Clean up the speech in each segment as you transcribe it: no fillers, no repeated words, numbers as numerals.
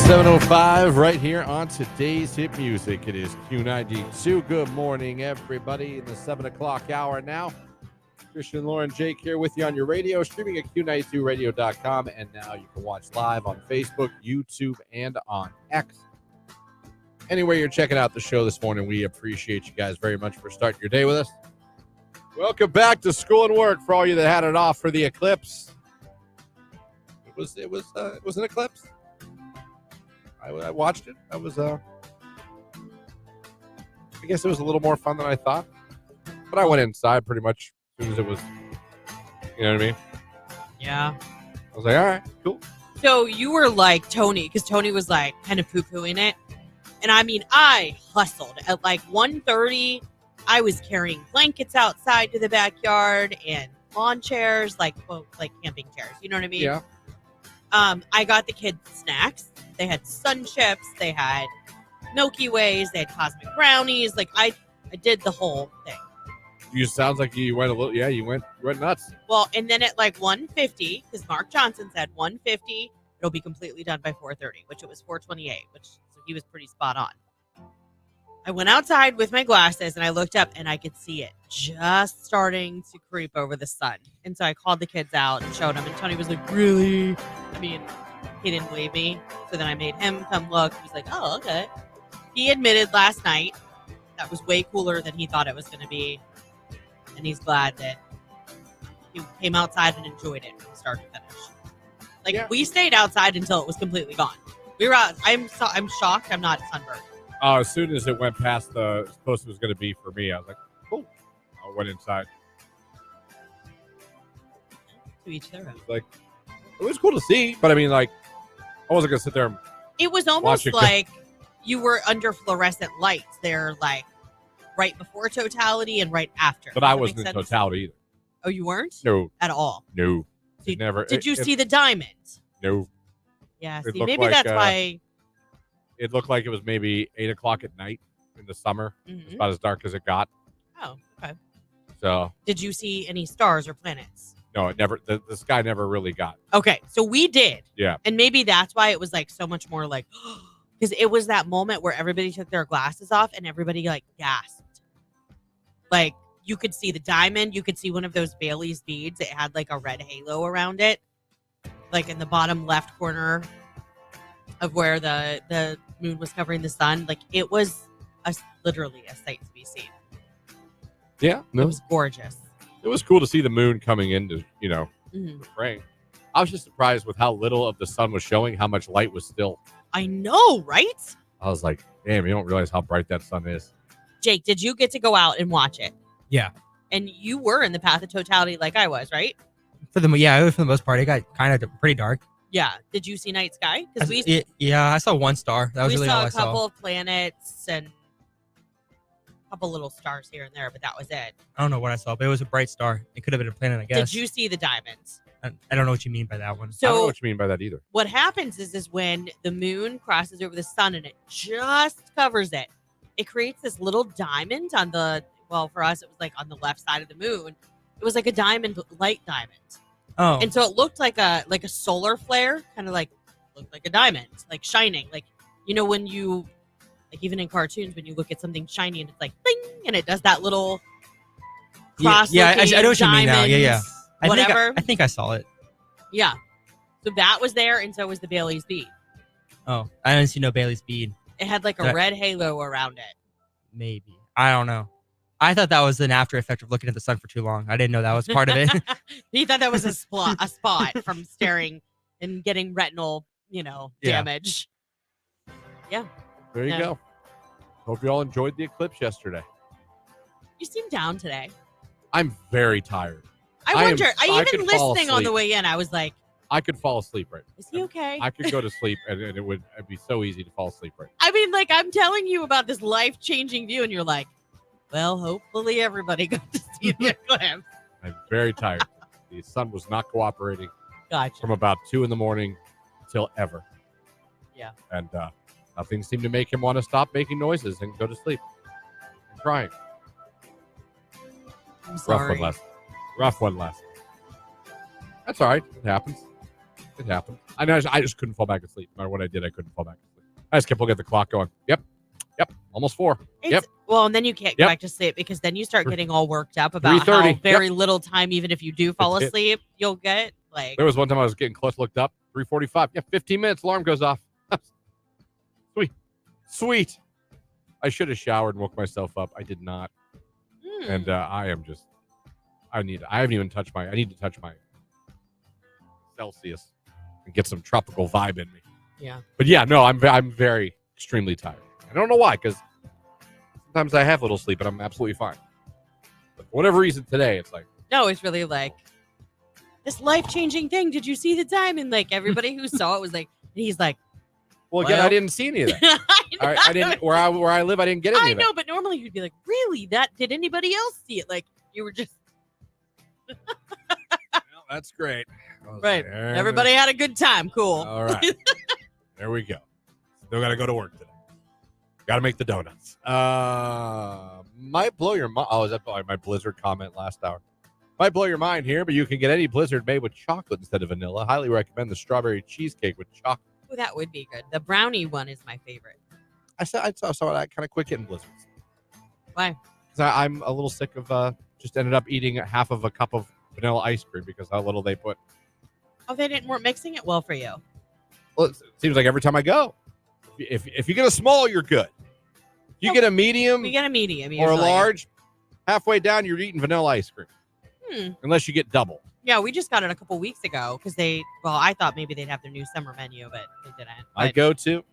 7:05 right here on today's hit music. It is Q92. Good morning, everybody, in the 7 o'clock hour now. Christian, Lauren, Jake here with you on your radio, streaming at Q92radio.com. And now you can watch live on Facebook, YouTube, and on X. Anywhere you're checking out the show this morning, we appreciate you guys very much for starting your day with us. Welcome back to school and work for all you that had it off for the eclipse. It was an eclipse. I watched it. I guess it was a little more fun than I thought. But I went inside pretty much as soon as it was, you know what I mean? Yeah. I was like, all right, cool. So you were like Tony, because Tony was like kind of poo-pooing it. And I mean, I hustled. At like 1:30, I was carrying blankets outside to the backyard and lawn chairs, like camping chairs. You know what I mean? Yeah. I got the kids snacks. They had sun chips. They had Milky Ways. They had cosmic brownies. Like I did the whole thing. You sounds like you went a little. Yeah, you went nuts. Well, and then at like 1:50, because Mark Johnson said 1:50, it'll be completely done by 4:30, which it was 4:28, so he was pretty spot on. I went outside with my glasses and I looked up and I could see it just starting to creep over the sun. And so I called the kids out and showed them. And Tony was like, really? I mean, he didn't believe me. So then I made him come look. He was like, oh, okay. He admitted last night that was way cooler than he thought it was going to be. And he's glad that he came outside and enjoyed it from start to finish. We stayed outside until it was completely gone. We were out. I'm shocked I'm not sunburned. As soon as it went past the close it was going to be for me, I was like, cool. I went inside. To each their own. Like, it was cool to see, but I mean, like, I wasn't going to sit there and it was almost like you were under fluorescent lights. They're like right before totality and right after. But I wasn't in totality either. Oh, you weren't? No. At all? No. So never. Did you see the diamonds? No. Yeah, see, maybe that's why. It looked like it was maybe 8 o'clock at night in the summer. Mm-hmm. It's about as dark as it got. Oh, okay. So. Did you see any stars or planets? No, it never. The sky never really got. Okay, so we did. Yeah. And maybe that's why it was like so much more like, because it was that moment where everybody took their glasses off and everybody like gasped. Like you could see the diamond. You could see one of those Bailey's beads. It had like a red halo around it. Like in the bottom left corner of where the moon was covering the sun. Like it was literally a sight to be seen. Yeah. No. It was gorgeous. It was cool to see the moon coming into, the frame. I was just surprised with how little of the sun was showing, how much light was still. I know, right? I was like, damn, you don't realize how bright that sun is. Jake, did you get to go out and watch it? Yeah. And you were in the path of totality like I was, right? For the most part, it got kind of pretty dark. Yeah. Did you see night sky? Because I saw one star. That was really all I saw. We saw a couple of planets and a couple little stars here and there, but that was it. I don't know what I saw, but it was a bright star. It could have been a planet, I guess. Did you see the diamonds? I don't know what you mean by that one. So I don't know what you mean by that either. What happens is when the moon crosses over the sun and it just covers it, it creates this little diamond on for us, it was like on the left side of the moon. It was like a diamond, light diamond. Oh. And so it looked like a solar flare, kind of like looked like a diamond, like shining. Like, when you, like even in cartoons, when you look at something shiny and it's like, bing, and it does that little cross. Yeah, I know what you mean now. Yeah. Whatever. I think I saw it. Yeah. So that was there, and so was the Bailey's bead. Oh, I didn't see no Bailey's bead. It had like a red halo around it. Maybe. I don't know. I thought that was an after effect of looking at the sun for too long. I didn't know that was part of it. He thought that was a spot from staring and getting retinal, damage. Yeah. There you go. Hope you all enjoyed the eclipse yesterday. You seem down today. I'm very tired. I wonder. Even listening on the way in, I was like, I could fall asleep right now. Is he okay? I could go to sleep and it'd be so easy to fall asleep right now. I mean, like, I'm telling you about this life-changing view, and you're like, well, hopefully everybody got to see the eclipse. I'm very tired. The sun was not cooperating. Gotcha. From about 2 a.m. till ever. Yeah. And nothing seemed to make him want to stop making noises and go to sleep. And crying. I'm sorry. Rough one less. That's all right. It happens. It happened. I just couldn't fall back asleep. No matter what I did, I couldn't fall back asleep. I just kept looking at the clock going, yep, almost 4. Well, and then you can't go back to sleep because then you start getting all worked up about how 3:30. very little time, even if you do fall That's it. asleep, you'll get. Like, There was one time I was getting close, looked up, 3:45. Yeah, 15 minutes, alarm goes off. Sweet. I should have showered and woke myself up. I did not. And I am just, I haven't even touched I need to touch my Celsius and get some tropical vibe in me. Yeah. But yeah, no, I'm very extremely tired. I don't know why, because sometimes I have little sleep and I'm absolutely fine. But for whatever reason today, it's like. No, it's really like this life-changing thing. Did you see the time? And like everybody who saw it was like, he's like, well, again, I didn't see any of that. I didn't where I live. I didn't get any of that. I know, but normally you'd be like, really? Did anybody else see it? Like you were just. Well, that's great. Right. Everybody had a good time. Cool. All right. There we go. Still got to go to work today. Got to make the donuts. Might blow your mind. Oh, is that my Blizzard comment last hour? Might blow your mind here, but you can get any Blizzard made with chocolate instead of vanilla. Highly recommend the strawberry cheesecake with chocolate. Oh, that would be good. The brownie one is my favorite. I saw I kind of quit getting Blizzards. Why? Because I'm a little sick of just ended up eating half of a cup of vanilla ice cream because how little they put. Oh, weren't mixing it well for you. Well, it seems like every time I go, if you get a small, you're good. You get a medium, we get a medium or a usually. large. Halfway down, you're eating vanilla ice cream. Unless you get double. Yeah, we just got it a couple weeks ago because I thought maybe they'd have their new summer menu, but they didn't. I go to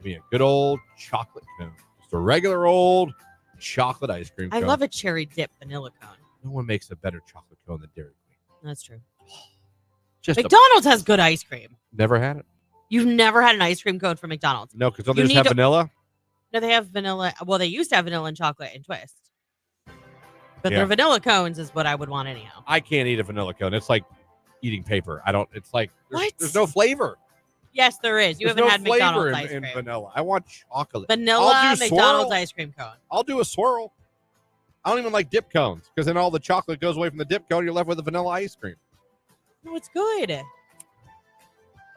be a good old chocolate cone. Just a regular old chocolate ice cream cone. I love a cherry dip vanilla cone. No one makes a better chocolate cone than Dairy Queen. That's true. Just McDonald's has good ice cream. Never had it. You've never had an ice cream cone from McDonald's? No, because don't they just have vanilla? No, they have vanilla. Well, they used to have vanilla and chocolate and twist. But their vanilla cones is what I would want anyhow. I can't eat a vanilla cone. It's like eating paper. It's like what? There's no flavor. Yes, there is. You haven't had McDonald's ice cream. In vanilla. I want chocolate. Vanilla McDonald's ice cream cone. I'll do a swirl. I don't even like dip cones because then all the chocolate goes away from the dip cone. You're left with a vanilla ice cream. No, it's good. I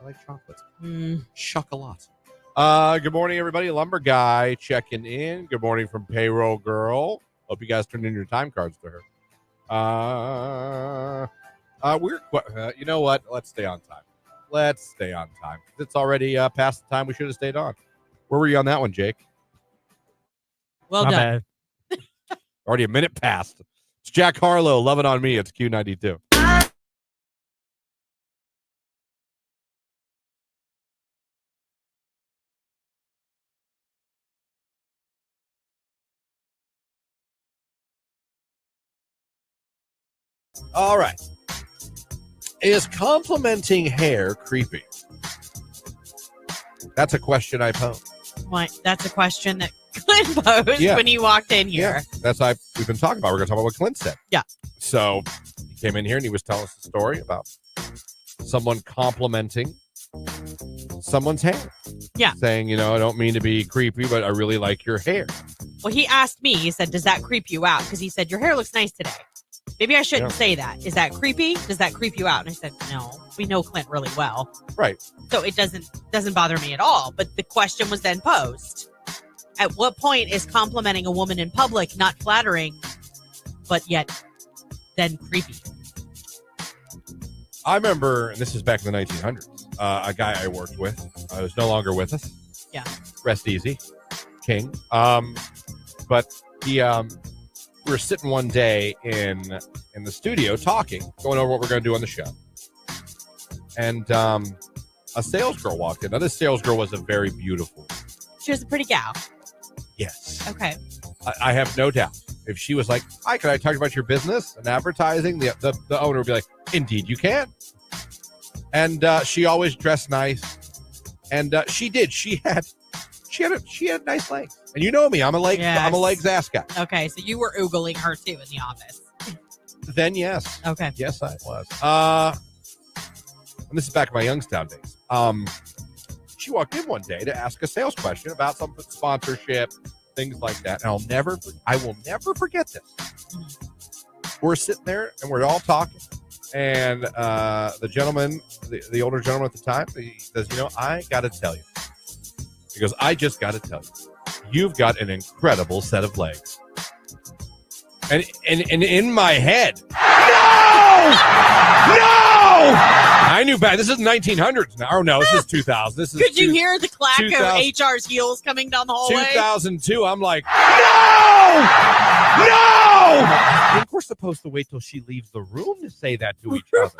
like chocolate. Chocolate. Good morning, everybody. Lumber Guy checking in. Good morning from Payroll Girl. Hope you guys turned in your time cards to her. You know what? Let's stay on time. It's already past the time we should have stayed on. Where were you on that one, Jake? Well done. Already a minute past. It's Jack Harlow. Love It On Me. It's Q92. All right. Is complimenting hair creepy? That's a question I pose. That's a question that Clint posed when he walked in here. Yeah, that's we've been talking about. We're going to talk about what Clint said. Yeah. So he came in here and he was telling us a story about someone complimenting someone's hair. Yeah. Saying, I don't mean to be creepy, but I really like your hair. Well, he asked me, he said, does that creep you out? Because he said, your hair looks nice today. Maybe I shouldn't say that. Is that creepy? Does that creep you out? And I said, no, we know Clint really well. Right. So it doesn't bother me at all. But the question was then posed. At what point is complimenting a woman in public not flattering, but yet then creepy? I remember, and this is back in the 1900s, a guy I worked with who's no longer with us. Yeah. Rest easy. King. But he... we were sitting one day in the studio talking, going over what we're going to do on the show. And a sales girl walked in. Now, this sales girl was a very beautiful. She was a pretty gal. Yes. Okay. I have no doubt. If she was like, hi, can I talk about your business and advertising? The owner would be like, indeed, you can. And she always dressed nice. And she did. She had nice legs. And you know me, I'm a legs ass guy. Okay, so you were oogling her too in the office. Then yes. Okay. Yes, I was. And this is back in my Youngstown days. She walked in one day to ask a sales question about some sponsorship, things like that. And I will never forget this. We're sitting there and we're all talking. And the gentleman, the older gentleman at the time, he says, I got to tell you. He goes, I just got to tell you, you've got an incredible set of legs. And in my head, no! I knew back. This is 1900s now. Oh, no, this is 2000. This is Could you hear the clack of HR's heels coming down the hallway? 2002. I'm like, no! I think we're supposed to wait till she leaves the room to say that to each other.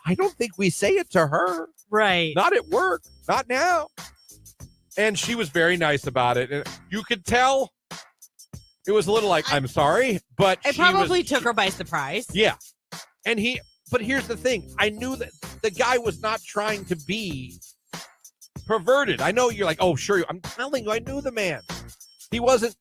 I don't think we say it to her. Right. Not at work. Not now. And she was very nice about it. And you could tell it was a little like, I'm sorry, but it probably took her by surprise. Yeah. But here's the thing. I knew that the guy was not trying to be perverted. I know you're like, oh, sure. I'm telling you, I knew the man. He wasn't.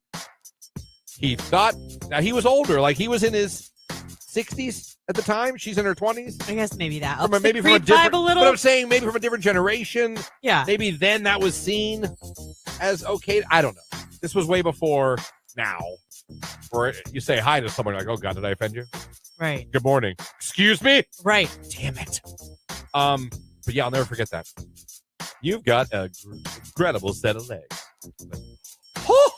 He thought, now he was older. Like he was in his 60s at the time. She's in her 20s. I guess maybe that. Maybe from a different, but I'm saying maybe from a different generation. Yeah. Maybe then that was seen as okay. I don't know. This was way before now. Where you say hi to someone like, oh God, did I offend you? Right. Good morning. Excuse me? Right. Damn it. But yeah, I'll never forget that. You've got a incredible set of legs. Oh!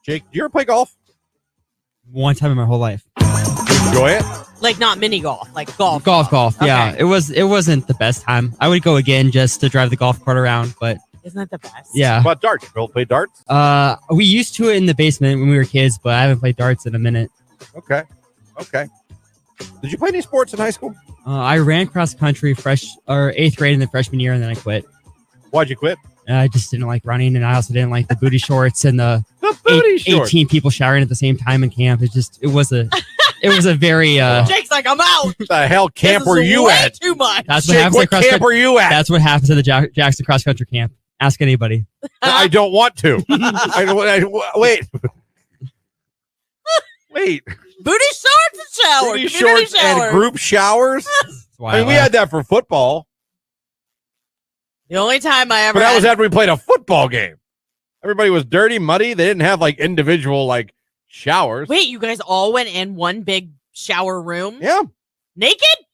Jake, do you ever play golf? One time in my whole life. Enjoy it? Like not mini golf, like golf. Golf. Okay. Yeah, it wasn't the best time. I would go again just to drive the golf cart around, but Isn't that the best? yeah. What about darts? You play darts? We used to it in the basement when we were kids, but I haven't played darts in a minute. Okay. Did you play any sports in high school? I ran cross country 8th grade in the freshman year, and then I quit. Why'd you quit? I just didn't like running, and I also didn't like the booty shorts and the booty shorts. 18 people showering at the same time in camp. It was a very Jake's like, I'm out. What the hell camp were you way at? Too much. That's what Jake, happens what at cross camp country. were you at? That's what happens at the Jackson cross country camp. Ask anybody. I don't want to. Wait. Booty shorts and shower. Booty Community shorts shower. and group showers? I mean, we had that for football. The only time I ever But that had was after we played a football game. Everybody was dirty, muddy. They didn't have like individual showers. Wait, you guys all went in one big shower room? Yeah. Naked?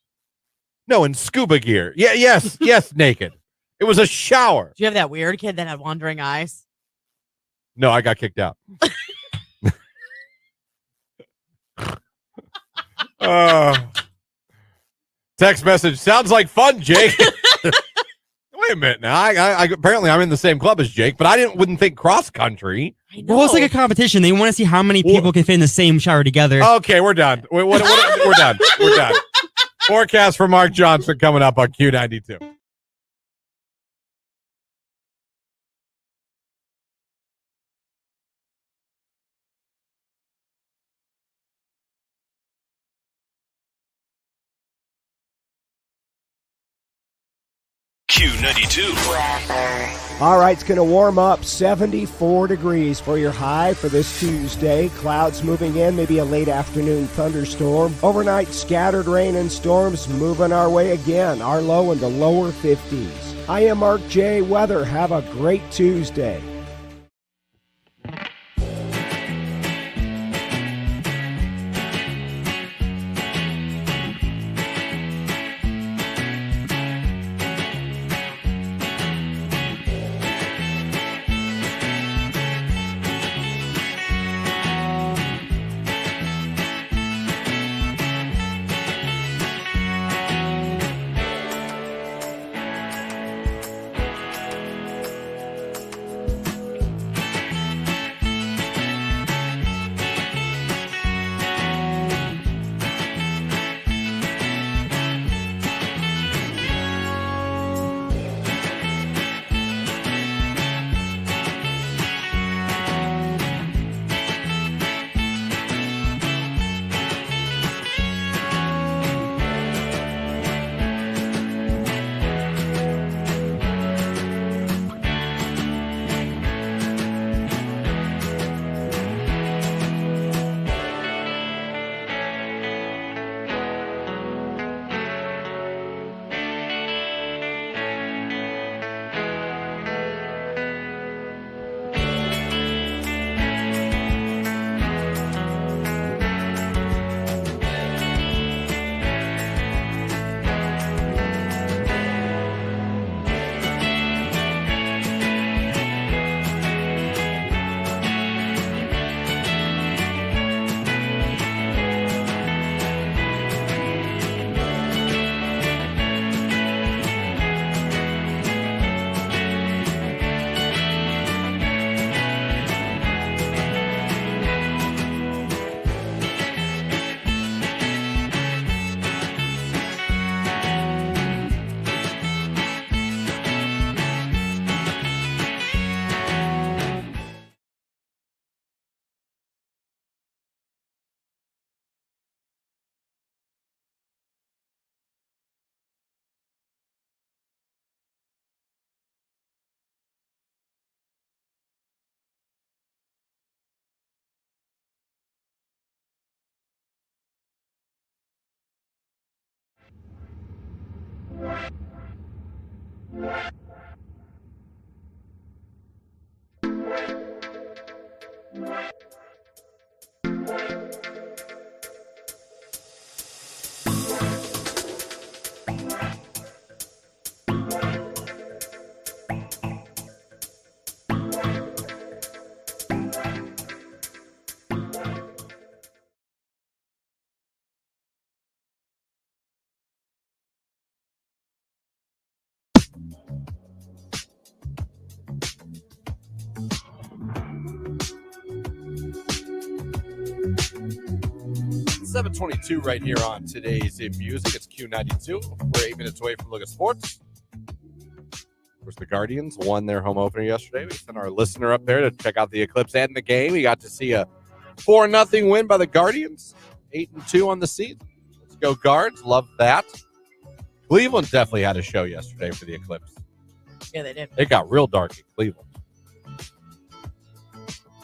No, in scuba gear. Yeah, yes, naked. It was a shower. Do you have that weird kid that had wandering eyes? No, I got kicked out. Text message. Sounds like fun, Jake. Wait a minute now. I apparently I'm in the same club as Jake, but wouldn't think cross country. I know. Well, it's like a competition. They want to see how many people can fit in the same shower together. Okay, we're done. We're done. We're done. Forecast for Mark Johnson coming up on Q92. Q92. All right, it's going to warm up 74 degrees for your high for this Tuesday. Clouds moving in, maybe a late afternoon thunderstorm. Overnight scattered rain and storms moving our way again. Our low in the lower 50s. I am Mark J. Weather. Have a great Tuesday. $7:22 right here on today's In Music. It's Q92. We're 8 minutes away from Look at Sports. Of course, the Guardians won their home opener yesterday. We sent our listener up there to check out the Eclipse and the game. We got to see a 4-0 win by the Guardians. 8-2 on the season. Let's go Guards. Love that. Cleveland definitely had a show yesterday for the Eclipse. Yeah, they did. It got real dark in Cleveland.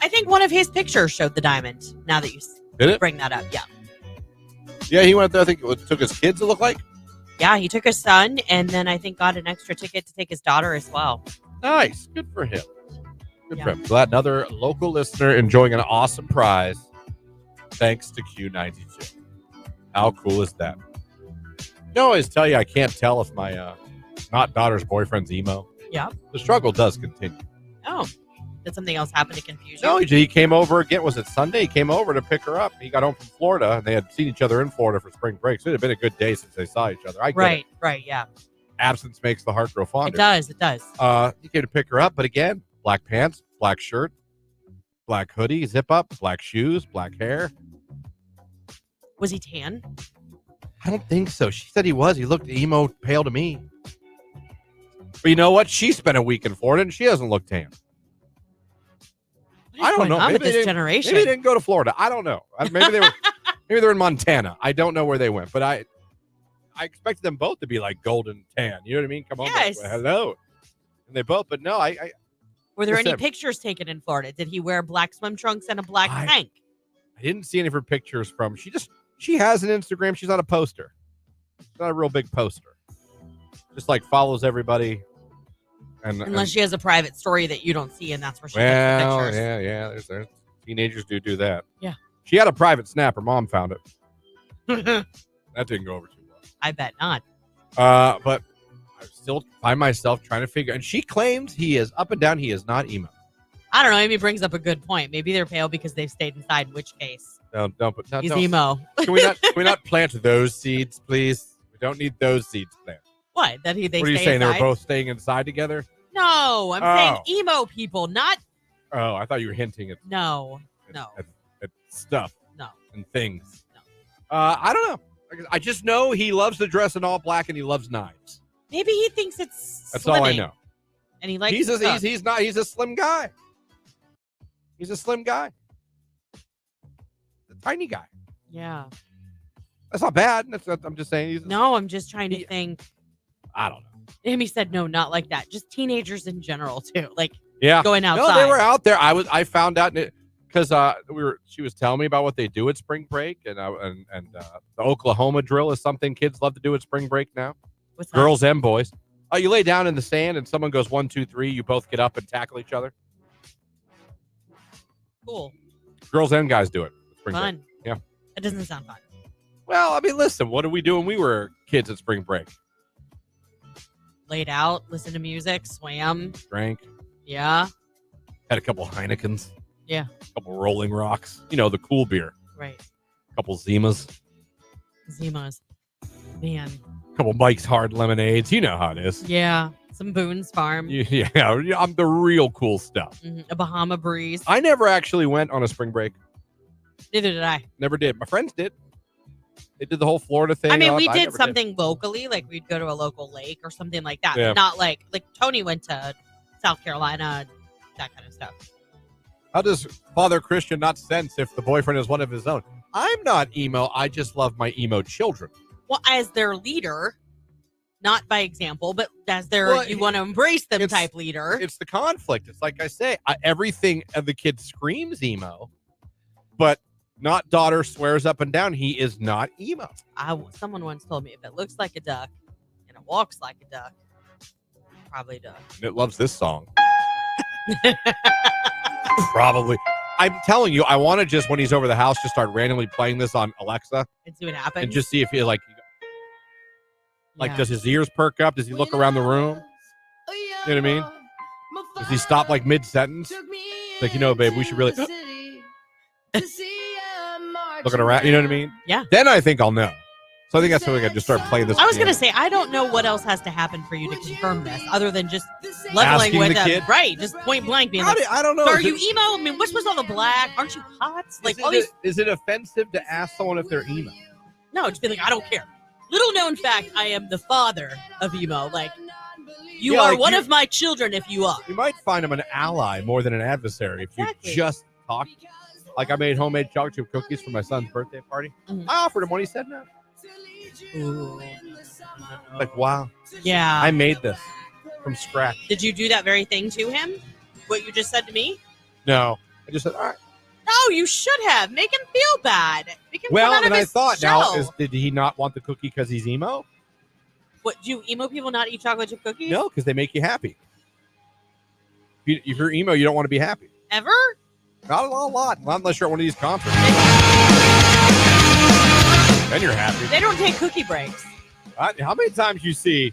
I think one of his pictures showed the diamond. Now that you Did it? bring that up, yeah. Yeah, he went there. I think it took his kids, it looked like. Yeah, he took his son and then I think got an extra ticket to take his daughter as well. Nice. Good for him. Good Yeah. for him. Glad another local listener enjoying an awesome prize thanks to Q92. How cool is that? I always tell you I can't tell if my not daughter's boyfriend's emo. Yeah. The struggle does continue. Oh, did something else happen to confuse you? No, he came over again. Was it Sunday? He came over to pick her up. He got home from Florida, and they had seen each other in Florida for spring break. So it had been a good day since they saw each other. I get it. Right, yeah. Absence makes the heart grow fonder. It does. He came to pick her up, but again, black pants, black shirt, black hoodie, zip up, black shoes, black hair. Was he tan? I don't think so. She said he was. He looked emo pale to me. But you know what? She spent a week in Florida, and she doesn't look tan. What is going on with this generation? Maybe they didn't go to Florida. I don't know. Maybe they were. Maybe they're in Montana. I don't know where they went, but I expected them both to be like golden tan. You know what I mean? Come on, Yes. hello. And they both, but no. Were there any Listen. pictures taken in Florida? Did he wear black swim trunks and a black tank? I didn't see any of her pictures from. She has an Instagram. She's not a poster. She's not a real big poster. Just like follows everybody. Unless she has a private story that you don't see, and that's where she takes the pictures. Yeah. There's teenagers do that. Yeah. She had a private snap. Her mom found it. That didn't go over too well. I bet not. But I still find myself trying to figure. And she claims he is up and down. He is not emo. I don't know. Amy brings up a good point. Maybe they're pale because they've stayed inside. In which case, he's emo. Can we not plant those seeds, please? We don't need those seeds planted. What? That they? What are you stay saying? inside? They were both staying inside together? No, I'm saying emo people, not. Oh, I thought you were hinting at No. at stuff. No. And things. No. I don't know. I just know he loves to dress in all black and he loves knives. Maybe he thinks it's. That's slimming, all I know. And he likes. He's a slim guy. He's a slim guy. A tiny guy. Yeah. That's not bad. I'm just saying. I'm just trying to think. I don't know. Amy said no, not like that. Just teenagers in general too. Like Yeah. going outside. No, they were out there. I found out because she was telling me about what they do at spring break, and the Oklahoma drill is something kids love to do at spring break now. What's that? Girls and boys. You lay down in the sand and someone goes 1, 2, 3. You both get up and tackle each other. Cool. Girls and guys do it. at Spring Fun. break. Yeah. It doesn't sound fun. Well, I mean, listen. What did we do when we were kids at spring break? Laid out, listen to music, swam. Drank. Yeah. Had a couple Heinekens. Yeah. A couple Rolling Rocks. You know, the cool beer. Right. A couple Zimas. Zimas. Man. A couple Mike's Hard Lemonades. You know how it is. Yeah. Some Boone's Farm. Yeah, I'm the real cool stuff. A Bahama Breeze. I never actually went on a spring break. Neither did I. Never did. My friends did. They did the whole Florida thing. I mean, we never did something locally, like we'd go to a local lake or something like that. Yeah. But not like Tony went to South Carolina, that kind of stuff. How does Father Christian not sense if the boyfriend is one of his own? I'm not emo. I just love my emo children. Well, as their leader, not by example, but as their you want to embrace them type leader. It's the conflict. It's like I say, everything of the kid screams emo, but not daughter swears up and down he is not emo. Someone once told me if it looks like a duck and it walks like a duck, probably does. It loves this song. Probably. I'm telling you, I want to just, when he's over the house, just start randomly playing this on Alexa And see what happens. and just see if he like Yeah. does his ears perk up? Does he look around the room? You know what I mean? Does he stop like mid-sentence? Like, babe, we should really looking around. You know what I mean? Yeah. Then I think I'll know. So I think that's something I just start playing this. I was going to say, I don't know what else has to happen for you to confirm this other than just leveling Asking with the them. kid? Right. Just point blank being like, I don't know. so are Is you it- emo? I mean, what's with all the black? Aren't you hot? Like, all these. Is it offensive to ask someone if they're emo? No, just be like, I don't care. Little known fact, I am the father of emo. Like, you Yeah, are like one you- of my children if you are. You might find him an ally more than an adversary if Exactly. you just talk. Like I made homemade chocolate chip cookies for my son's birthday party. Mhm. I offered him one. He said no. Ooh. Like, wow, Yeah. I made this from scratch. Did you do that very thing to him? What you just said to me? No, I just said, all right. No, you should have. Make him feel bad. Make him Well, come out and of I his thought shell. did he not want the cookie because he's emo? What, do emo people not eat chocolate chip cookies? No, because they make you happy. If you're emo, you don't want to be happy. Ever? Not a lot. Not unless you're at one of these concerts. Then you're happy. They don't take cookie breaks. How many times you see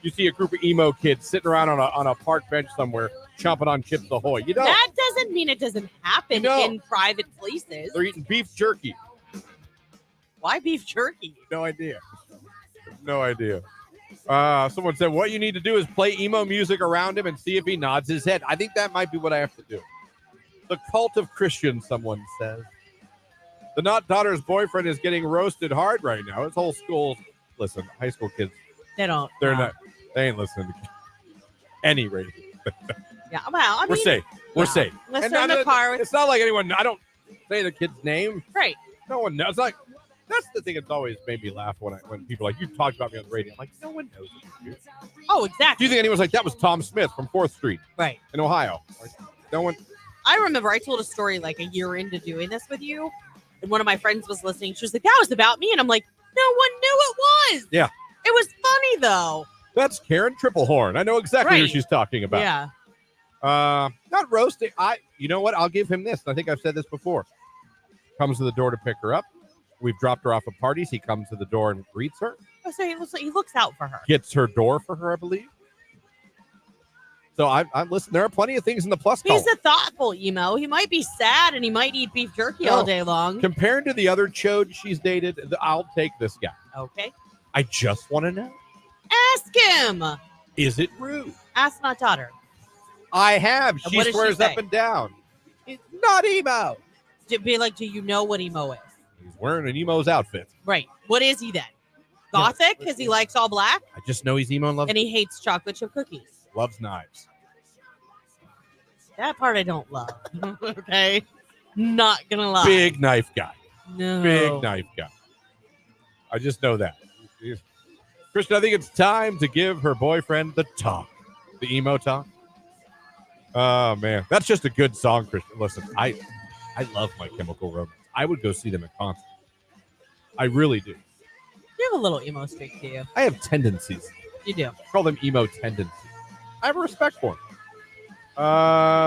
a group of emo kids sitting around on a park bench somewhere chomping on Chips Ahoy? You don't. That doesn't mean it doesn't happen No. in private places. They're eating beef jerky. Why beef jerky? No idea. Someone said what you need to do is play emo music around him and see if he nods his head. I think that might be what I have to do. The cult of Christian, someone says. The not daughter's boyfriend is getting roasted hard right now. His whole school. Listen, high school kids, They don't. they're no. not. They ain't listening to any radio. Yeah, well, I We're mean, safe. We're yeah. safe. Unless And they're in the car with. It's not like anyone. I don't say the kid's name. Right. No one knows. Like that's the thing that's always made me laugh when people are like you talked about me on the radio. I'm like, no one knows what you do. Oh, Do exactly. you think anyone's like that was Tom Smith from 4th Street Right. in Ohio? Like, no one. I remember I told a story like a year into doing this with you, and one of my friends was listening. She was like, that was about me. And I'm like, no one knew it was. Yeah. It was funny, though. That's Karen Triplehorn. I know exactly who Right. she's talking about. Yeah. Not roasting. You know what? I'll give him this. I think I've said this before. Comes to the door to pick her up. We've dropped her off at parties. He comes to the door and greets her. Oh, so he looks out for her. Gets her door for her, I believe. So I'm listen. There are plenty of things in the plus column. He's a thoughtful emo. He might be sad and he might eat beef jerky No. all day long. Compared to the other chode she's dated, I'll take this guy. Okay. I just want to know: Ask him. is it rude? Ask my daughter. I have. And She what does she swears say? up and down. It's not emo. Be like, do you know what emo is? He's wearing an emo's outfit. Right. What is he then? Gothic because he likes all black I just know he's emo and and he hates chocolate chip cookies. loves knives. That part I don't love. Okay. Not gonna lie. Big knife guy. No. Big knife guy. I just know that. Kristen, I think it's time to give her boyfriend the talk. The emo talk. Oh, man. That's just a good song, Kristen. Listen, I love My Chemical Romance. I would go see them at concert. I really do. You have a little emo streak to you. I have tendencies. You do. Call them emo tendencies. I have a respect for them.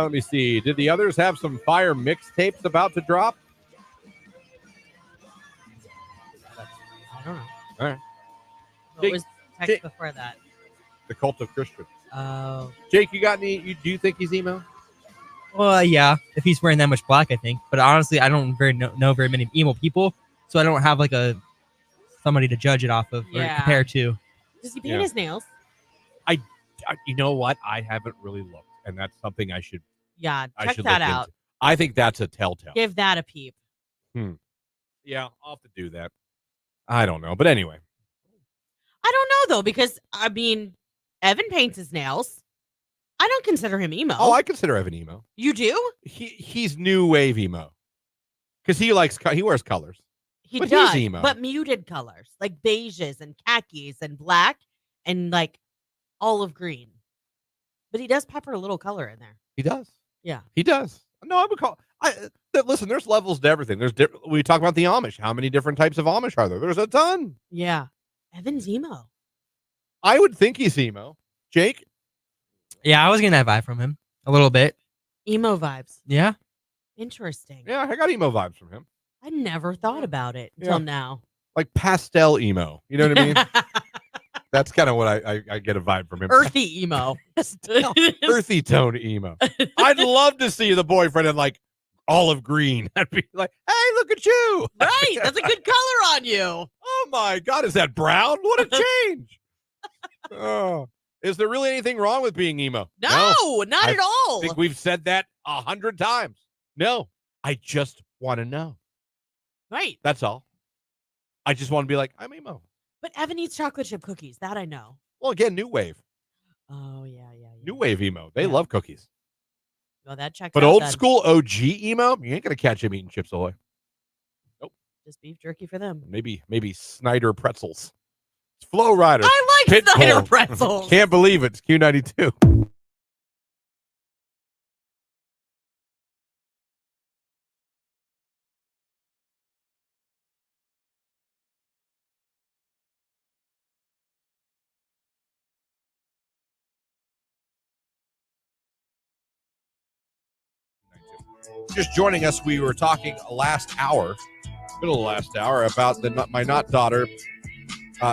Let me see. Did the others have some fire mixtapes about to drop? I don't know. All right. What Jake- was text Jake- before that? The Cult of Christian. Oh. Jake, you got any? Do you think he's emo? Well, yeah, if he's wearing that much black, I think. But honestly, I don't know very many emo people, so I don't have like somebody to judge it off of or Yeah. compare to. Does he paint Yeah. his nails? You know what? I haven't really looked, and that's something I should. Yeah. I Check should that look out. into. I think that's a telltale. Give that a peep. Yeah, I'll have to do that. I don't know, but anyway, I don't know though, because I mean, Evan paints his nails. I don't consider him emo. I consider Evan emo. You do? He's new wave emo because he wears colors. He But he's does, emo. but muted colors like beiges and khakis and black and like olive green. But he does pepper a little color in there. He does. Yeah. He does. No, I would call. Listen, there's levels to everything. We talk about the Amish. How many different types of Amish are there? There's a ton. Yeah. Evan's emo. I would think he's emo. Jake, Yeah, I was getting that vibe from him a little bit. Emo vibes. Yeah. Interesting. Yeah, I got emo vibes from him. I never thought about it until Yeah. now. Like pastel emo. You know what I mean? That's kind of what I get a vibe from him. Earthy emo. Earthy tone emo. I'd love to see the boyfriend in like olive green. I'd be like, hey, look at you. Right. That's a good color on you. Oh my God, is that brown? What a change. Oh. Is there really anything wrong with being emo? No, not at all. I think we've said that 100 times. No, I just want to know. Right. That's all. I just want to be like, I'm emo. But Evan eats chocolate chip cookies. That I know. Well, again, new wave. Oh, yeah. New wave emo. They love cookies. Well, that checks But out old then. school OG emo, you ain't going to catch him eating Chips Ahoy. Nope. Just beef jerky for them. Maybe Snyder pretzels. It's Flow Rider. I like Pitbull. Snyder pretzels. Can't believe it. It's Q92. Just joining us, we were talking middle of last hour, about my not daughter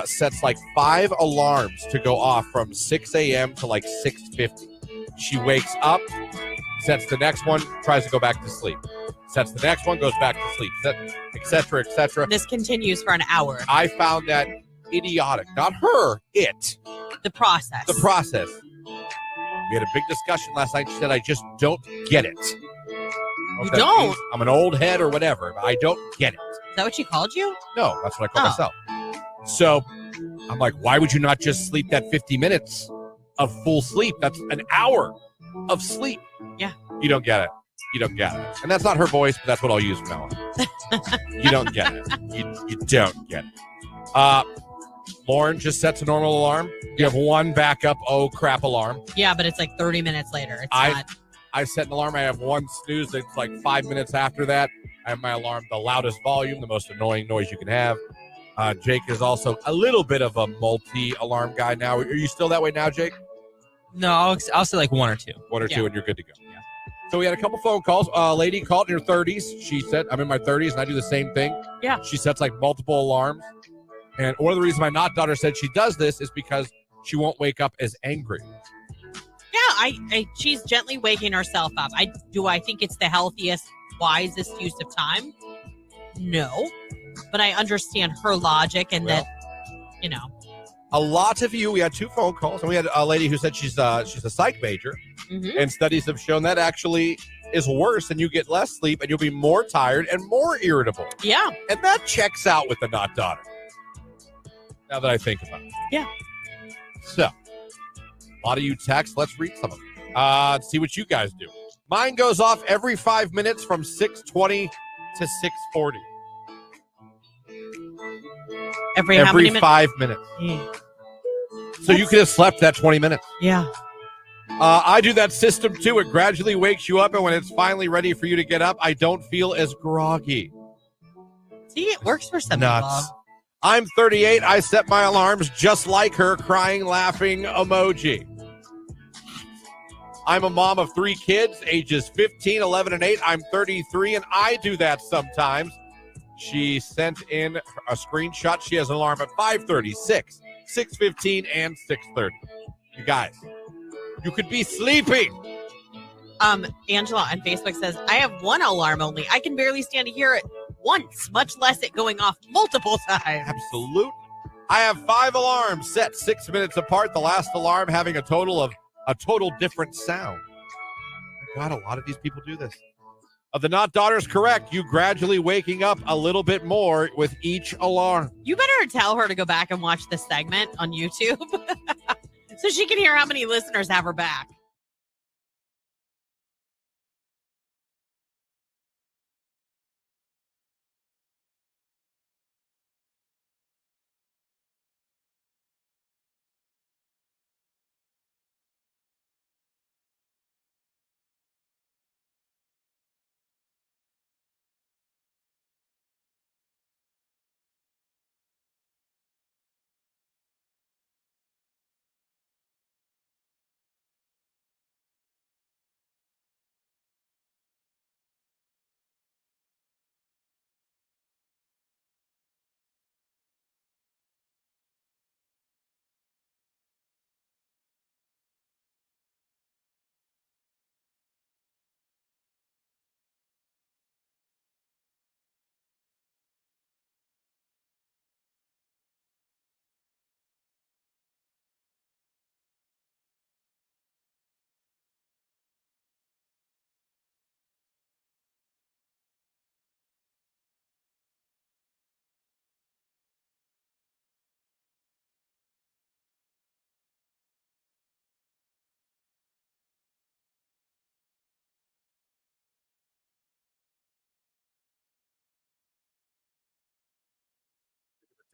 sets like 5 alarms to go off from 6 a.m. to like 6:50. She wakes up, sets the next one, tries to go back to sleep. Sets the next one, goes back to sleep, etc., etc. This continues for an hour. I found that idiotic. Not her, it. The process. The process. We had a big discussion last night. She said, I just don't get it. You don't? I'm an old head or whatever, but I don't get it. Is that what she called you? No, that's what I call myself. So I'm like, why would you not just sleep that 50 minutes of full sleep? That's an hour of sleep. Yeah. You don't get it. You don't get it. And that's not her voice, but that's what I'll use from now on. You don't get it. You don't get it. Lauren just sets a normal alarm. You have one backup, oh crap alarm. Yeah, but it's like 30 minutes later. I set an alarm. I have one snooze that's like 5 minutes after that. I have my alarm, the loudest volume, the most annoying noise you can have. Jake is also a little bit of a multi-alarm guy now. Are you still that way now, Jake? No, I'll say like 1 or 2. 1 or 2 and you're good to go. Yeah. So we had a couple phone calls. A lady called in her 30s. She said, I'm in my 30s and I do the same thing. Yeah. She sets like multiple alarms. And one of the reasons my not daughter said she does this is because she won't wake up as angry. Yeah, she's gently waking herself up. I think it's the healthiest, wisest use of time? No. But I understand her logic and that, A lot of you, we had 2 phone calls, and we had a lady who said she's a psych major, and studies have shown that actually is worse, and you get less sleep, and you'll be more tired and more irritable. Yeah. And that checks out with the not daughter. Now that I think about it. Yeah. So, a lot of you text. Let's read some of them. See what you guys do. Mine goes off every 5 minutes from 6:20 to 6:40. Every how many minutes? 5 minutes. So you could have slept that 20 minutes. Yeah. I do that system too. It gradually wakes you up, and when it's finally ready for you to get up, I don't feel as groggy. See, it works for some Nuts. people. I'm 38. I set my alarms just like her, crying, laughing emoji. I'm a mom of 3 kids, ages 15, 11, and 8. I'm 33, and I do that sometimes. She sent in a screenshot. She has an alarm at 5:30, 6, 6:15, and 6:30. You guys, you could be sleeping. Angela on Facebook says, I have 1 alarm only. I can barely stand to hear it once, much less it going off multiple times. Absolutely. I have 5 alarms set 6 minutes apart. The last alarm having a total different sound. My God, a lot of these people do this. The not daughter's correct. You gradually waking up a little bit more with each alarm. You better tell her to go back and watch this segment on YouTube so she can hear how many listeners have her back.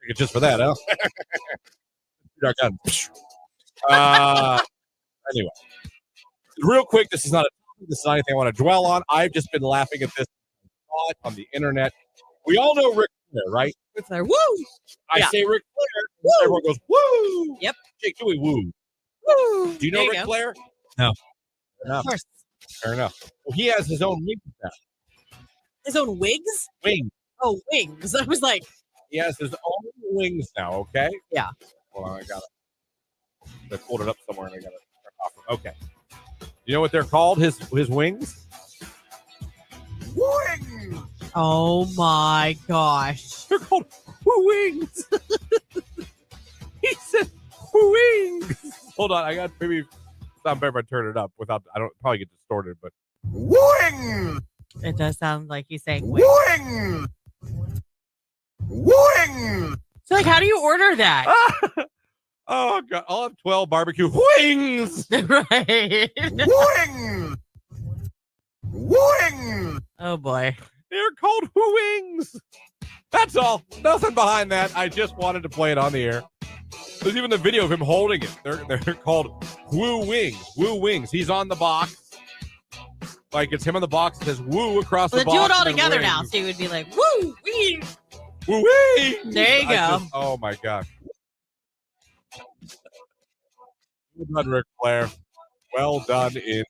It's just for that, huh? Anyway, real quick, this is not anything I want to dwell on. I've just been laughing at this on the internet. We all know Ric Flair, right? Ric Flair, woo! I say Ric Flair, woo! Everyone goes, woo! Yep. Jake, do we woo? Woo! Do you know Ric Flair? No. Of course. Fair enough. Well, he has his own wings now. His own wigs? Wings. Oh, wings. I was like, he has his own wings now, okay? Yeah. Hold on, I got it. They pulled it up somewhere and I got it. Okay. You know what they're called? His wings? Wings! Oh my gosh. They're called wings. He said wings. Hold on, I got maybe sound better if I turn it up without I don't probably get distorted, but wings. It does sound like he's saying wings. Wings. So like how do you order that? Oh god, I'll have 12 barbecue wings. Right. Wings. Wings. Oh boy. They're called wings. That's all. Nothing behind that. I just wanted to play it on the air. There's even the video of him holding it. They're called Woo Wings. Woo Wings. He's on the box. Like it's him on the box. It says Woo across the box. Do it all together now. So you would be like, Woo Wings. Woo Wings. There you go. Oh my god. Well done, Ric Flair. Well done indeed.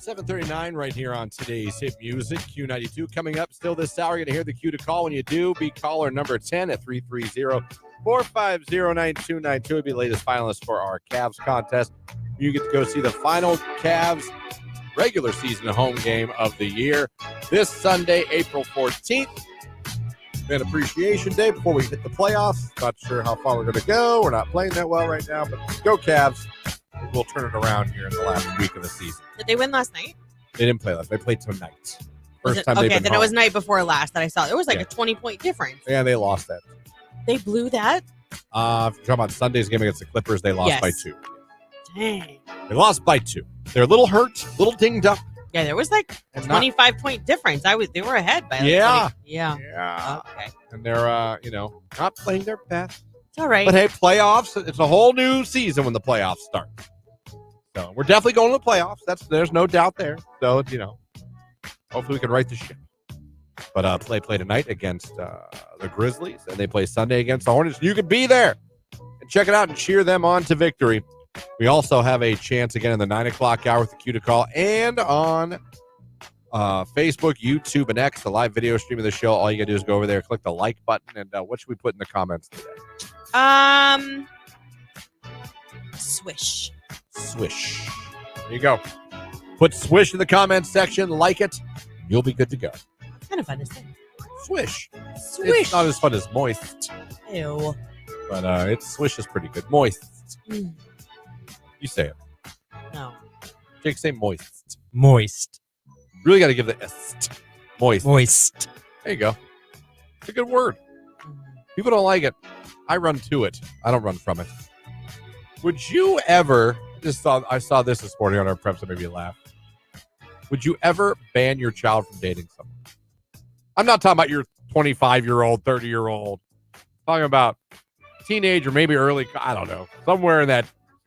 $7:39 right here on today's hit music. Q92 coming up still this hour. You're going to hear the cue to call. When you do, be caller number 10 at 330-450-9292. It'll be the latest finalist for our Cavs contest. You get to go see the final Cavs regular season home game of the year this Sunday, April 14th. Fan Appreciation Day before we hit the playoffs. Not sure how far we're going to go. We're not playing that well right now, but go Cavs. We'll turn it around here in the last week of the season. Did they win last night? They didn't play last. They played tonight. First time. Okay, then it was night before last that I saw. It was like a 20-point difference. Yeah, they lost that. They blew that? If you're talking about Sunday's game against the Clippers, they lost by 2. Dang. They lost by 2. They're a little hurt, a little dinged up. Yeah, there was like a 25-point difference. They were ahead by like 20. Yeah. Yeah. Okay. And they're not playing their best. It's all right. But hey, playoffs, it's a whole new season when the playoffs start. So we're definitely going to the playoffs. There's no doubt there. So, hopefully we can right the ship. But play tonight against the Grizzlies, and they play Sunday against the Hornets. You could be there and check it out and cheer them on to victory. We also have a chance again in the 9 o'clock hour with the cue to call and on Facebook, YouTube, and X, the live video stream of the show. All you got to do is go over there, click the like button, and what should we put in the comments today? Swish. Swish. There you go. Put swish in the comments section, like it, you'll be good to go. It's kind of fun to say. Swish. Swish. It's not as fun as moist. Ew. But swish is pretty good. Moist. Mm. You say it. No. Jake, say moist. Moist. Really got to give the est. Moist. Moist. There you go. It's a good word. People don't like it. I run to it. I don't run from it. Would you ever, I saw this morning on our prep, so maybe you laugh. Would you ever ban your child from dating someone? I'm not talking about your 25-year-old, 30-year-old. I'm talking about teenager, maybe early, I don't know, somewhere in that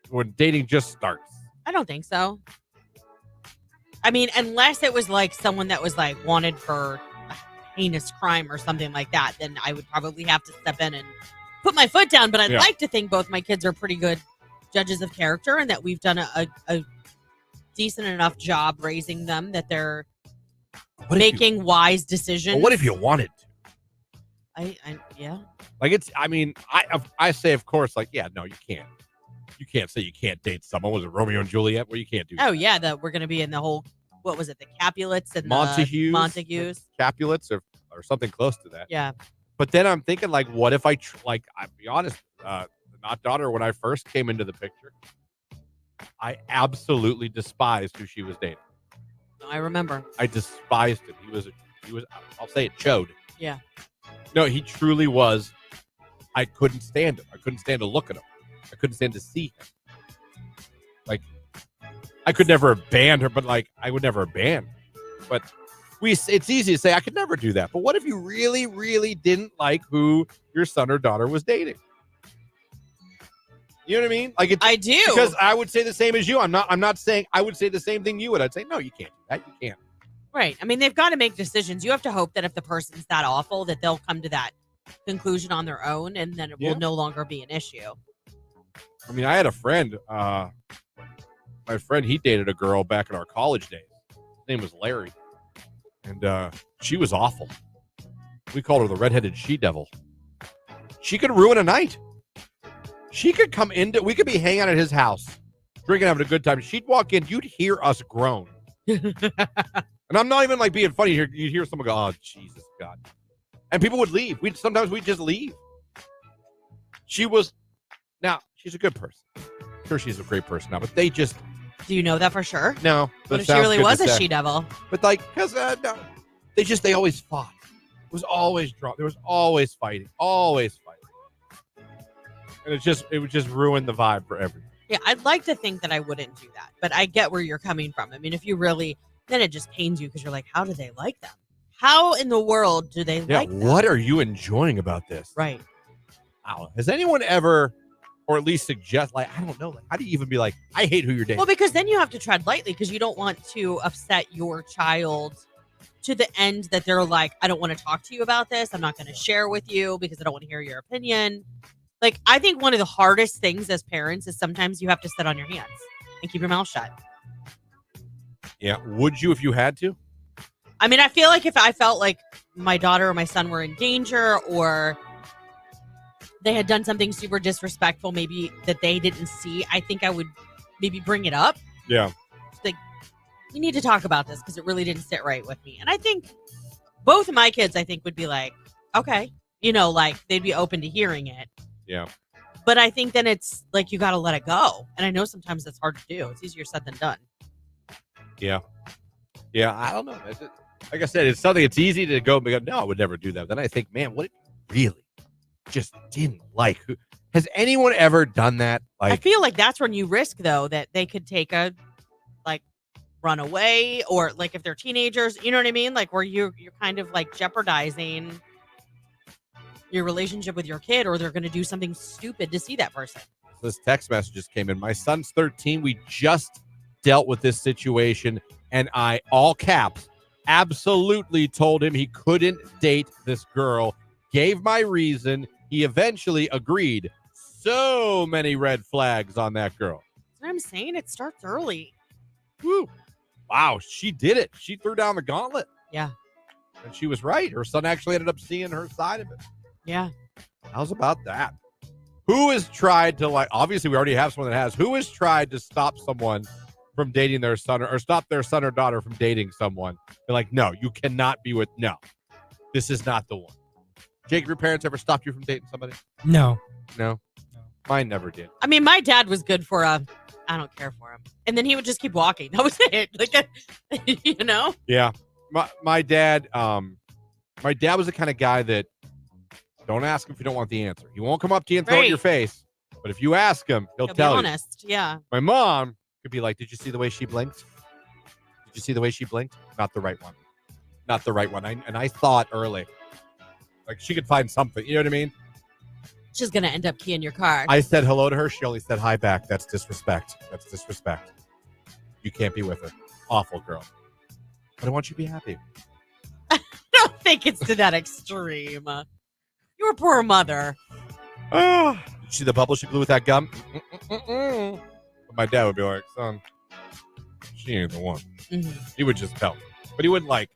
when dating just starts. I don't think so. I mean, unless it was like someone that was like wanted for a heinous crime or something like that, then I would probably have to step in and put my foot down. But I'd like to think both my kids are pretty good judges of character and that we've done a decent enough job raising them that they're making wise decisions. Well, what if you wanted to? Yeah. Like I say, of course, like, yeah, no, you can't. You can't say you can't date someone. Was it Romeo and Juliet? Well, you can't do that. Oh, yeah. That we're going to be in the whole, what was it? The Capulets and Montagues. Capulets or something close to that. Yeah. But then I'm thinking, like, what if I'll be honest, not daughter, when I first came into the picture, I absolutely despised who she was dating. I remember. I despised him. He was, I'll say it, chode. Yeah. No, he truly was. I couldn't stand him. I couldn't stand to look at him. I couldn't stand to see him. Like, I could never have banned her, but like, I would never have banned her. But it's easy to say, I could never do that. But what if you really, really didn't like who your son or daughter was dating? You know what I mean? Like I do. Because I would say the same as you. I'm not saying I would say the same thing you would. I'd say, no, you can't do that. You can't. Right. I mean, they've got to make decisions. You have to hope that if the person's that awful, that they'll come to that conclusion on their own, and then it will no longer be an issue. I mean, I had a friend. My friend, he dated a girl back in our college days. His name was Larry. And she was awful. We called her the redheaded she-devil. She could ruin a night. She could come into, we could be hanging out at his house, drinking, having a good time. She'd walk in, you'd hear us groan. And I'm not even like being funny here. You'd hear someone go, oh, Jesus, God. And people would leave. Sometimes we'd just leave. Now, she's a good person. I'm sure she's a great person now, but they just. Do you know that for sure? No. What if she really was a she-devil? But like, because no, they always fought. It was always drama. There was always fighting. Always fighting. And it would just ruin the vibe for everyone. Yeah, I'd like to think that I wouldn't do that, but I get where you're coming from. I mean, if you really, then it just pains you because you're like, how do they like them? How in the world do they like them? What are you enjoying about this? Right. Wow. Has anyone ever, or at least suggest, like, I don't know, like, how do you even be like, I hate who you're dating? Well, because then you have to tread lightly because you don't want to upset your child to the end that they're like, I don't want to talk to you about this. I'm not going to share with you because I don't want to hear your opinion. Like, I think one of the hardest things as parents is sometimes you have to sit on your hands and keep your mouth shut. Yeah. Would you if you had to? I mean, I feel like if I felt like my daughter or my son were in danger or they had done something super disrespectful, maybe that they didn't see, I think I would maybe bring it up. Yeah. Like, you need to talk about this because it really didn't sit right with me. And I think both of my kids, I think, would be like, okay, like they'd be open to hearing it. Yeah. But I think then it's like you got to let it go. And I know sometimes that's hard to do. It's easier said than done. Yeah. Yeah. I don't know. Like I said, it's something it's easy to go and go, no, I would never do that. Then I think, man, what if you really just didn't like? Has anyone ever done that? Like, I feel like that's when you risk, though, that they could take run away or like if they're teenagers, you know what I mean? Like where you're kind of like jeopardizing your relationship with your kid, or they're going to do something stupid to see that person. This text message just came in. My son's 13. We just dealt with this situation, and I, all caps, absolutely told him he couldn't date this girl. Gave my reason. He eventually agreed. So many red flags on that girl. That's what I'm saying. It starts early. Woo. Wow, she did it. She threw down the gauntlet. Yeah. And she was right. Her son actually ended up seeing her side of it. Yeah. How's about that? Who has tried to, like, obviously we already have someone that has. Who has tried to stop someone from dating their son or stop their son or daughter from dating someone? They're like, no, you cannot be with, no, this is not the one. Jake, your parents ever stopped you from dating somebody? No. Mine never did. I mean, my dad was good for I don't care for him. And then he would just keep walking. That was it. Like, Yeah. My dad was the kind of guy that don't ask him if you don't want the answer. He won't come up to you and throw it in your face. But if you ask him, he'll tell you. Be honest. Yeah. My mom could be like, did you see the way she blinked? Did you see the way she blinked? Not the right one. Not the right one. I thought early. Like, she could find something. You know what I mean? She's going to end up keying your car. I said hello to her. She only said hi back. That's disrespect. That's disrespect. You can't be with her. Awful girl. But I want you to be happy. I don't think it's to that extreme. Your poor mother. Oh, did you see the bubble she blew with that gum? But my dad would be like, son, she ain't the one. Mm-hmm. He would just tell me. But he wouldn't, like,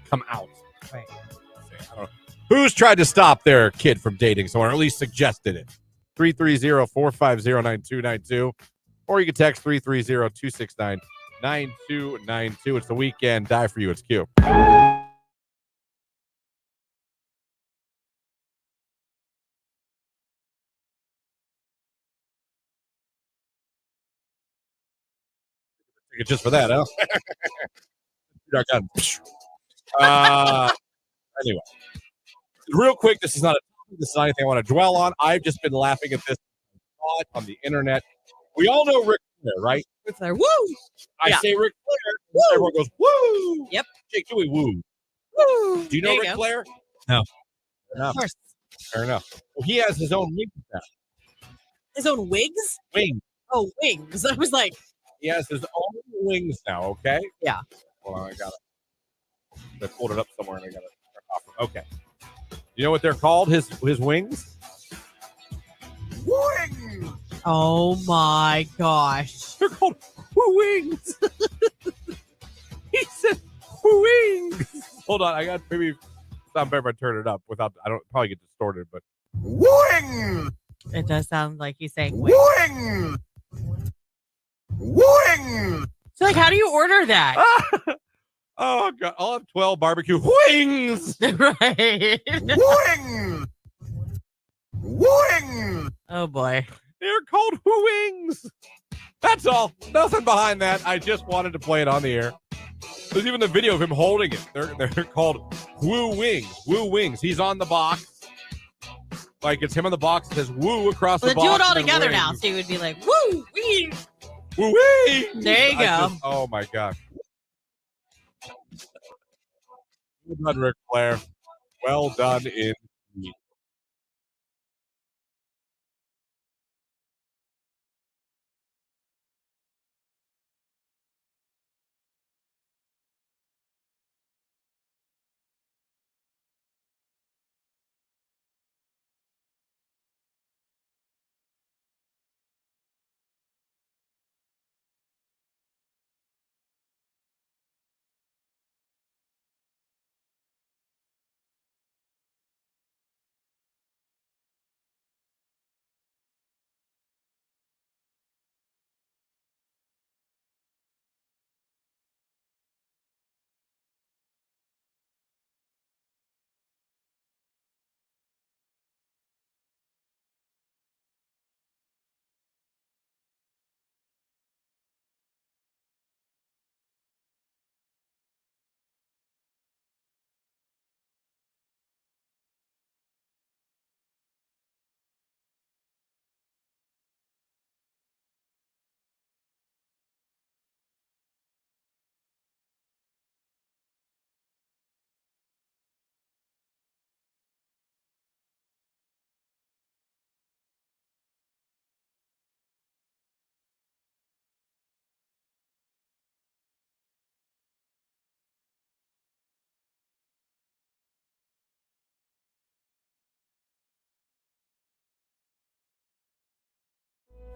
come out. Right. I don't know. Who's tried to stop their kid from dating someone, or at least suggested it? 330-450-9292. Or you can text 330-269-9292. It's the weekend. Die for you. It's Q. It's just for that, huh? You're not done. Anyway, real quick, this is not anything I want to dwell on. I've just been laughing at this a lot on the internet. We all know Ric Flair, right? Ric Flair, woo! I say Ric Flair, and everyone goes, woo! Yep. Jake, do we woo? Woo! Do you know Ric Flair? No. Of course. Fair enough. Well, he has his own wings now. His own wigs? Wings. Oh, wings. I was like, He has his own wings now, okay? Yeah. Hold on, I pulled it up somewhere and I got it. Okay. You know what they're called? His wings? Wings! oh my gosh. They're called wings. He said wings. Hold on, I got maybe sound better if I turn it up without. I don't probably get distorted, but wings. It does sound like he's saying Wings. Wings. So, like, how do you order that? Oh God! I'll have 12 barbecue wings. Right. Wings. Wings. Oh boy. They're called wings. That's all. Nothing behind that. I just wanted to play it on the air. There's even the video of him holding it. They're called Woo Wings. Woo Wings. He's on the box. Like it's him on the box. It says Woo across the Let's box. do it all and then together wings. now. So you would be like, woo, wings. Woo Wings. There you go. Oh my God. Well done, Ric Flair. Well done indeed.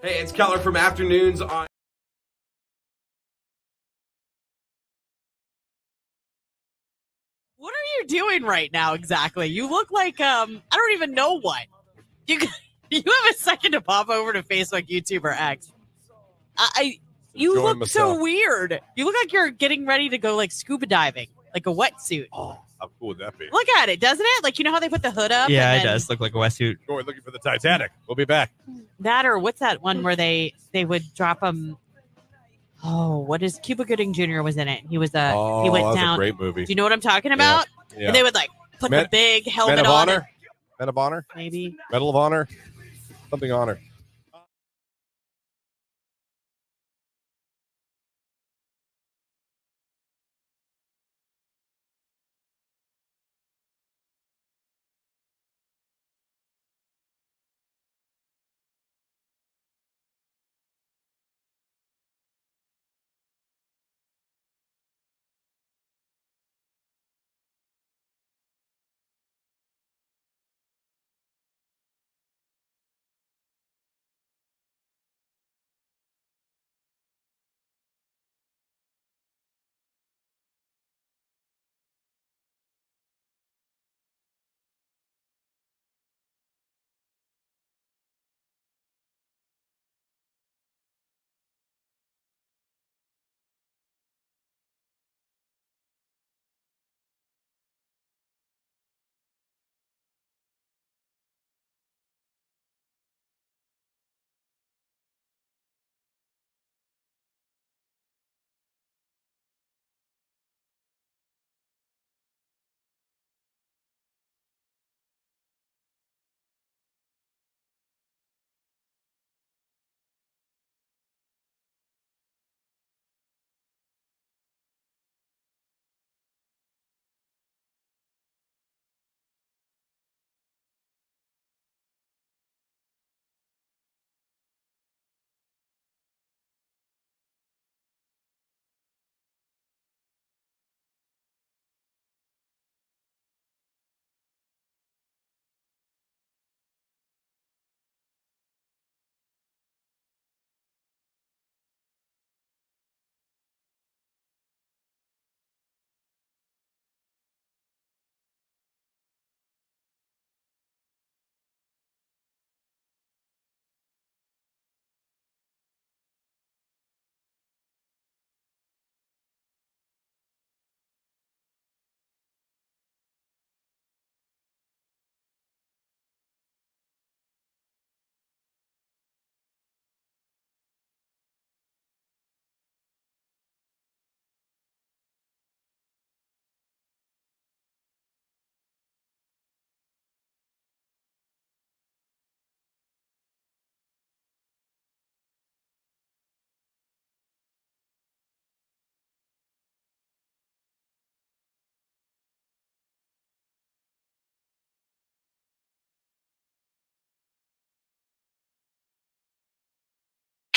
Hey, it's Keller from Afternoons on. What are you doing right now exactly? You look like I don't even know what. You you have a second to pop over to Facebook, YouTube, or X. You Enjoying look so myself. weird. You look like you're getting ready to go like scuba diving, like a wetsuit. Oh, how cool would that be? Look at it, doesn't it? Like, you know how they put the hood up? Yeah, and it then does look like a wetsuit. We're looking for the Titanic. We'll be back. That, or what's that one where they would drop them? Oh, what is Cuba Gooding Jr. was in it? He was he That went was down. a great movie. Do you know what I'm talking about? Yeah. And they would like put Men- the big helmet Men of on. Honor? Men of Honor? Maybe. Medal of Honor? Something honor.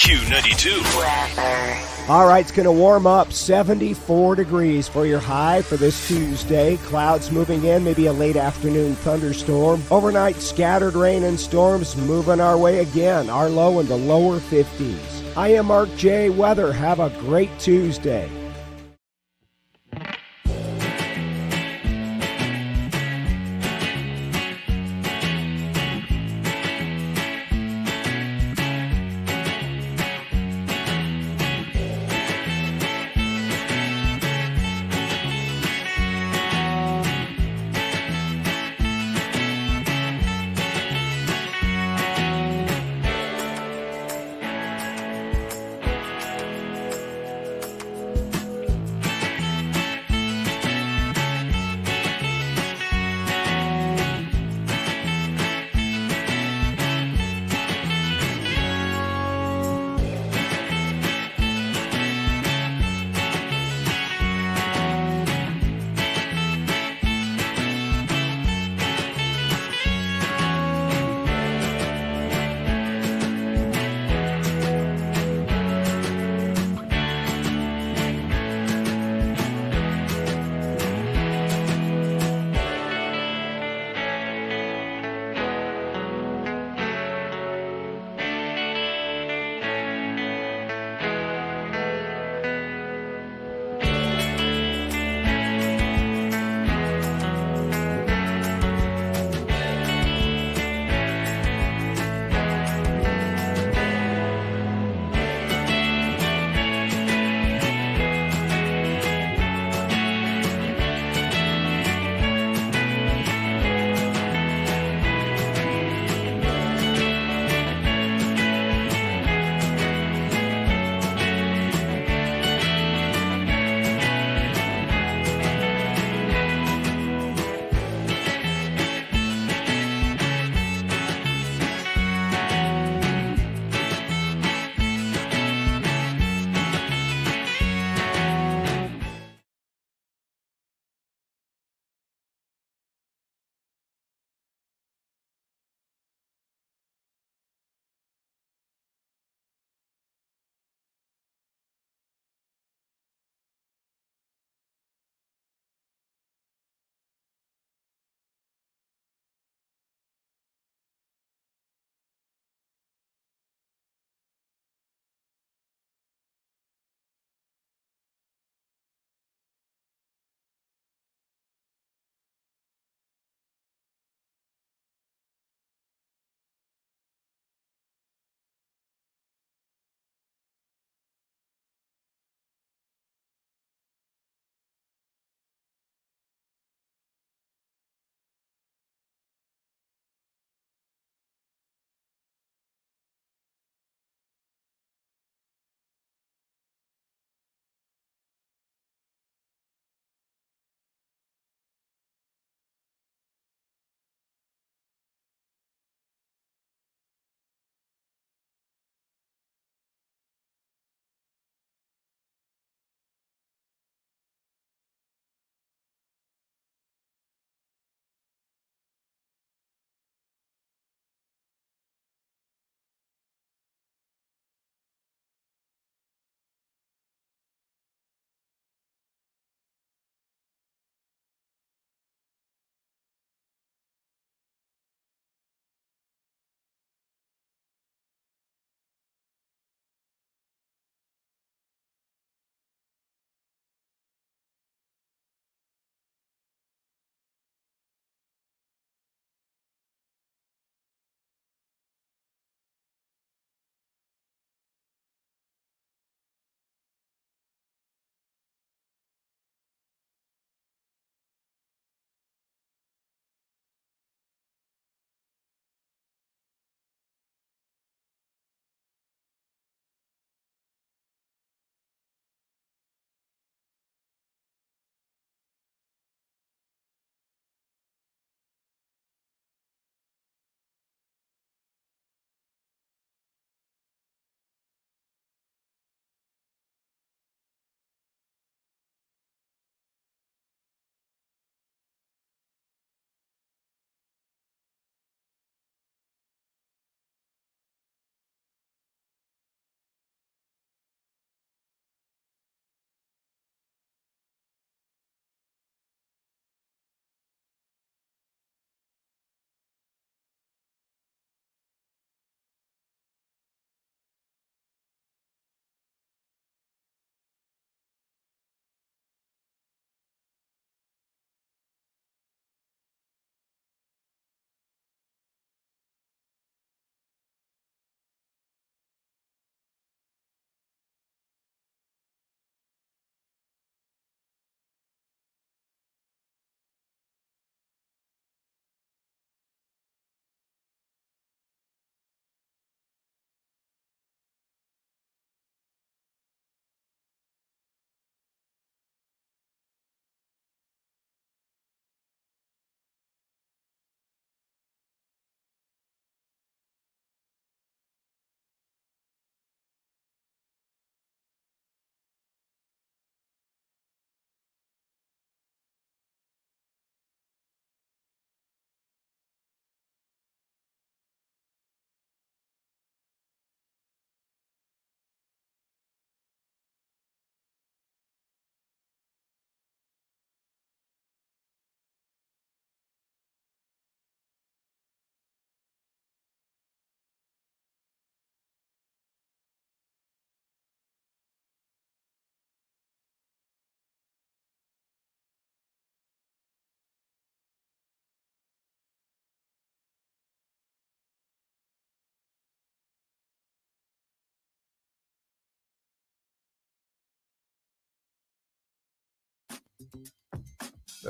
Q92. All right, it's going to warm up 74 degrees for your high for this Tuesday. Clouds moving in, maybe a late afternoon thunderstorm. Overnight, scattered rain and storms moving our way again. Our low in the lower 50s. I am Mark J. Weather. Have a great Tuesday.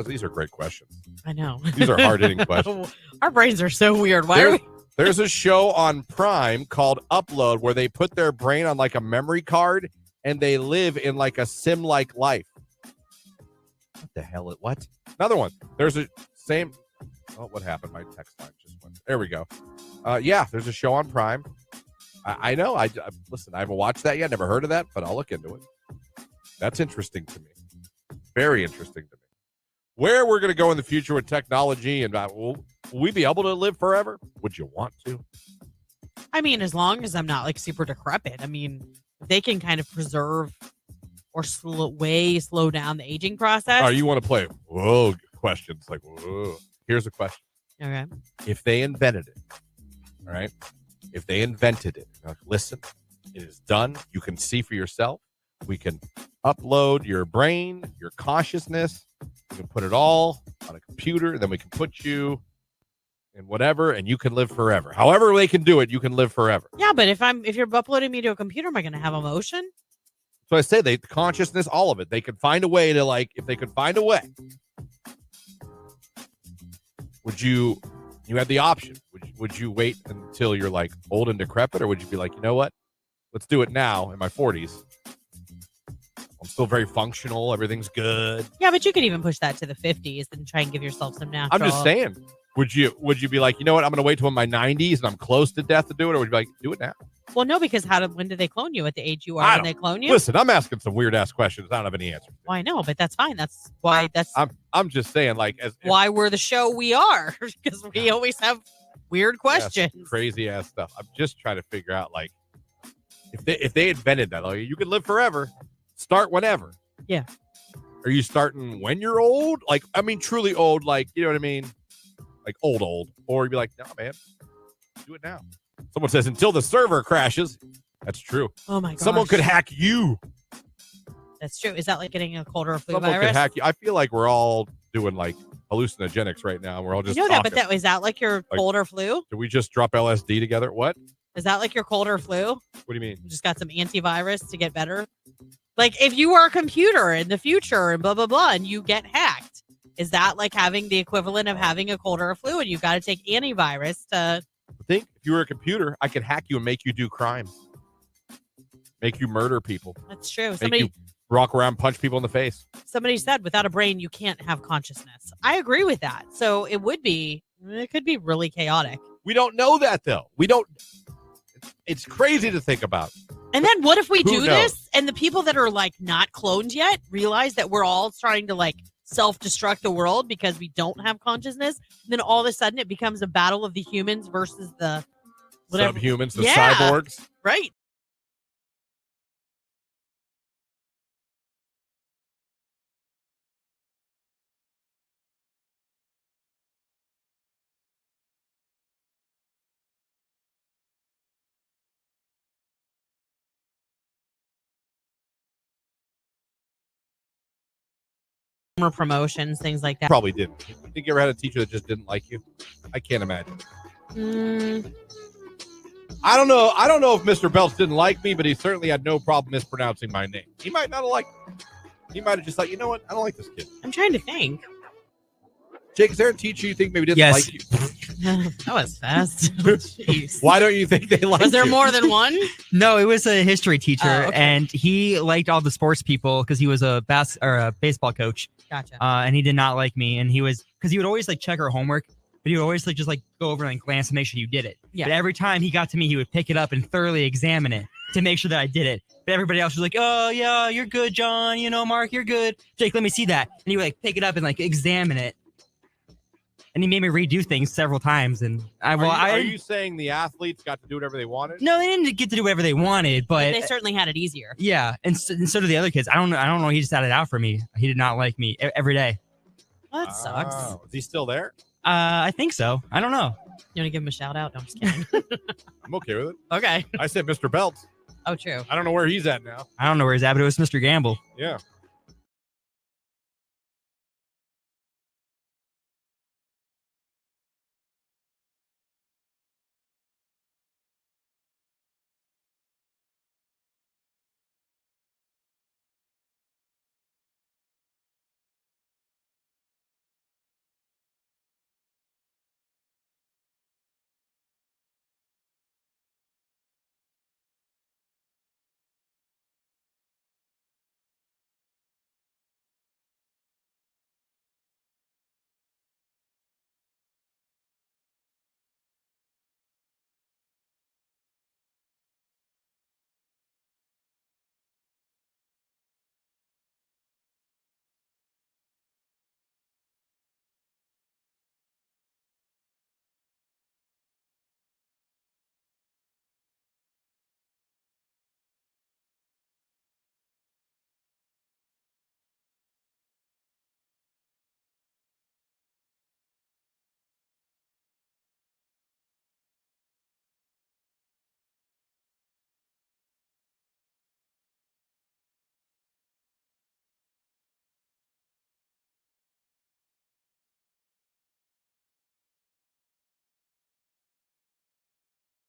These are great questions. I know. These are hard-hitting questions. Our brains are so weird. Why are we? There's a show on Prime called Upload where they put their brain on like a memory card and they live in like a sim-like life. What the hell? What? Another one. There's a same. Oh, what happened? My text line just went. There we go. Yeah, there's a show on Prime. I know. Listen, I haven't watched that yet. Never heard of that, but I'll look into it. That's interesting to me. Very interesting to me. Where we're going to go in the future with technology and will we be able to live forever? Would you want to? I mean, as long as I'm not like super decrepit. I mean, they can kind of preserve or slow down the aging process. Oh, you want to play whoa questions like whoa. Here's a question. Okay. If they invented it, all right? If they invented it, like, listen, it is done. You can see for yourself. We can upload your brain, your consciousness. We can put it all on a computer. Then we can put you in whatever, and you can live forever. However they can do it, you can live forever. Yeah, but if you're uploading me to a computer, am I going to have emotion? So I say consciousness, all of it. They could find a way to if they could find a way. Would you had the option. Would you wait until you're like old and decrepit, or would you be like, you know what? Let's do it now in my 40s. I'm still very functional. Everything's good. Yeah, but you could even push that to the 50s and try and give yourself some natural. I'm just saying. Would you be like, you know what? I'm going to wait till I'm in my 90s and I'm close to death to do it, or would you be like, do it now? Well, no, because when do they clone you? At the age you are when they clone you? Listen, I'm asking some weird ass questions. I don't have any answers. Well, I know, but that's fine. That's why. I'm just saying, like, why we're the show we are, because we always have weird questions, crazy ass stuff. I'm just trying to figure out, like, if they invented that, like, you can live forever, start whenever. Yeah. Are you starting when you're old? Like, I mean, truly old, like, you know what I mean? Like old, or you'd be like, no, man, do it now. Someone says until the server crashes. That's true. Oh my god. Someone could hack you. That's true. Is that like getting a cold or a flu Someone virus? could hack you. I feel like we're all doing like hallucinogenics right now. We're all just talking. Is that like your cold or flu? Did we just drop LSD together? What? Is that like your cold or flu? What do you mean? You just got some antivirus to get better? Like if you are a computer in the future and blah, blah, blah, and you get hacked, is that like having the equivalent of having a cold or a flu and you've got to take antivirus to... I think if you were a computer, I could hack you and make you do crimes. Make you murder people. That's true. Make you walk around, punch people in the face. Somebody said without a brain, you can't have consciousness. I agree with that. So it could be really chaotic. We don't know that though. It's crazy to think about. And then what if we do this and the people that are like not cloned yet realize that we're all trying to like self-destruct the world because we don't have consciousness? And then all of a sudden it becomes a battle of the humans versus the whatever. Subhumans, the cyborgs. Right. Promotions, things like that. Probably didn't. You think you ever had a teacher that just didn't like you? I can't imagine. I don't know. I don't know if Mr. Belts didn't like me, but he certainly had no problem mispronouncing my name. He might not have liked me. He might have just like, you know what? I don't like this kid. I'm trying to think. Jake, is there a teacher you think maybe didn't like you? That was fast. Jeez. Why don't you think they liked you? Was there more than one? No, it was a history teacher, Oh, okay. and he liked all the sports people because he was a baseball coach. Gotcha. And he did not like me, and he would always like check our homework, but he would always like just like go over and glance to make sure you did it. Yeah. But every time he got to me, he would pick it up and thoroughly examine it to make sure that I did it. But everybody else was like, "Oh yeah, you're good, John. You know, Mark, you're good. Jake, let me see that." And he would like pick it up and like examine it. And he made me redo things several times. And Are you saying the athletes got to do whatever they wanted? No, they didn't get to do whatever they wanted, but they certainly had it easier. Yeah, and so did the other kids. I don't know. He just had it out for me. He did not like me every day. Well, that sucks. Is he still there? I think so. I don't know. You want to give him a shout out? No, I'm just kidding. I'm okay with it. Okay. I said Mr. Belts. Oh, true. I don't know where he's at now. I don't know where he's at, but it was Mr. Gamble. Yeah.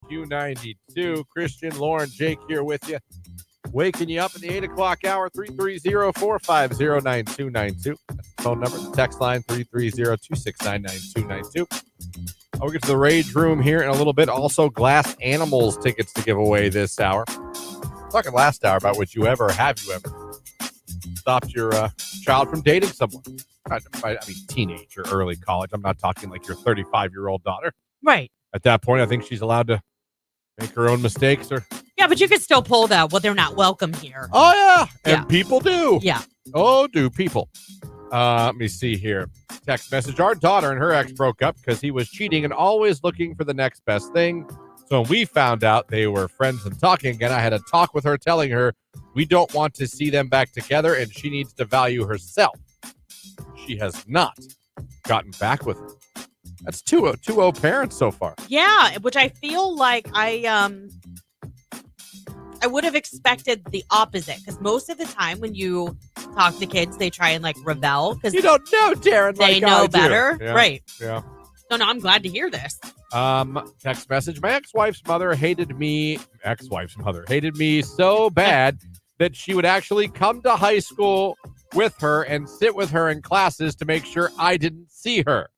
Q92. Christian, Lauren, Jake here with you. Waking you up in the 8 o'clock hour, 330-450-9292. Phone number, the text line, 330-269-9292. I'll get to the Rage Room here in a little bit. Also, Glass Animals tickets to give away this hour. Talking last hour about would you ever, have you ever stopped your child from dating someone? I mean, teenage or early college. I'm not talking like your 35-year-old daughter. Right. At that point, I think she's allowed to make her own mistakes. Yeah, but you could still pull that. Well, they're not welcome here. Oh, yeah. And Yeah. people do. Yeah. Oh, do people. Let me see here. Text message. Our daughter and her ex broke up because he was cheating and always looking for the next best thing. So when we found out they were friends and talking again, I had a talk with her telling her we don't want to see them back together and she needs to value herself. She has not gotten back with him. That's 2-0 parents so far. Yeah, which I feel like I would have expected the opposite, because most of the time when you talk to kids, they try and like rebel because You don't know Darren they like know I do. better. Yeah, Right. Yeah. No, I'm glad to hear this. Text message. My ex-wife's mother hated me so bad that she would actually come to high school with her and sit with her in classes to make sure I didn't see her.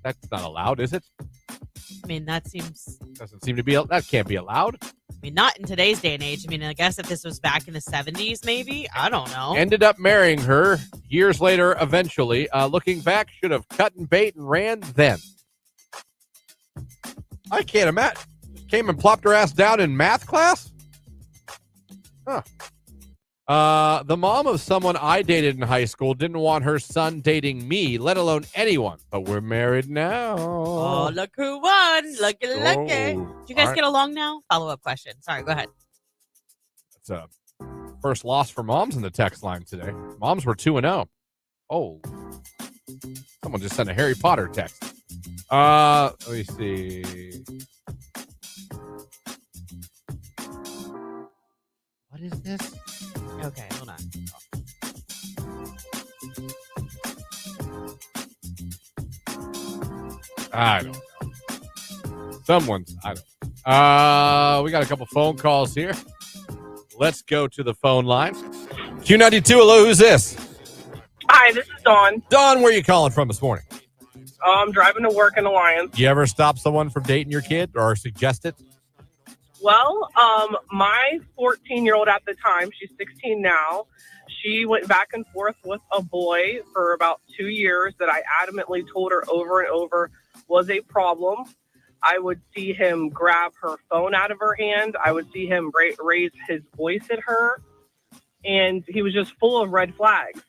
That's not allowed, is it? I mean, that can't be allowed. I mean, not in today's day and age. I mean, I guess if this was back in the 70s, maybe. I don't know. Ended up marrying her years later, eventually. Looking back, should have cut and bait and ran then. I can't imagine. Came and plopped her ass down in math class? Huh. The mom of someone I dated in high school didn't want her son dating me, let alone anyone. But we're married now. Oh, look who won. Looky. Oh, Did you guys all right. get along now? Follow-up question. Sorry, go ahead. It's a first loss for moms in the text line today. Moms were 2-0. Oh. Someone just sent a Harry Potter text. Let me see. What is this? Okay, hold on. I don't know. I don't know. We got a couple phone calls here. Let's go to the phone line. Q92, hello, who's this? Hi, this is Dawn. Dawn, where are you calling from this morning? I'm driving to work in Alliance. You ever stop someone from dating your kid or suggest it? Well, my 14-year-old at the time, she's 16 now, she went back and forth with a boy for about 2 years that I adamantly told her over and over was a problem. I would see him grab her phone out of her hand. I would see him raise his voice at her. And he was just full of red flags.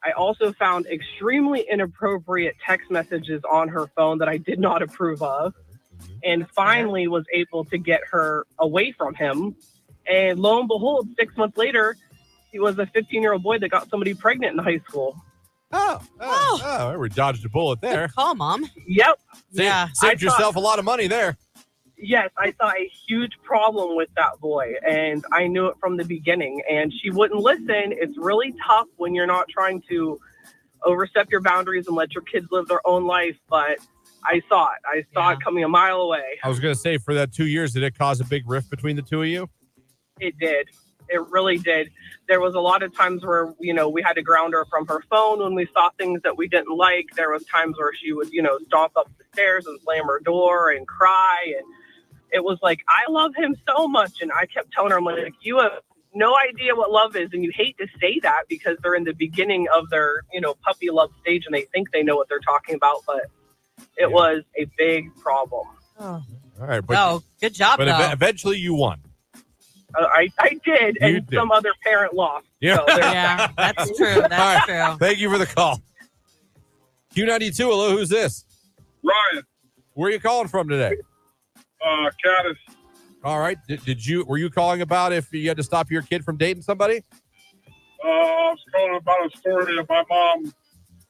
I also found extremely inappropriate text messages on her phone that I did not approve of. And finally was able to get her away from him. And lo and behold, 6 months later, he was a 15-year-old boy that got somebody pregnant in high school. Oh, we dodged a bullet there. Good call, Mom. Yep. Yeah. Saved yourself a lot of money there. Yes, I saw a huge problem with that boy, and I knew it from the beginning. And she wouldn't listen. It's really tough when you're not trying to overstep your boundaries and let your kids live their own life, but I saw it. I saw it coming a mile away. I was going to say, for that 2 years, did it cause a big rift between the two of you? It did. It really did. There was a lot of times where, we had to ground her from her phone when we saw things that we didn't like. There was times where she would, stomp up the stairs and slam her door and cry. And it was like, I love him so much. And I kept telling her, I'm like, you have no idea what love is. And you hate to say that because they're in the beginning of their, puppy love stage and they think they know what they're talking about. But it was a big problem. Oh, All right. good job, But though. eventually you won. I did, You and did. some other parent lost. Yeah. So there's Yeah, that's true. That's true. Thank you for the call. Q92, hello, who's this? Ryan, Where are you calling from today? Caddis. All right. Were you calling about if you had to stop your kid from dating somebody? I was calling about a story of my mom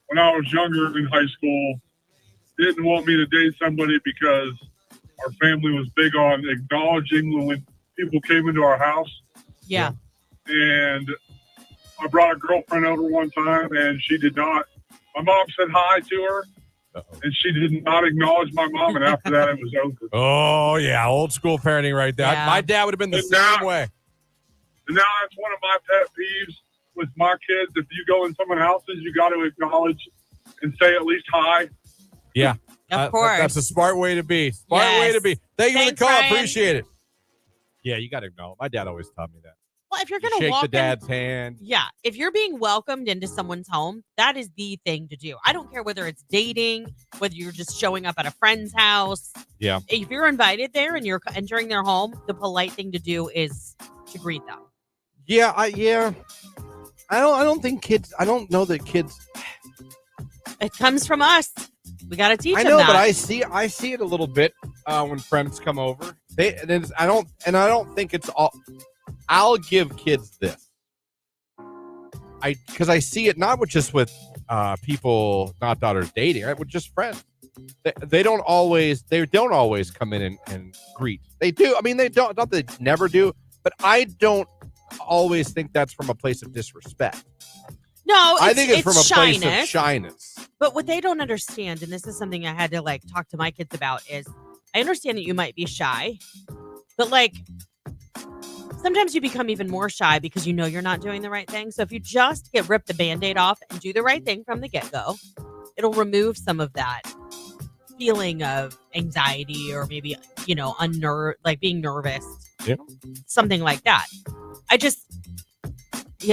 when I was younger in high school. Didn't want me to date somebody because our family was big on acknowledging when people came into our house. Yeah. And I brought a girlfriend over one time, and she did not. My mom said hi to her, and she did not acknowledge my mom, and after that, it was over. Oh, yeah, old school parenting right there. Yeah. My dad would have been the And same now- way. And now that's one of my pet peeves with my kids. If you go in someone's houses, you got to acknowledge and say at least hi. Yeah. Of course. That's a smart way to be. Smart Yes. way to be. Thank you for Thanks, the call. Ryan. Appreciate it. Yeah, you got to acknowledge. My dad always taught me that. Well, if you're You going to shake walk the dad's hand. Yeah, if you're being welcomed into someone's home, that is the thing to do. I don't care whether it's dating, whether you're just showing up at a friend's house. Yeah. If you're invited there and you're entering their home, the polite thing to do is to greet them. Yeah, I don't think kids. I don't know that kids. It comes from us. We got to teach I them know, that. but I see it a little bit when friends come over. I don't think it's all. I'll give kids this. Because I see it not just with people, not daughters dating, right? With just friends. They don't always come in and greet. They do. I mean, they don't. Not that they never do, but I don't always think that's from a place of disrespect. No, I think it's from a shyness. place of shyness. But what they don't understand, and this is something I had to talk to my kids about, is I understand that you might be shy, but sometimes you become even more shy because you know you're not doing the right thing. So if you just rip the Band-Aid off and do the right thing from the get-go, it'll remove some of that feeling of anxiety or maybe, being nervous. Yeah. Something like that.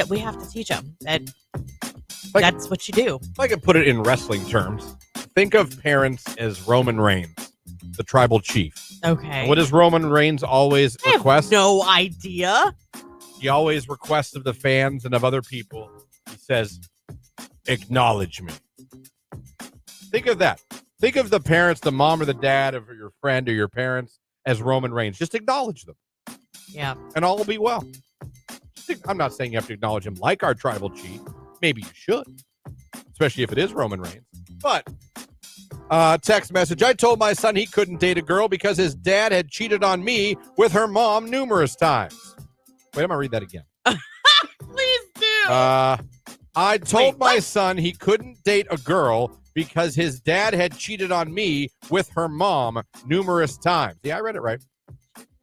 We have to teach them that that's what you do. If I could put it in wrestling terms, think of parents as Roman Reigns, the tribal chief. Okay. What does Roman Reigns always I have request? no idea. He always requests of the fans and of other people. He says, acknowledge me. Think of that. Think of the parents, the mom or the dad of your friend or your parents as Roman Reigns. Just acknowledge them. Yeah. And all will be well. I'm not saying you have to acknowledge him like our tribal chief. Maybe you should, especially if it is Roman Reigns. But text message, I told my son he couldn't date a girl because his dad had cheated on me with her mom numerous times. Wait, I'm going to read that again. Please do. I told my son he couldn't date a girl because his dad had cheated on me with her mom numerous times. Yeah, I read it right.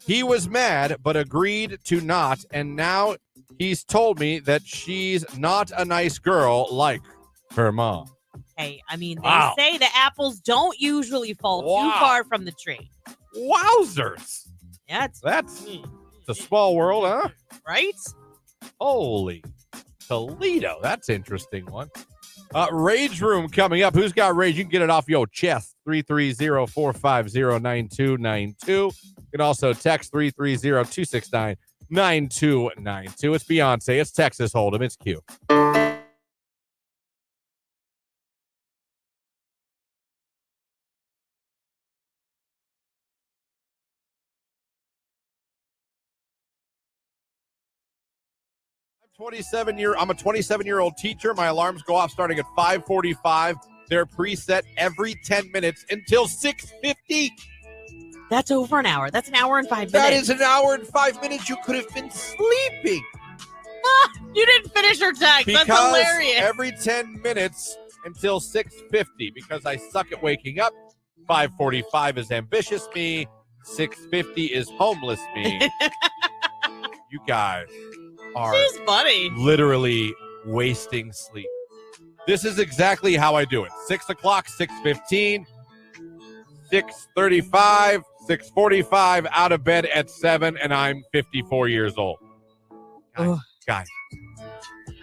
He was mad, but agreed to not, and now he's told me that she's not a nice girl like her mom. Hey, I mean, they Wow. say the apples don't usually fall too Wow. far from the tree. Wowzers. Yeah, It's a small world, huh? right? Holy Toledo. That's an interesting one. Rage Room coming up. Who's got rage? You can get it off your chest. 330-450-9292. You can also text 330-269-9292. It's Beyonce. It's Texas Hold'em. It's Q. I'm a 27-year-old teacher. My alarms go off starting at 5:45. They're preset every 10 minutes until 6:50. That's over an hour. That's an hour and 5 minutes. That is an hour and 5 minutes. You could have been sleeping. You didn't finish your text. Because That's hilarious. every 10 minutes until 6:50 because I suck at waking up. 5:45 is ambitious me. 6:50 is homeless me. You guys are She's funny. literally wasting sleep. This is exactly how I do it. 6 o'clock, 6:15, 6:35, 6:45, out of bed at 7, and I'm 54 years old. Guys,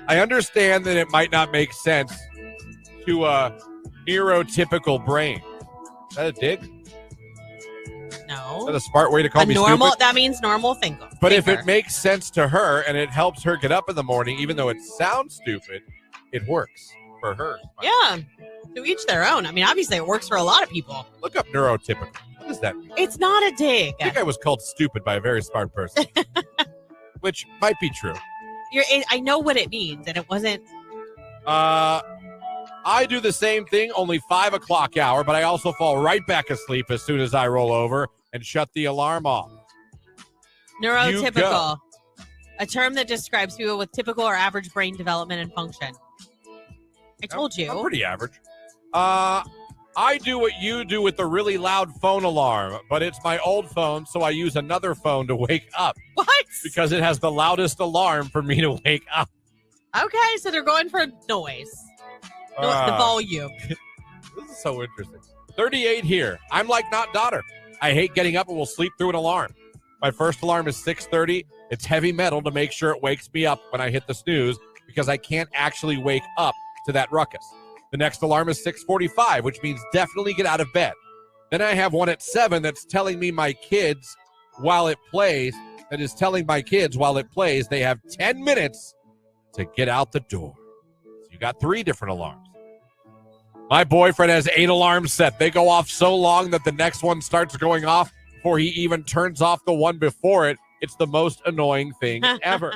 I understand that it might not make sense to a neurotypical brain. Is that a dig? Is No. that a smart way to call A me normal, stupid? that means normal thinker. But if it makes sense to her and it helps her get up in the morning, even though it sounds stupid, it works for her. Yeah. To each their own. I mean, obviously it works for a lot of people. Look up neurotypical. What does that mean? It's not a dig. I think I was called stupid by a very smart person, which might be true. I know what it means, and it wasn't. I do the same thing, only 5 o'clock hour, but I also fall right back asleep as soon as I roll over and shut the alarm off. Neurotypical, a term that describes people with typical or average brain development and function. I told you. I'm pretty average. I do what you do with the really loud phone alarm, but it's my old phone, so I use another phone to wake up. What? Because it has the loudest alarm for me to wake up. Okay, so they're going for noise. The volume. This is so interesting. 38 here. I'm like not daughter. I hate getting up and will sleep through an alarm. My first alarm is 6:30. It's heavy metal to make sure it wakes me up when I hit the snooze because I can't actually wake up to that ruckus. The next alarm is 6:45, which means definitely get out of bed. Then I have one at 7 that's telling me my kids while it plays, they have 10 minutes to get out the door. So you got 3 different alarms. My boyfriend has 8 alarms set. They go off so long that the next one starts going off before he even turns off the one before it. It's the most annoying thing ever.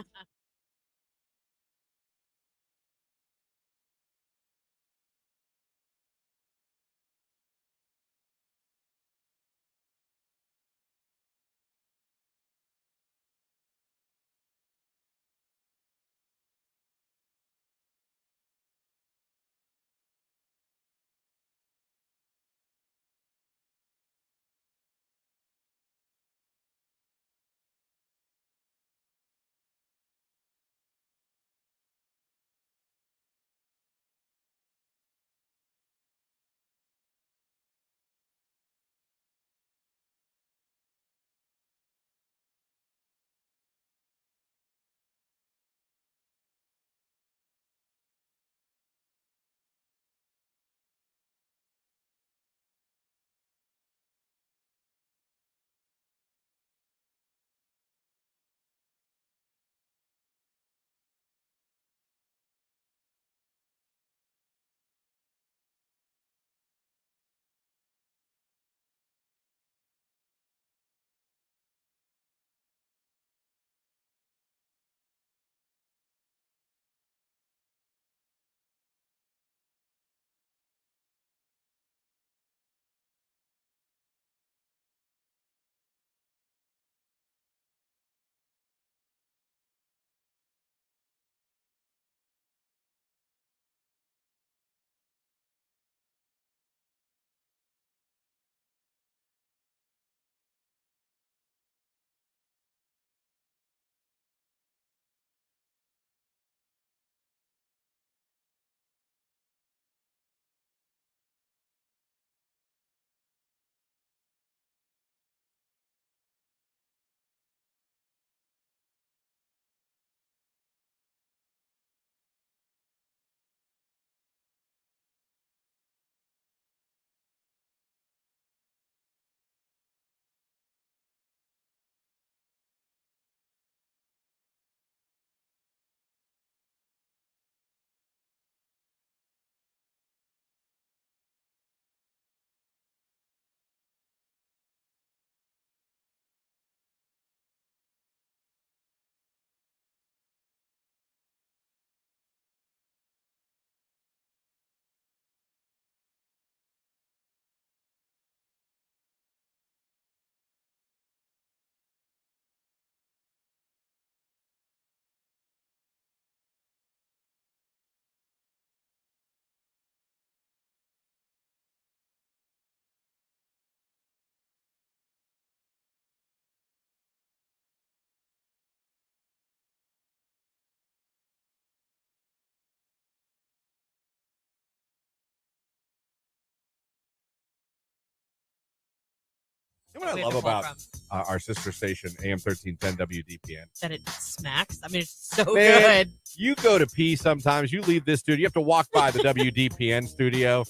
You know what I love about our sister station, AM 1310 WDPN? That it smacks. I mean, it's so Man, good. You go to pee sometimes. You leave this studio. You have to walk by the WDPN studio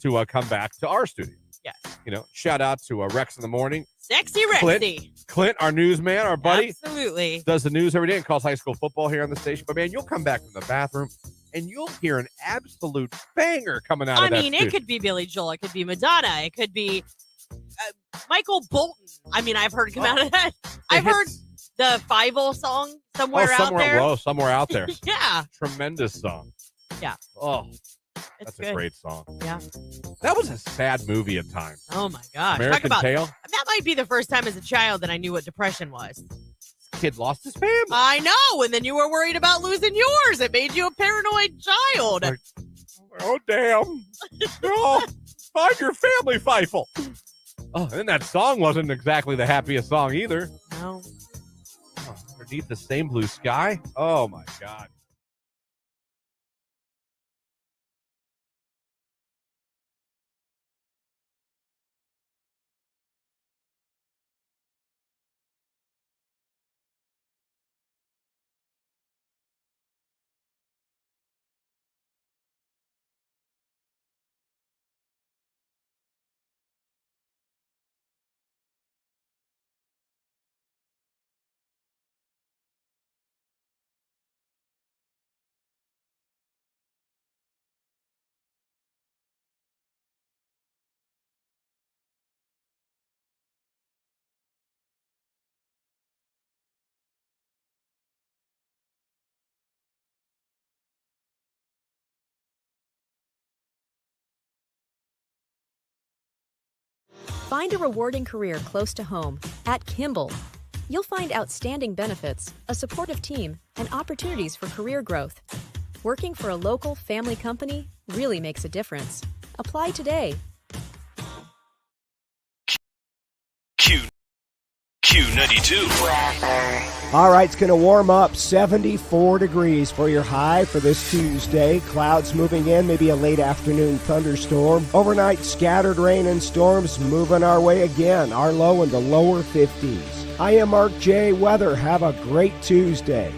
to come back to our studio. Yes. You know, shout out to Rex in the morning. Sexy Rexy. Clint, our newsman, our buddy. Absolutely. Does the news every day and calls high school football here on the station. But, man, you'll come back from the bathroom and you'll hear an absolute banger coming out of that studio. It could be Billy Joel. It could be Madonna. It could be Michael Bolton. I mean, I've heard him out of that. I've heard the Fievel song somewhere out there. Whoa, somewhere out there. Yeah. Tremendous song. Yeah. Oh, it's that's a great song. Yeah. That was a sad movie at times. Oh, my gosh. American Tail. That might be the first time as a child that I knew what depression was. This kid lost his family. I know. And then you were worried about losing yours. It made you a paranoid child. Like, oh, damn. No. Find your family, Feifel. Oh, and that song wasn't exactly the happiest song either. No. Oh, underneath the same blue sky. Oh my God. Find a rewarding career close to home at Kimball. You'll find outstanding benefits, a supportive team, and opportunities for career growth. Working for a local family company really makes a difference. Apply today. Q92. All right, it's going to warm up 74 degrees for your high for this Tuesday. Clouds moving in, maybe a late afternoon thunderstorm. Overnight scattered rain and storms moving our way again. Our low in the lower 50s. I am Mark J. Weather. Have a great Tuesday.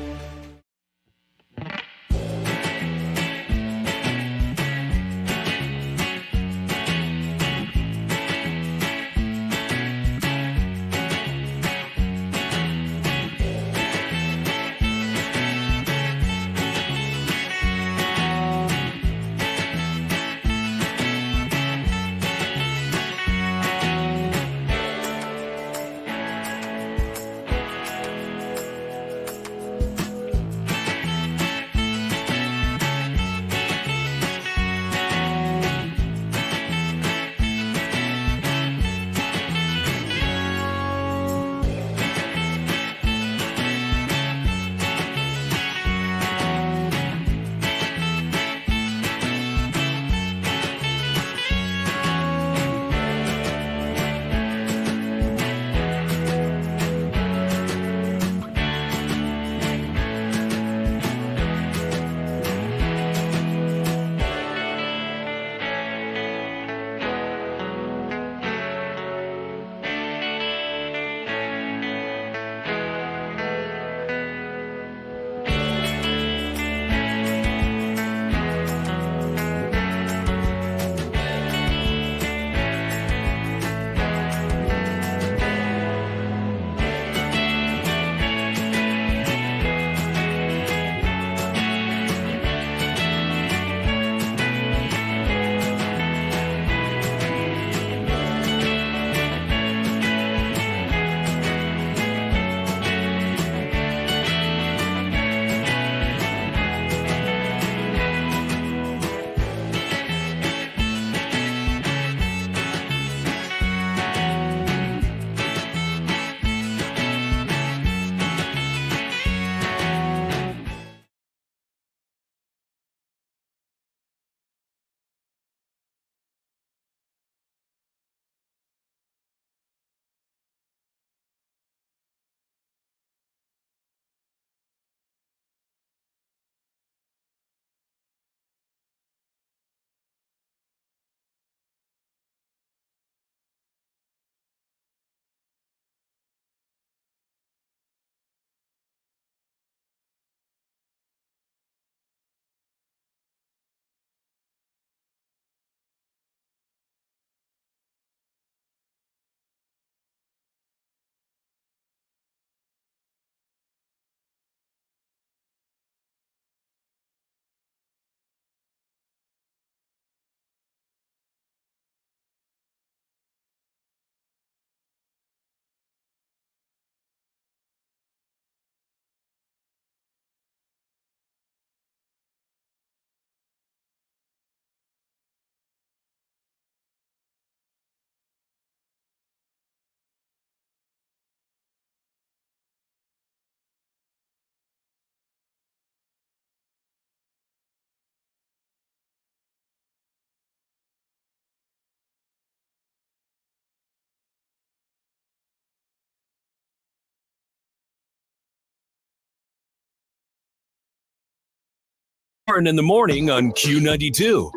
Lauren in the morning on Q92.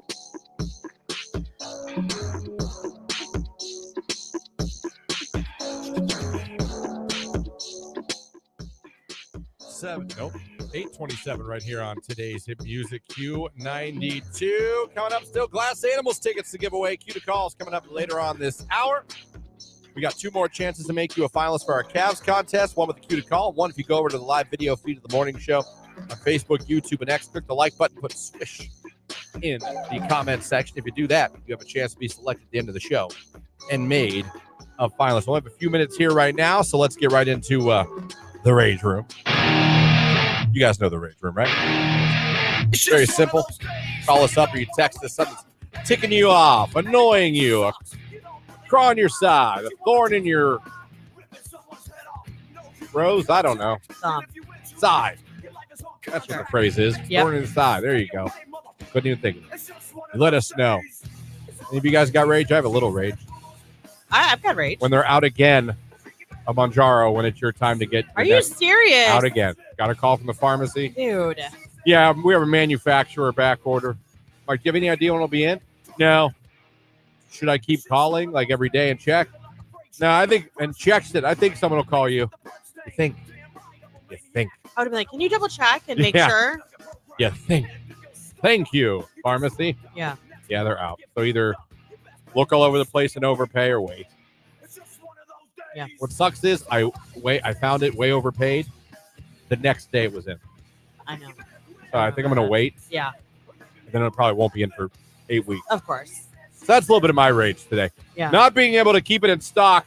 Nope. 8:27 right here on today's Hit Music Q92. Coming up still, Glass Animals tickets to give away. Q to calls coming up later on this hour. We got 2 more chances to make you a finalist for our Cavs contest. One with the Q to call. One if you go over to the live video feed of the morning show on Facebook, YouTube, and X. Click the like button, put swish in the comment section. If you do that, you have a chance to be selected at the end of the show and made a finalist. We'll have a few minutes here right now, so let's get right into the Rage Room. You guys know the Rage Room, right? It's very simple. Call us up or you text us. Something's ticking you off, annoying you, a craw on your side, a thorn in your rose. I don't know. Side. That's what the phrase is. Yep. Thorn in the side. There you go. Couldn't even think of it. Let us know. Any of you guys got rage? I have a little rage. I've got rage. When they're out again, a Manjaro, when it's your time to get. Are you serious? Out again. Got a call from the pharmacy. Dude. Yeah, we have a manufacturer back order. Like, do you have any idea when it'll be in? No. Should I keep calling like every day and check? No, I think, and checks it. I think someone will call you. You think. I would have been like, can you double check and make Yeah. sure? You think. Thank you, pharmacy. Yeah. Yeah, they're out. So either look all over the place and overpay or wait. Yeah. What sucks is I found it way overpaid. The next day it was in. I know. So I think I'm going to wait. Yeah. And then it probably won't be in for 8 weeks. Of course. So that's a little bit of my rage today. Yeah. Not being able to keep it in stock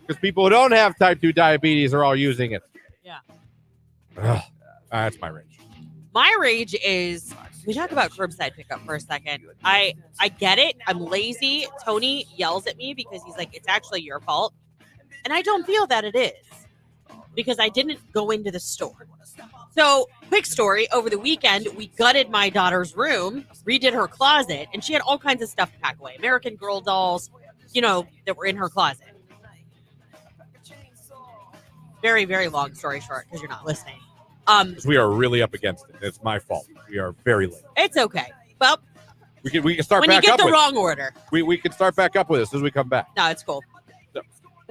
because people who don't have type 2 diabetes are all using it. Yeah. Ugh. That's my rage. My rage is, we talk about curbside pickup for a second. I get it. I'm lazy. Tony yells at me because he's like, it's actually your fault. And I don't feel that it is because I didn't go into the store. So, quick story. Over the weekend, we gutted my daughter's room, redid her closet, and she had all kinds of stuff to pack away. American Girl dolls, that were in her closet. Very, very long story short because you're not listening. We are really up against it. It's my fault. We are very late. It's okay. Well, we can start when back you up get the with wrong order. We can start back up with this as we come back. No, it's cool.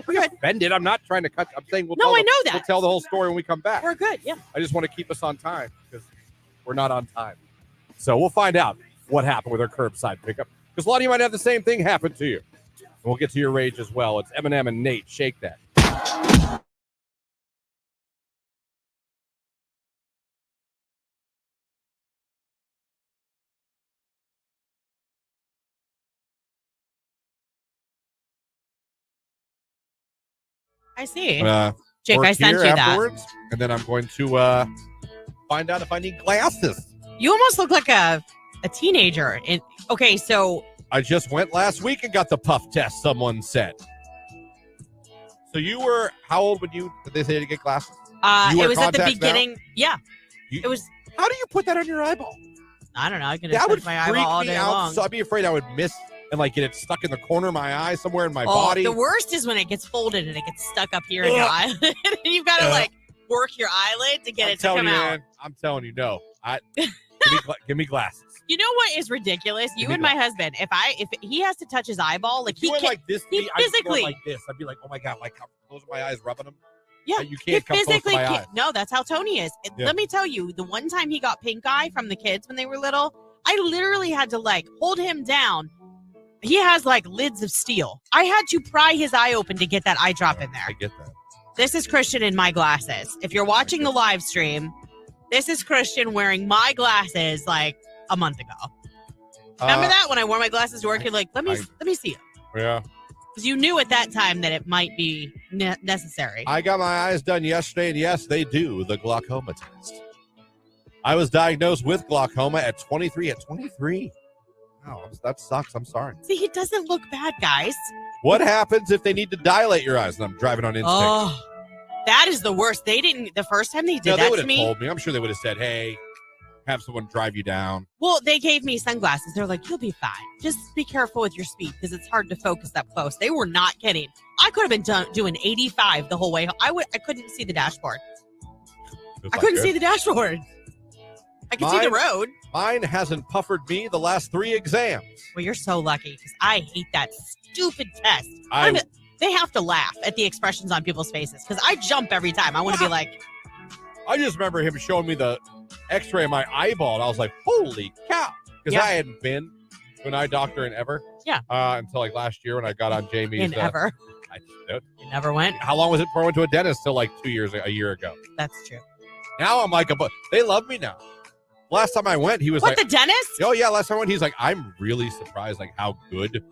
We're good. Offended. I'm not trying to cut. I'm saying we'll that. We'll tell the whole story when we come back. We're good. Yeah. I just want to keep us on time because we're not on time. So we'll find out what happened with our curbside pickup because a lot of you might have the same thing happen to you. And we'll get to your rage as well. It's Eminem and Nate. Shake that. I see. Jake, I sent you that. And then I'm going to find out if I need glasses. You almost look like a teenager. Okay, so I just went last week and got the puff test, someone said. So you were, how old did they say to get glasses? it was at the beginning. Now? Yeah. It was. How do you put that on your eyeball? I don't know. I can that would touch my eyeball all day long. So I'd be afraid I would miss and get it stuck in the corner of my eye somewhere in my body. The worst is when it gets folded and it gets stuck up here in your eyelid. And you've got to work your eyelid to get it to come out. Man, I'm telling you, no. Give me glasses. You know what is ridiculous? You and my husband, if he has to touch his eyeball, he can't like this. He physically like this. I'd be like, oh my god, closing my eyes, rubbing them. Yeah, you can't come close to my eyes. No, that's how Tony is. Yeah. Let me tell you, the one time he got pink eye from the kids when they were little, I literally had to hold him down. He has lids of steel. I had to pry his eye open to get that eye drop in there. I get that. This is Christian in my glasses. If you're watching the live stream, this is Christian wearing my glasses a month ago. Remember that when I wore my glasses to work? You're like, let me see it. Yeah. Because you knew at that time that it might be necessary. I got my eyes done yesterday, and yes, they do the glaucoma test. I was diagnosed with glaucoma at 23. At 23. Wow, that sucks. I'm sorry. See, he doesn't look bad, guys. What happens if they need to dilate your eyes? And I'm driving on instinct. Oh, that is the worst. They didn't. The first time they did that to me. Told me. I'm sure they would have said, "Hey, have someone drive you down." Well, they gave me sunglasses. They're like, "You'll be fine. Just be careful with your speed because it's hard to focus up close." They were not kidding. I could have been doing 85 the whole way. I couldn't see the dashboard. I couldn't see the dashboard. I can see the road. Mine hasn't puffered me the last 3 exams. Well, you're so lucky because I hate that stupid test. They have to laugh at the expressions on people's faces because I jump every time. I want to be like. I just remember him showing me the x-ray of my eyeball, and I was like, holy cow. Because I hadn't been to an eye doctor in ever. Yeah. Until like last year when I got on Jamie's. In ever. You never went? How long was it before I went to a dentist? Till like a year ago. That's true. Now I'm like, they love me now. Last time I went, he was the dentist? Oh, yeah, last time I went, he's like, I'm really surprised like how good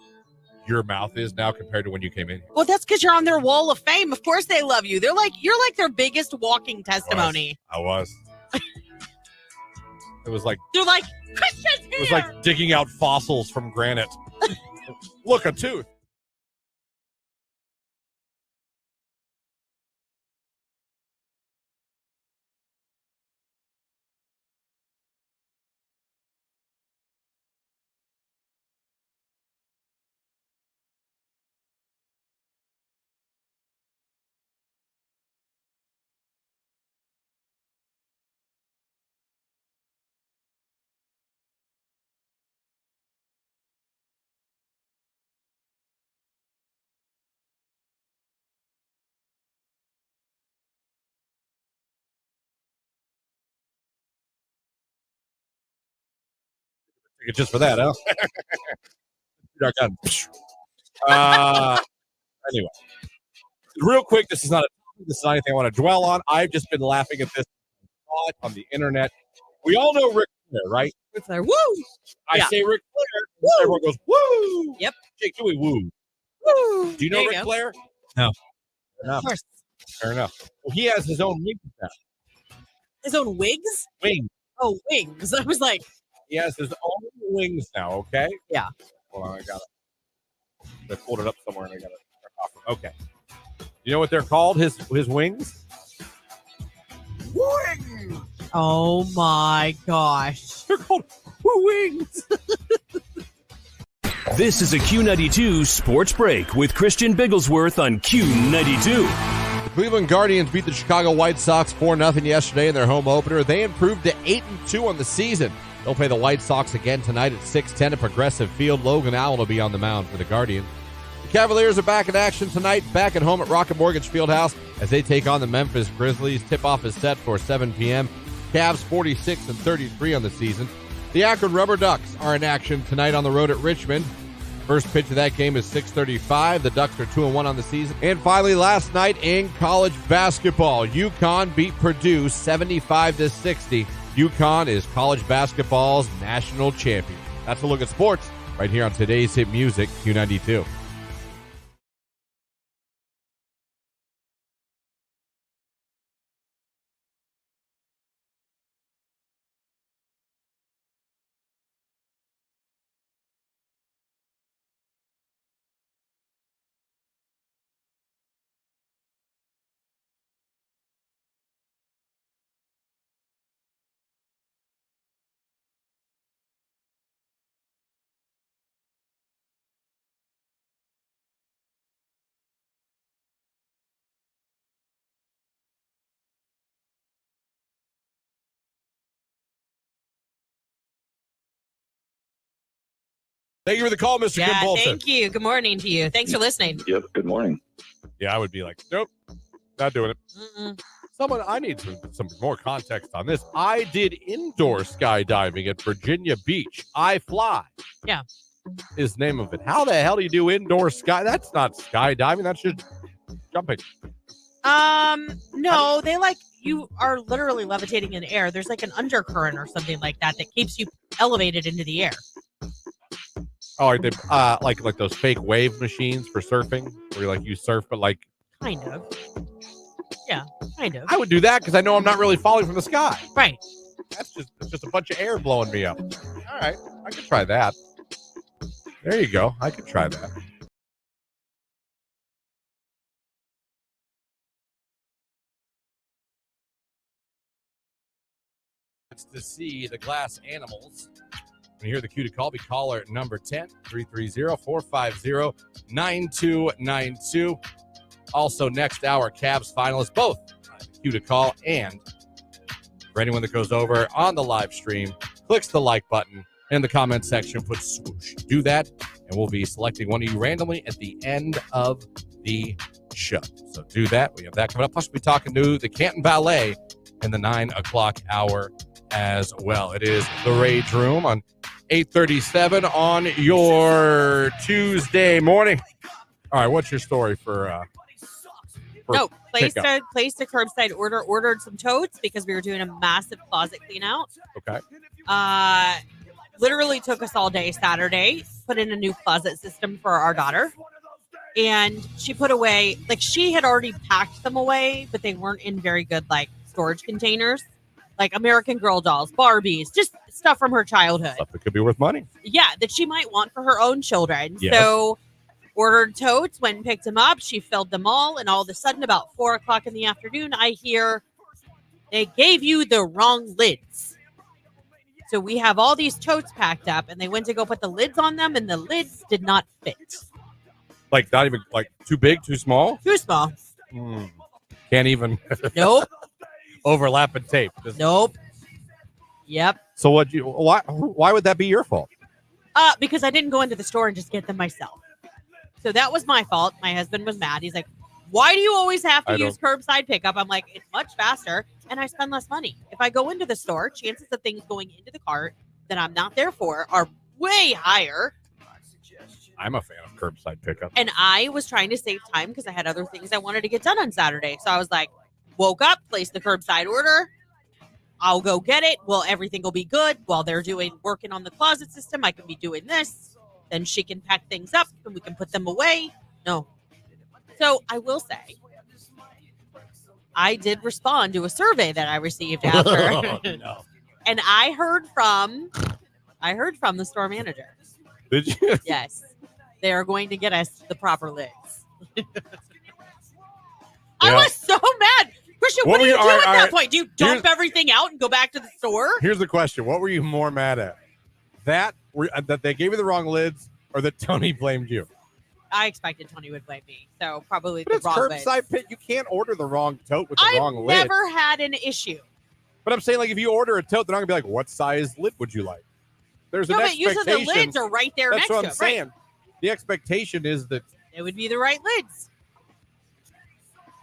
your mouth is now compared to when you came in. Well, that's because you're on their wall of fame. Of course they love you. You're like their biggest walking testimony. I was. It was like they're like, Christian's here. It was like digging out fossils from granite. Look, a tooth. Just for that, huh? Anyway, real quick, this is not anything I want to dwell on. I've just been laughing at this on the internet. We all know Ric Flair, right? Ric Flair, woo! I say Ric Flair, woo! Everyone goes, woo! Yep. Jake, do we woo? Woo! Do you know Ric Flair? No. Of course. Fair enough. Well, he has his own wings now. His own wigs? Wings. Oh, wings. I was like... He has his own wings now, okay? Yeah. Hold on, I got it. They pulled it up somewhere and I got it. Okay. You know what they're called? His wings? Wings! Oh my gosh. They're called wings. This is a Q92 Sports Break with Christian Bigglesworth on Q92. The Cleveland Guardians beat the Chicago White Sox 4-0 yesterday in their home opener. They improved to 8-2 on the season. They'll play the White Sox again tonight at 6:10 at Progressive Field. Logan Allen will be on the mound for the Guardians. The Cavaliers are back in action tonight, back at home at Rocket Mortgage Fieldhouse as they take on the Memphis Grizzlies. Tip-off is set for 7 p.m. Cavs 46-33 on the season. The Akron Rubber Ducks are in action tonight on the road at Richmond. First pitch of that game is 6:35. The Ducks are 2-1 on the season. And finally, last night in college basketball, UConn beat Purdue 75-60. UConn is college basketball's national champion. That's a look at sports right here on today's hit music, Q92. Thank you for the call, Mr. Kim Bolton. Thank you. Good morning to you. Thanks for listening. Yep. Good morning. Yeah, I would be like, nope, not doing it. I need some more context on this. I did indoor skydiving at Virginia Beach. I Fly. Yeah. Is the name of it. How the hell do you do indoor sky? That's not skydiving. That's just jumping. No, you are literally levitating in air. There's like an undercurrent or something like that keeps you elevated into the air. Oh, they like those fake wave machines for surfing, where you surf, but like kind of. Yeah, kind of. I would do that because I know I'm not really falling from the sky. Right. It's just a bunch of air blowing me up. All right, I could try that. There you go. I could try that. It's to see the glass animals. When you hear the cue to call, be caller number 10, 330-450-9292. Also, next hour, Cavs finalists, both cue to call and For anyone that goes over on the live stream, clicks the like button in the comment section, put swoosh. Do that, and we'll be selecting one of you randomly at the end of the show. So do that. We have that coming up. Plus, we'll be talking to the Canton Ballet in the 9 o'clock hour as well. It is the Rage Room on 8:37 on your Tuesday morning. All right, what's your story for placed pickup? a curbside ordered some totes because we were doing a massive closet clean out. Okay. Literally took us all day Saturday, put in a new closet system for our daughter. And she put away, like, she had already packed them away, but they weren't in very good, like, storage containers. Like American Girl dolls, Barbies, just stuff from her childhood. Stuff that could be worth money. Yeah, that she might want for her own children. Yes. So ordered totes, went and picked them up. She filled them all. And all of a sudden, about 4 o'clock in the afternoon, I hear, they gave you the wrong lids. So we have all these totes packed up, and they went to go put the lids on them, and the lids did not fit. Like, not even, like, too big, too small? Too small. Can't even Nope. overlap and tape. Nope. Yep. So why would that be your fault? Because I didn't go into the store and just get them myself. So that was my fault. My husband was mad. He's like, why do you always have to use curbside pickup? I'm like, it's much faster and I spend less money. If I go into the store, chances of things going into the cart that I'm not there for are way higher. I'm a fan of curbside pickup. And I was trying to save time because I had other things I wanted to get done on Saturday. So I was like, woke up, placed the curbside order. I'll go get it. Well, everything will be good. While they're working on the closet system, I can be doing this. Then she can pack things up and we can put them away. No. So I will say, I did respond to a survey that I received after. Oh, no. And I heard from the store manager. Did you? Yes. They are going to get us the proper lids. I was so mad. Christian, what do you do at that point? Do you dump everything out and go back to the store? Here's the question. What were you more mad at? That they gave you the wrong lids or that Tony blamed you? I expected Tony would blame me. So probably But the it's wrong lids. curbside pit. You can't order the wrong tote with the wrong lid. I've never had an issue. But I'm saying, like, if you order a tote, they're not going to be like, what size lid would you like? There's an expectation. But usually the lids are right there next to it. That's what I'm saying. Right? The expectation is that it would be the right lids.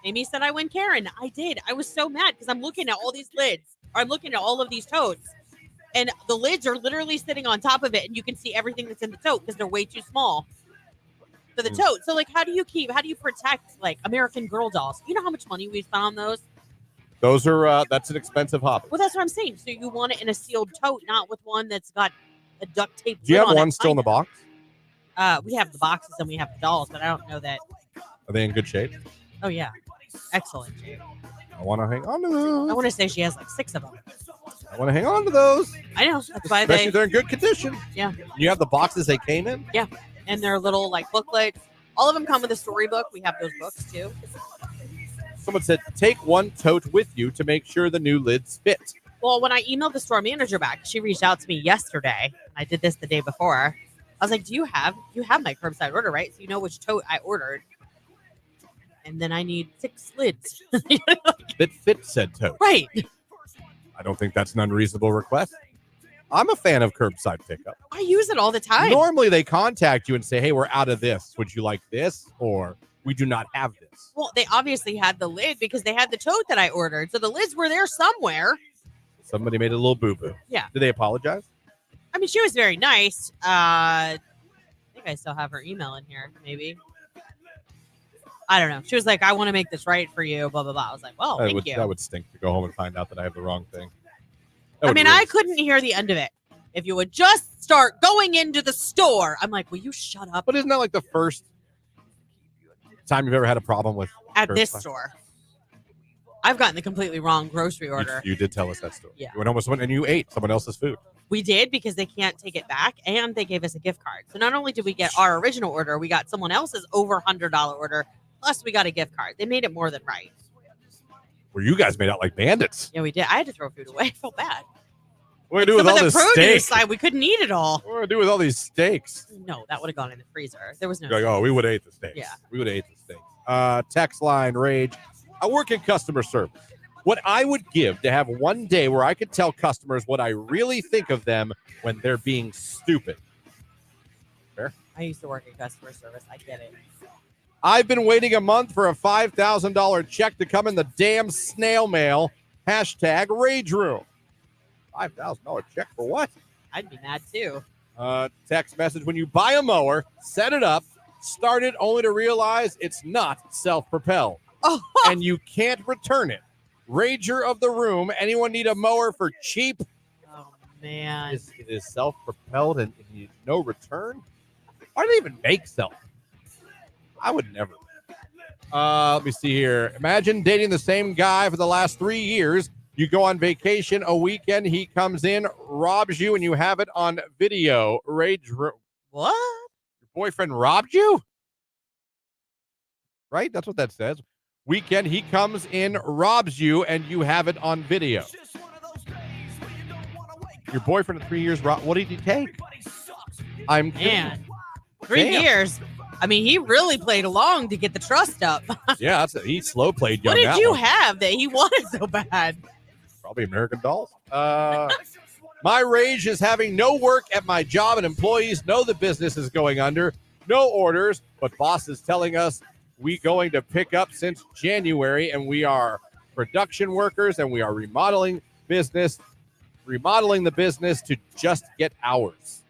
Amy said I went Karen. I did. I was so mad because I'm looking at all these lids. Or I'm looking at all of these totes. And the lids are literally sitting on top of it. And you can see everything that's in the tote because they're way too small for the tote. So, like, how do you protect, like, American Girl dolls? You know how much money we spent on those? those are, that's an expensive hobby. Well, that's what I'm saying. So you want it in a sealed tote, not with one that's got a duct tape. Do you have one still in the box? We have the boxes and we have the dolls, but I don't know that. Are they in good shape? Oh, yeah. Excellent shape. I want to hang on to those. I want to say she has like 6 of them. I want to hang on to those. I know. That's why Especially if they're in good condition. Yeah. You have the boxes they came in? Yeah. And their little like booklets. All of them come with a storybook. We have those books too. Someone said, take one tote with you to make sure the new lids fit. Well, when I emailed the store manager back, she reached out to me yesterday. I did this the day before. I was like, you have my curbside order, right? So you know which tote I ordered. And then I need 6 lids. That fit said tote. Right. I don't think that's an unreasonable request. I'm a fan of curbside pickup. I use it all the time. Normally they contact you and say, hey, we're out of this. Would you like this? Or we do not have this. Well, they obviously had the lid because they had the tote that I ordered. So the lids were there somewhere. Somebody made a little boo-boo. Yeah. Did they apologize? I mean, she was very nice. I think I still have her email in here, maybe. I don't know. She was like, I want to make this right for you, blah, blah, blah. I was like, well, thank you. That would stink to go home and find out that I have the wrong thing. I mean, I couldn't hear the end of it. If you would just start going into the store. I'm like, will you shut up? But isn't that like the first time you've ever had a problem with at this store? I've gotten the completely wrong grocery order. You did tell us that story. Yeah. You almost went and you ate someone else's food. We did because they can't take it back, and they gave us a gift card. So not only did we get our original order, we got someone else's over $100 order, plus we got a gift card. They made it more than right. Where you guys made out like bandits. Yeah, we did. I had to throw food away. I felt bad. What do we do with all this steak? Side, we couldn't eat it all. What do we do with all these steaks? No, that would have gone in the freezer. There was no. You're like, oh, we would have ate the steaks. Yeah. We would have ate the steaks. Text line, Rage. I work in customer service. what I would give to have one day where I could tell customers what I really think of them when they're being stupid. Fair? I used to work in customer service. I get it. I've been waiting a month for a $5,000 check to come in the damn snail mail. Hashtag Rage Room. $5,000 check for what? I'd be mad too. Text message: when you buy a mower, set it up, start it only to realize it's not self-propelled. Oh, And you can't return it. Rager of the room. Anyone need a mower for cheap? oh man. It is self-propelled and no return? Why do they even make self? I would never. Let me see here. Imagine dating the same guy for the last 3 years. You go on vacation a weekend. He comes in, robs you, and you have it on video. Rage room. What? Your boyfriend robbed you? Right? That's what that says. Weekend, he comes in, robs you, and you have it on video. Your boyfriend of 3 years, what did he take? I'm kidding. Man. 3 Damn. years. I mean, he really played along to get the trust up. Yeah, he slow played young. What did that you one. have that he wanted so bad? Probably American Dolls. My rage is having no work at my job and employees know the business is going under. No orders, but boss is telling us we going to pick up since January, and we are production workers and we are remodeling the business to just get hours.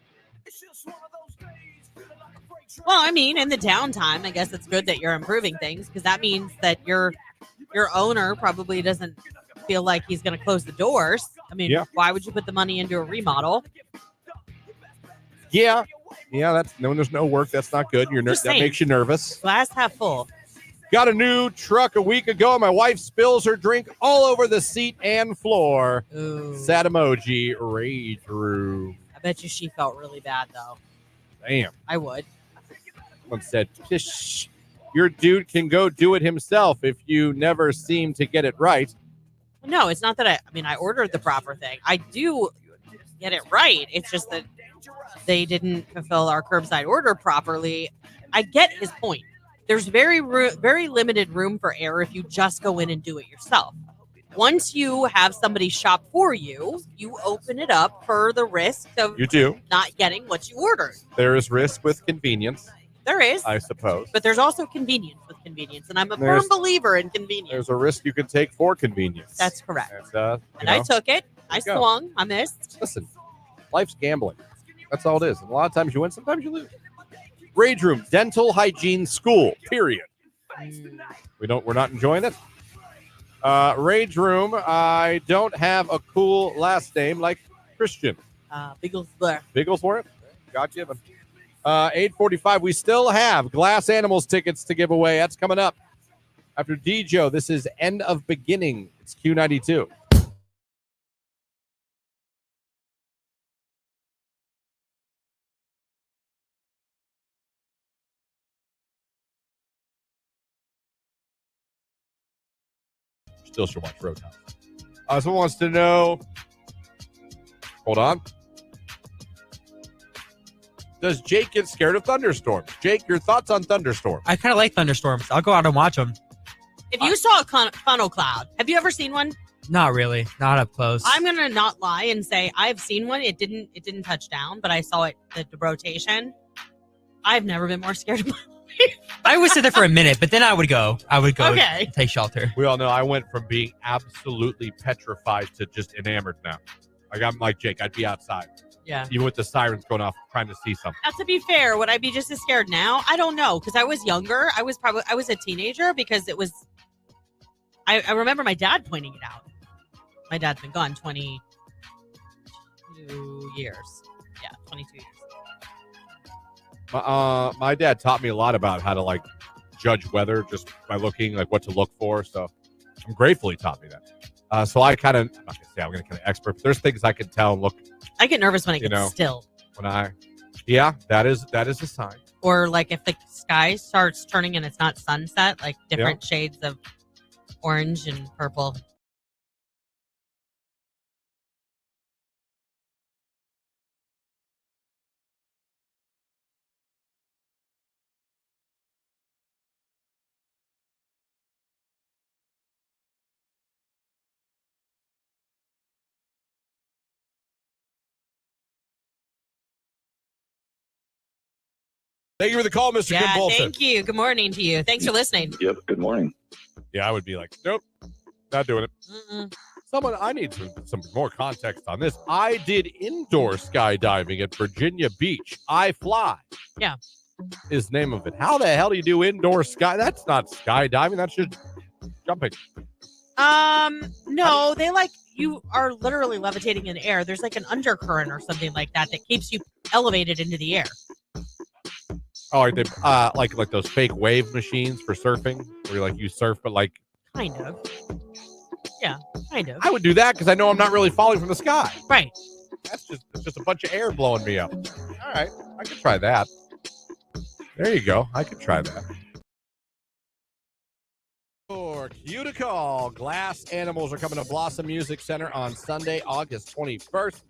Well, I mean, in the downtime, I guess it's good that you're improving things because that means that your owner probably doesn't feel like he's going to close the doors. I mean, Why would you put the money into a remodel? Yeah, that's when there's no work. That's not good. That makes you nervous. Glass half full. Got a new truck a week ago, and my wife spills her drink all over the seat and floor. Ooh. Sad emoji. Rage room. I bet you she felt really bad, though. Damn. I would. Someone said, "Pish, your dude can go do it himself if you never seem to get it right." No, it's not that I ordered the proper thing. I do get it right. It's just that they didn't fulfill our curbside order properly. I get his point. There's very limited room for error if you just go in and do it yourself. Once you have somebody shop for you, you open it up for the risk of not getting what you ordered. There is risk with convenience. There is. I suppose. But there's also convenience with convenience, and I'm a firm believer in convenience. There's a risk you can take for convenience. That's correct. And I took it. I swung. I missed. Listen, life's gambling. That's all it is. And a lot of times you win, sometimes you lose. Rage room, dental hygiene school, period. We're not enjoying it. Rage room, I don't have a cool last name like Christian. Bigglesworth. Bigglesworth? God given. 8:45. We still have Glass Animals tickets to give away. That's coming up after DJ. This is End of Beginning. It's Q92. Still should watch Roadhouse. Someone wants to know. Hold on. Does Jake get scared of thunderstorms? Jake, your thoughts on thunderstorms? I kind of like thunderstorms. I'll go out and watch them. If you saw a funnel cloud, have you ever seen one? Not really. Not up close. I'm gonna not lie and say I've seen one. It didn't touch down, but I saw it the rotation. I've never been more scared of my life. I would sit there for a minute, but then I would go Okay. take shelter. We all know I went from being absolutely petrified to just enamored now. Like I'm like Jake, I'd be outside. Yeah. Even with the sirens going off, trying to see something. Now, to be fair, would I be just as scared now? I don't know, because I was younger. I was a teenager because it was. I remember my dad pointing it out. My dad's been gone 22 years. Yeah, 22 years. My dad taught me a lot about how to like judge weather just by looking like what to look for. So I'm grateful he taught me that. So I kind of, I'm not gonna say I'm gonna kind of expert, but there's things I can tell and look. I get nervous when it gets still. That is a sign. Or like if the sky starts turning and it's not sunset, like different shades of orange and purple. Thank you for the call, Mr. Yeah, Kim Bolton. thank you. Good morning to you. Thanks for listening. Yep. Good morning. Yeah, I would be like, nope, not doing it. Mm-mm. I need some more context on this. I did indoor skydiving at Virginia Beach. I Fly. Yeah. Is the name of it. How the hell do you do indoor sky? That's not skydiving. That's just jumping. No, you are literally levitating in air. There's like an undercurrent or something like that keeps you elevated into the air. Oh, are they, like those fake wave machines for surfing, where you surf, but like kind of. Yeah, kind of. I would do that because I know I'm not really falling from the sky. Right. It's just a bunch of air blowing me up. All right, I could try that. There you go. I could try that. For Q to call, Glass Animals are coming to Blossom Music Center on Sunday, August 21st,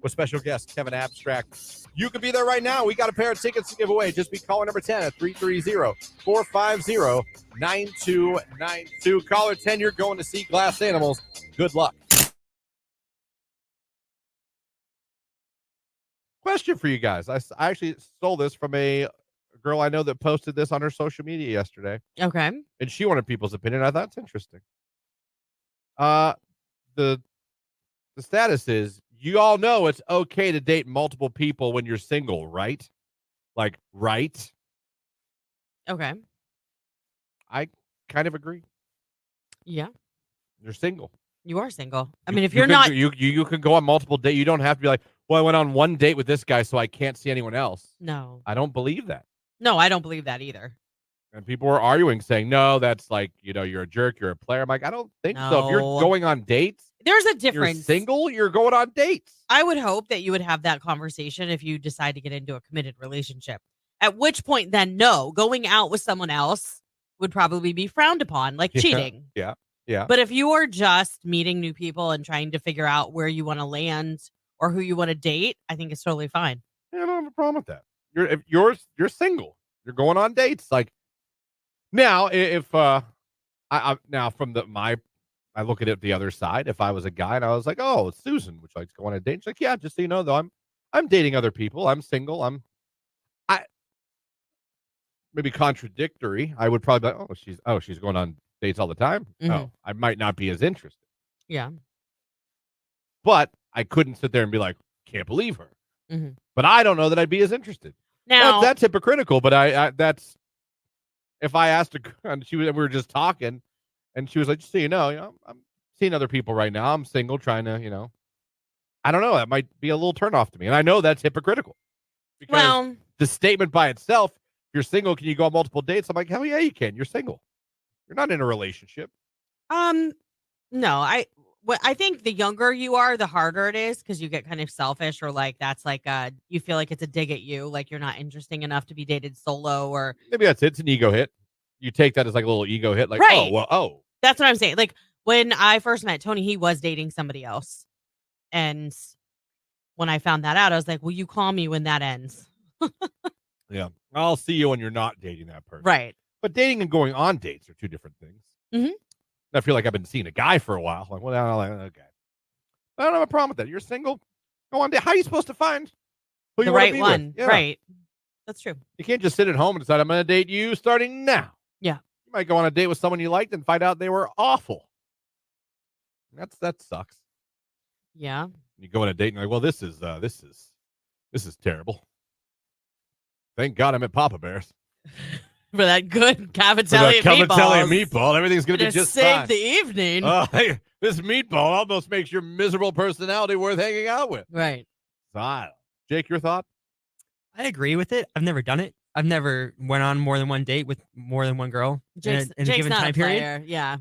with special guest Kevin Abstract. You could be there right now. We got a pair of tickets to give away. Just be calling number 10 at 330-450-9292. Caller 10, you're going to see Glass Animals. Good luck. Question for you guys. I actually stole this from a girl I know that posted this on her social media yesterday. Okay. And she wanted people's opinion. I thought it's interesting. The status is, you all know it's okay to date multiple people when you're single, right? Like, right? Okay. I kind of agree. Yeah. You're single. You are single. I You- mean, if you you're can- not, you can go on multiple dates. You don't have to be like, well, I went on one date with this guy, so I can't see anyone else. no, I don't believe that. no, I don't believe that either. And people were arguing, saying, no, that's like, you're a jerk, you're a player. I'm like, I don't think so. If you're No. going on dates, There's a you're difference. single, you're going on dates. I would hope that you would have that conversation if you decide to get into a committed relationship. At which point, then no, going out with someone else would probably be frowned upon, like Yeah. cheating. Yeah. Yeah. But if you are just meeting new people and trying to figure out where you want to land or who you want to date, I think it's totally fine. Yeah, I don't have a problem with that. You're single. You're going on dates. Like, now, if I look at it the other side. If I was a guy and I was like, oh, it's Susan, would you like to go on a date? She's like, yeah, just so you know, though, I'm dating other people. I'm single. I maybe contradictory. I would probably be like, she's going on dates all the time. Mhm. Oh, I might not be as interested. Yeah. But I couldn't sit there and be like, can't believe her. Mhm. But I don't know that I'd be as interested. Now, That's hypocritical, but I that's if I asked her and we were just talking and she was like, just so you know, I'm seeing other people right now. I'm single, trying to, I don't know. That might be a little turnoff to me. And I know that's hypocritical. Because well, the statement by itself, if you're single, can you go on multiple dates? I'm like, hell yeah, you can. You're single. You're not in a relationship. no, I think the younger you are, the harder it is because you get kind of selfish or like that's like you feel like it's a dig at you, like you're not interesting enough to be dated solo or Maybe that's it. It's an ego hit. You take that as like a little ego hit, like, Right. oh. that's what I'm saying. Like when I first met Tony, he was dating somebody else. And when I found that out, I was like, will you call me when that ends? Yeah. I'll see you when you're not dating that person. Right. But dating and going on dates are two different things. Mhm. I feel like I've been seeing a guy for a while. Like, well, okay. I don't have a problem with that. You're single. Go on date. How are you supposed to find who The you want to right be one. with? Yeah. Right. That's true. You can't just sit at home and decide I'm going to date you starting now. Yeah. You might go on a date with someone you liked and find out they were awful. That sucks. Yeah. You go on a date and you're like, well, this is terrible. Thank God I'm at Papa Bear's. For that good For cavatelli the cavatelli meatballs. meatball, everything's going to be Just just save fine. the evening. Oh, hey, this meatball almost makes your miserable personality worth hanging out with. Right. Jake, your thought? I agree with it. I've never done it. I've never went on more than one date with more than one girl Jake's in a given not time a period. player. Yeah.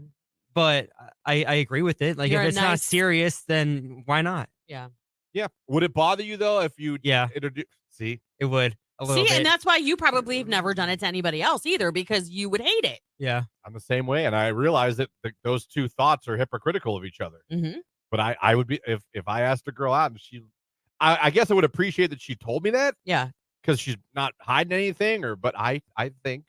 But I agree with it. Like You're a if it's not nice- serious, then why not? Yeah. Yeah. Would it bother you though if you Yeah, introduce? See, it would a little See, bit. and that's why you probably have never done it to anybody else either, because you would hate it. Yeah. I'm the same way, and I realize that those two thoughts are hypocritical of each other. Mm-hmm. But I would be if I asked a girl out and I guess I would appreciate that she told me that Yeah. because she's not hiding anything. But I think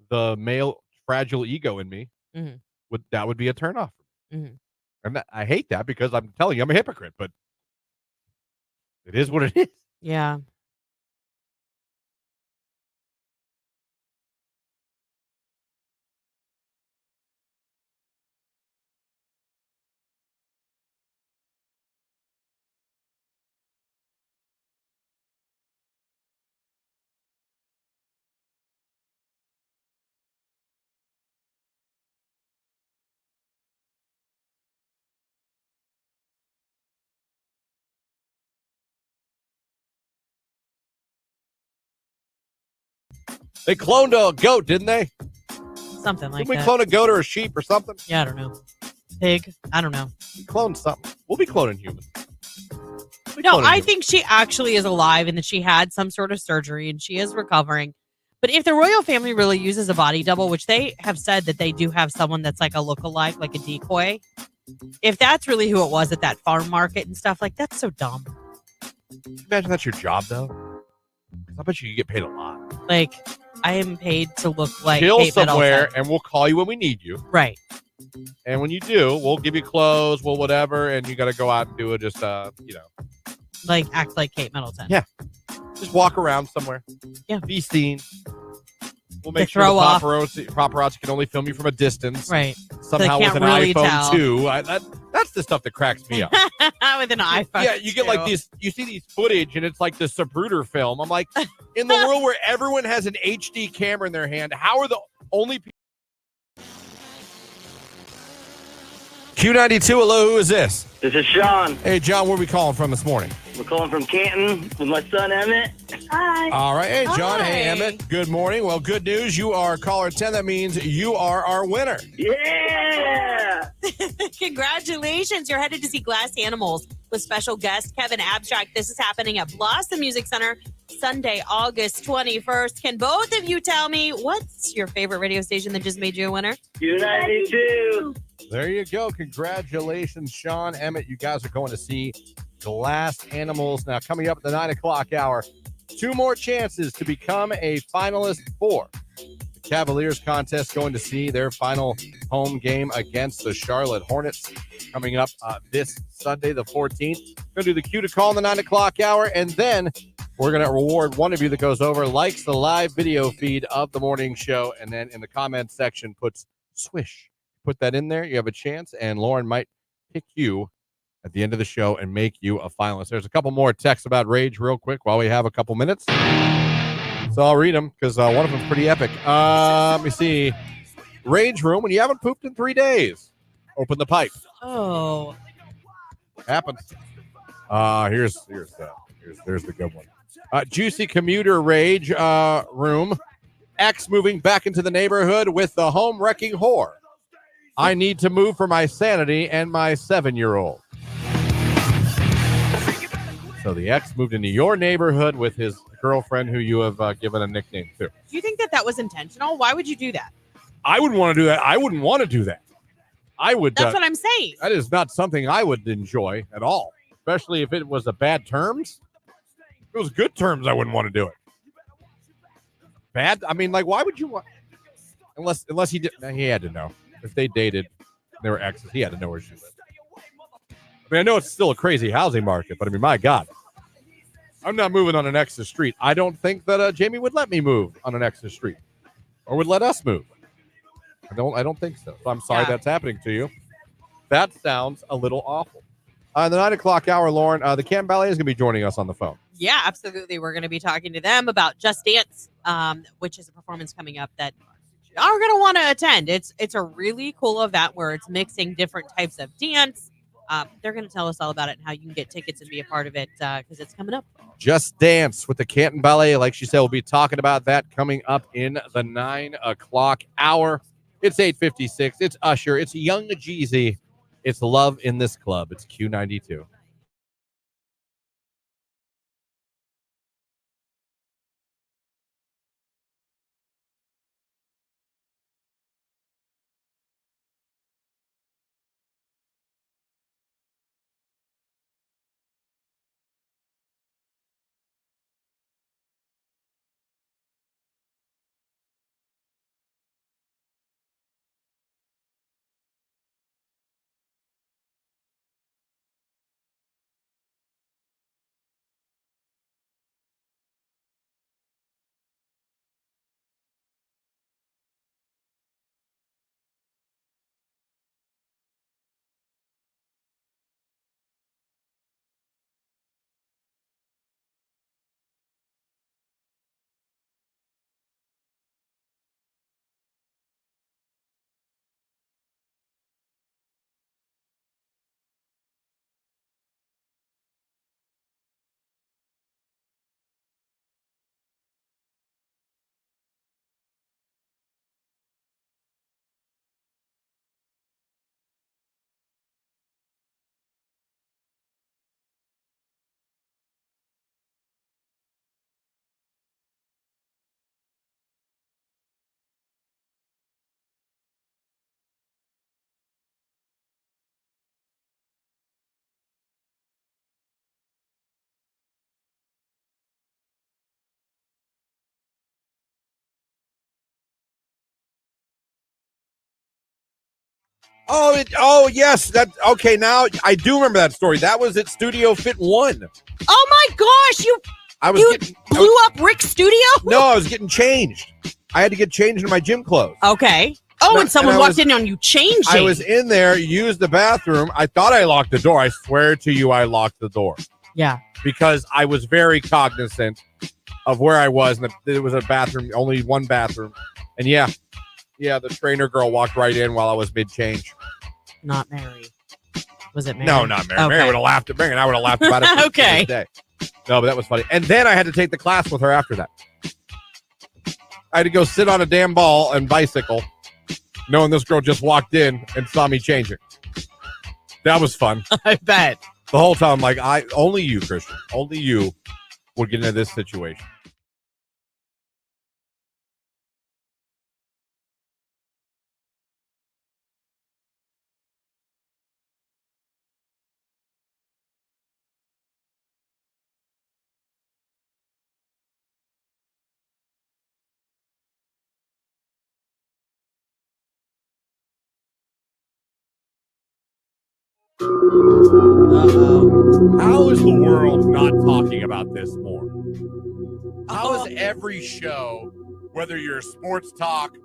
the male fragile ego in me Mhm. would be a turnoff. Mhm. And I hate that because I'm telling you I'm a hypocrite, but it is what it is. Yeah. They cloned a goat, didn't they? Something like Didn't we that. clone a goat or a sheep or something? Yeah, I don't know. Pig. I don't know. We cloned something. We'll be cloning humans. No, I think she actually is alive and that she had some sort of surgery and she is recovering. But if the royal family really uses a body double, which they have said that they do have someone that's like a lookalike, like a decoy, if that's really who it was at that farm market and stuff, like that's so dumb. Imagine that's your job, though. I bet you get paid a lot. Like, I am paid to look like Chill Kate somewhere, Middleton. and we'll call you when we need you. Right. And when you do, we'll give you clothes, we'll whatever, and you got to go out and do it. Just Like act like Kate Middleton. Yeah. Just walk around somewhere. Yeah. Be seen. We'll make To sure the throw off. paparazzi can only film you from a distance. Right. Somehow can't with an really iPhone tell. 2. That's the stuff that cracks me up. With an iPhone. Yeah, you get like too. these. You see these footage, and it's like the Zapruder film. I'm like, in the world where everyone has an HD camera in their hand, how are the only people? Q92, hello, who is this? This is Sean. Hey, John, where are we calling from this morning? We're calling from Canton with my son Emmett. Hi. All right. Hey, John. Hi. Hey, Emmett. Good morning. Well, good news. You are caller 10. That means you are our winner. Yeah. Congratulations. You're headed to see Glass Animals with special guest Kevin Abstract. This is happening at Blossom Music Center Sunday, August 21st. Can both of you tell me what's your favorite radio station that just made you a winner? Q92. There you go. Congratulations, Sean, Emmett. You guys are going to see Glass Animals. Now, coming up at the 9 o'clock hour, 2 more chances to become a finalist for the Cavaliers contest, going to see their final home game against the Charlotte Hornets coming up this Sunday, the 14th. Going to do the cue to call in the 9 o'clock hour, and then we're going to reward one of you that goes over, likes the live video feed of the morning show, and then in the comments section puts swish. Put that in there. You have a chance, and Lauren might pick you at the end of the show and make you a finalist. There's a couple more texts about Rage real quick while we have a couple minutes. So I'll read them because one of them's pretty epic. Let me see. Rage Room, when you haven't pooped in 3 days, open the pipe. Oh. Happens. Here's the good one. Juicy Commuter Rage Room. X moving back into the neighborhood with the home wrecking whore. I need to move for my sanity and my 7-year-old. So the ex moved into your neighborhood with his girlfriend, who you have given a nickname to. Do you think that was intentional? Why would you do that? I wouldn't want to do that. I wouldn't want to do that. I would. That's what I'm saying. That is not something I would enjoy at all, especially if it was a bad terms. If it was good terms, I wouldn't want to do it. Bad? I mean, like, why would you want? Unless he did. He had to know. If they dated, they were exes, he had to know where she lived. I mean, I know it's still a crazy housing market, but I mean, my God, I'm not moving on an ex's street. I don't think that Jamie would let me move on an ex's street, or would let us move. I don't think so. So I'm sorry that's happening to you. That sounds a little awful. The 9 o'clock hour, Lauren, the Canton Ballet is going to be joining us on the phone. Yeah, absolutely. We're going to be talking to them about Just Dance, which is a performance coming up that are going to want to attend. It's a really cool event where it's mixing different types of dance. They're going to tell us all about it and how you can get tickets and be a part of it because it's coming up. Just Dance with the Canton Ballet. Like she said, we'll be talking about that coming up in the 9 o'clock hour. It's 8:56. It's Usher. It's Young Jeezy. It's Love in This Club. It's Q92. Oh, yes. That okay. Now I do remember that story. That was at Studio Fit 1. Oh my gosh, you blew up Rick's studio? No, I was getting changed. I had to get changed in my gym clothes. Okay. Oh, No, and someone and I walked in on you changing. I was in there, used the bathroom. I thought I locked the door. I swear to you, I locked the door. Yeah. Because I was very cognizant of where I was. And there was a bathroom, only one bathroom. And yeah, the trainer girl walked right in while I was mid-change. Not Mary. Was it Mary? No, not Mary. Okay. Mary would have laughed at Mary, and I would have laughed about it for Okay. this day. No, but that was funny. And then I had to take the class with her after that. I had to go sit on a damn ball and bicycle, knowing this girl just walked in and saw me changing. That was fun. I bet. The whole time, like, only you, Christian, only you would get into this situation. How is the world not talking about this more? How is every show, whether you're sports talk,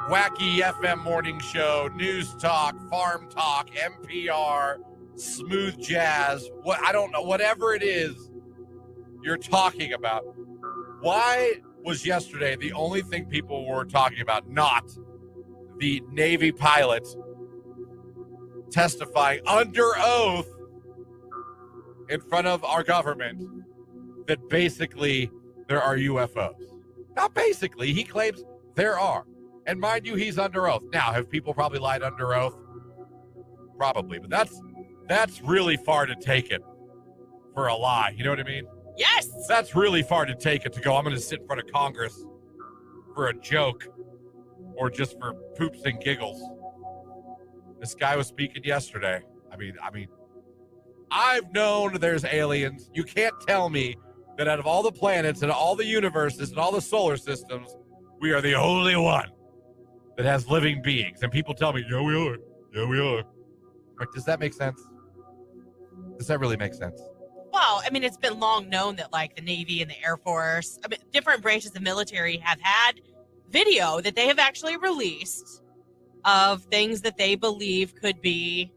wacky FM morning show, news talk, farm talk, NPR, smooth jazz, I don't know, whatever it is you're talking about, why was yesterday the only thing people were talking about not the Navy pilot testifying under oath in front of our government that basically there are UFOs? Not basically. He claims there are. And mind you, he's under oath. Now, have people probably lied under oath? Probably. But that's really far to take it for a lie. You know what I mean? Yes. That's really far to take it to go, I'm going to sit in front of Congress for a joke or just for poops and giggles. This guy was speaking yesterday. I mean, I've known there's aliens. You can't tell me that out of all the planets and all the universes and all the solar systems, we are the only one that has living beings. And people tell me, yeah, we are. Yeah, we are. Like, does that make sense? Does that really make sense? Well, I mean, it's been long known that, like, the Navy and the Air Force, I mean, different branches of military have had video that they have actually released of things that they believe could be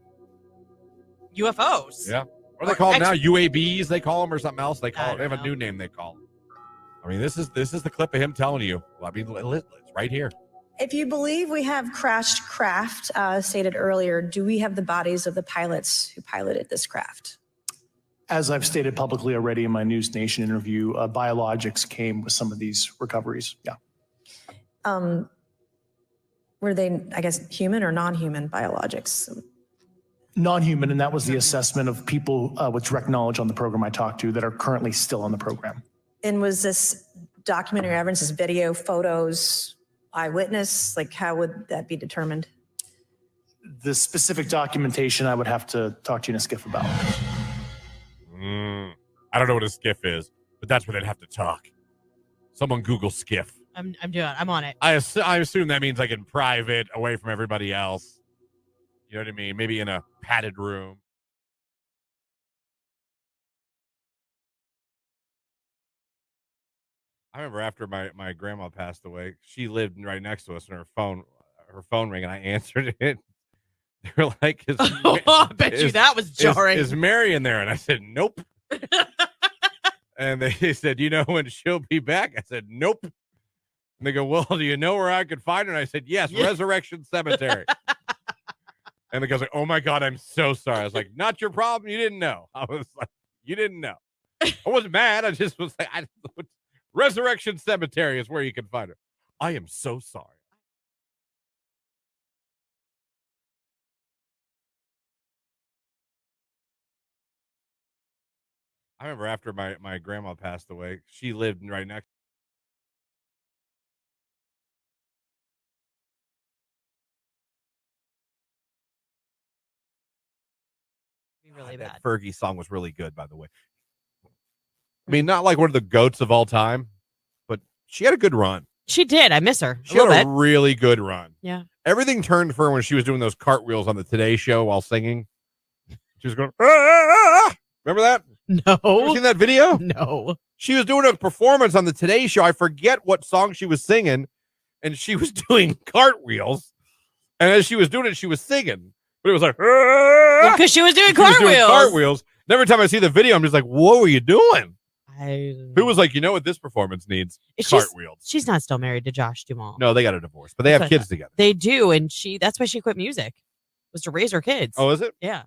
UFOs. Yeah. Or they call them now UABs, they call them, or something else. They have a new name they call them. I mean, this is the clip of him telling you. I mean, it's right here. If you believe we have crashed craft, stated earlier, do we have the bodies of the pilots who piloted this craft? As I've stated publicly already in my News Nation interview, biologics came with some of these recoveries. Yeah. Were they, I guess, human or non-human biologics? Non-human, and that was the assessment of people with direct knowledge on the program I talked to that are currently still on the program. And was this documentary evidence, this video, photos, eyewitness? Like, how would that be determined? The specific documentation I would have to talk to you in a skiff about. I don't know what a skiff is, but that's where they'd have to talk. Someone Google skiff. I'm on it. I assume that means like in private, away from everybody else. You know what I mean? Maybe in a padded room. I remember after my grandma passed away, she lived right next to us, and her phone rang, and I answered it. They were like, I bet you that was jarring. Is Mary in there? And I said, nope. And they said, you know when she'll be back? I said, nope. And they go, well, do you know where I could find her? And I said, yes, Resurrection Cemetery. And the guy's like, oh my God, I'm so sorry. I was like, not your problem. You didn't know. I was like, you didn't know. I wasn't mad. I just was like, Resurrection Cemetery is where you can find her. I am so sorry. I remember after my grandma passed away, she lived right next. Really that bad. Fergie song was really good, by the way. I mean, not like one of the GOATs of all time, but she had a good run. She did. I miss her. She had a really good run. Yeah. Everything turned for her when she was doing those cartwheels on the Today Show while singing. She was going, ah, ah, ah. Remember that? No. You seen that video? No. She was doing a performance on the Today Show. I forget what song she was singing, and she was doing cartwheels. And as she was doing it, she was singing. But it was like, Because she was doing cartwheels. Cartwheels. And every time I see the video, I'm just like, what were you doing? Who Who was like, you know what this performance needs? Cartwheels. She's not still married to Josh Duhamel. No, they got a divorce, but they have kids together. They do, and that's why she quit music. Was to raise her kids. Oh, is it? Yeah.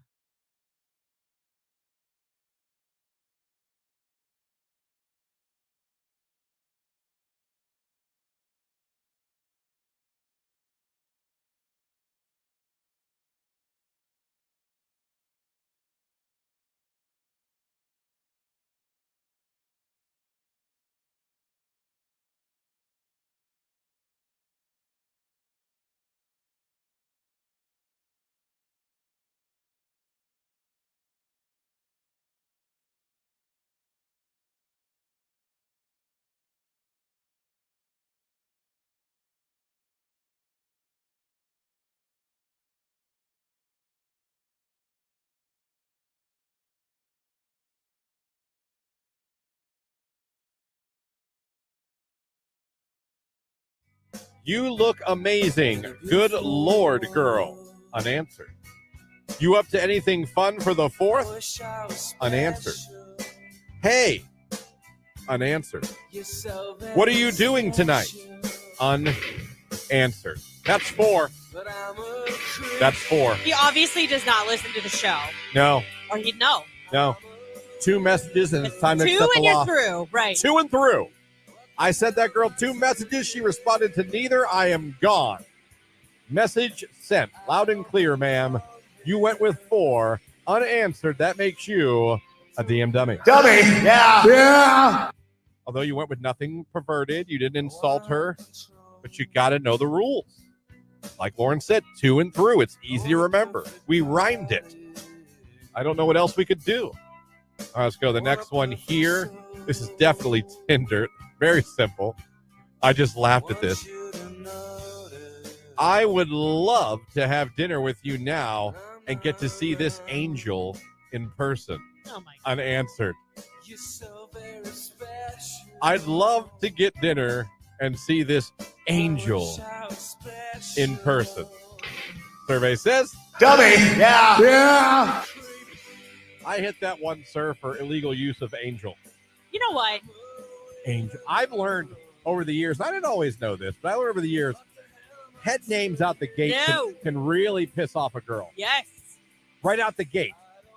You look amazing. Good Lord, girl. Unanswered. You up to anything fun for the 4th? Unanswered. Hey. Unanswered. What are you doing tonight? Unanswered. That's 4. That's 4. He obviously does not listen to the show. No. Or he'd know. No. 2 messages and it's time to 2 accept the and you're loss. through. Right. 2 and through. I sent that girl 2 messages. She responded to neither. I am gone. Message sent. Loud and clear, ma'am. You went with 4. Unanswered. That makes you a DM dummy. Dummy. Yeah. Yeah. Although you went with nothing perverted. You didn't insult her. But you got to know the rules. Like Lauren said, 2 and through. It's easy to remember. We rhymed it. I don't know what else we could do. All right, let's go. The next one here. This is definitely Tinder. Very simple. I just laughed at this. I would love to have dinner with you now and get to see this angel in person. Oh my God. Unanswered. I'd love to get dinner and see this angel in person. Survey says, dummy. Yeah. Yeah. I hit that one, sir, for illegal use of angel. You know what? Angel. I've learned over the years, I didn't always know this, but I learned over the years, pet names out the gate can really piss off a girl. Yes. Right out the gate.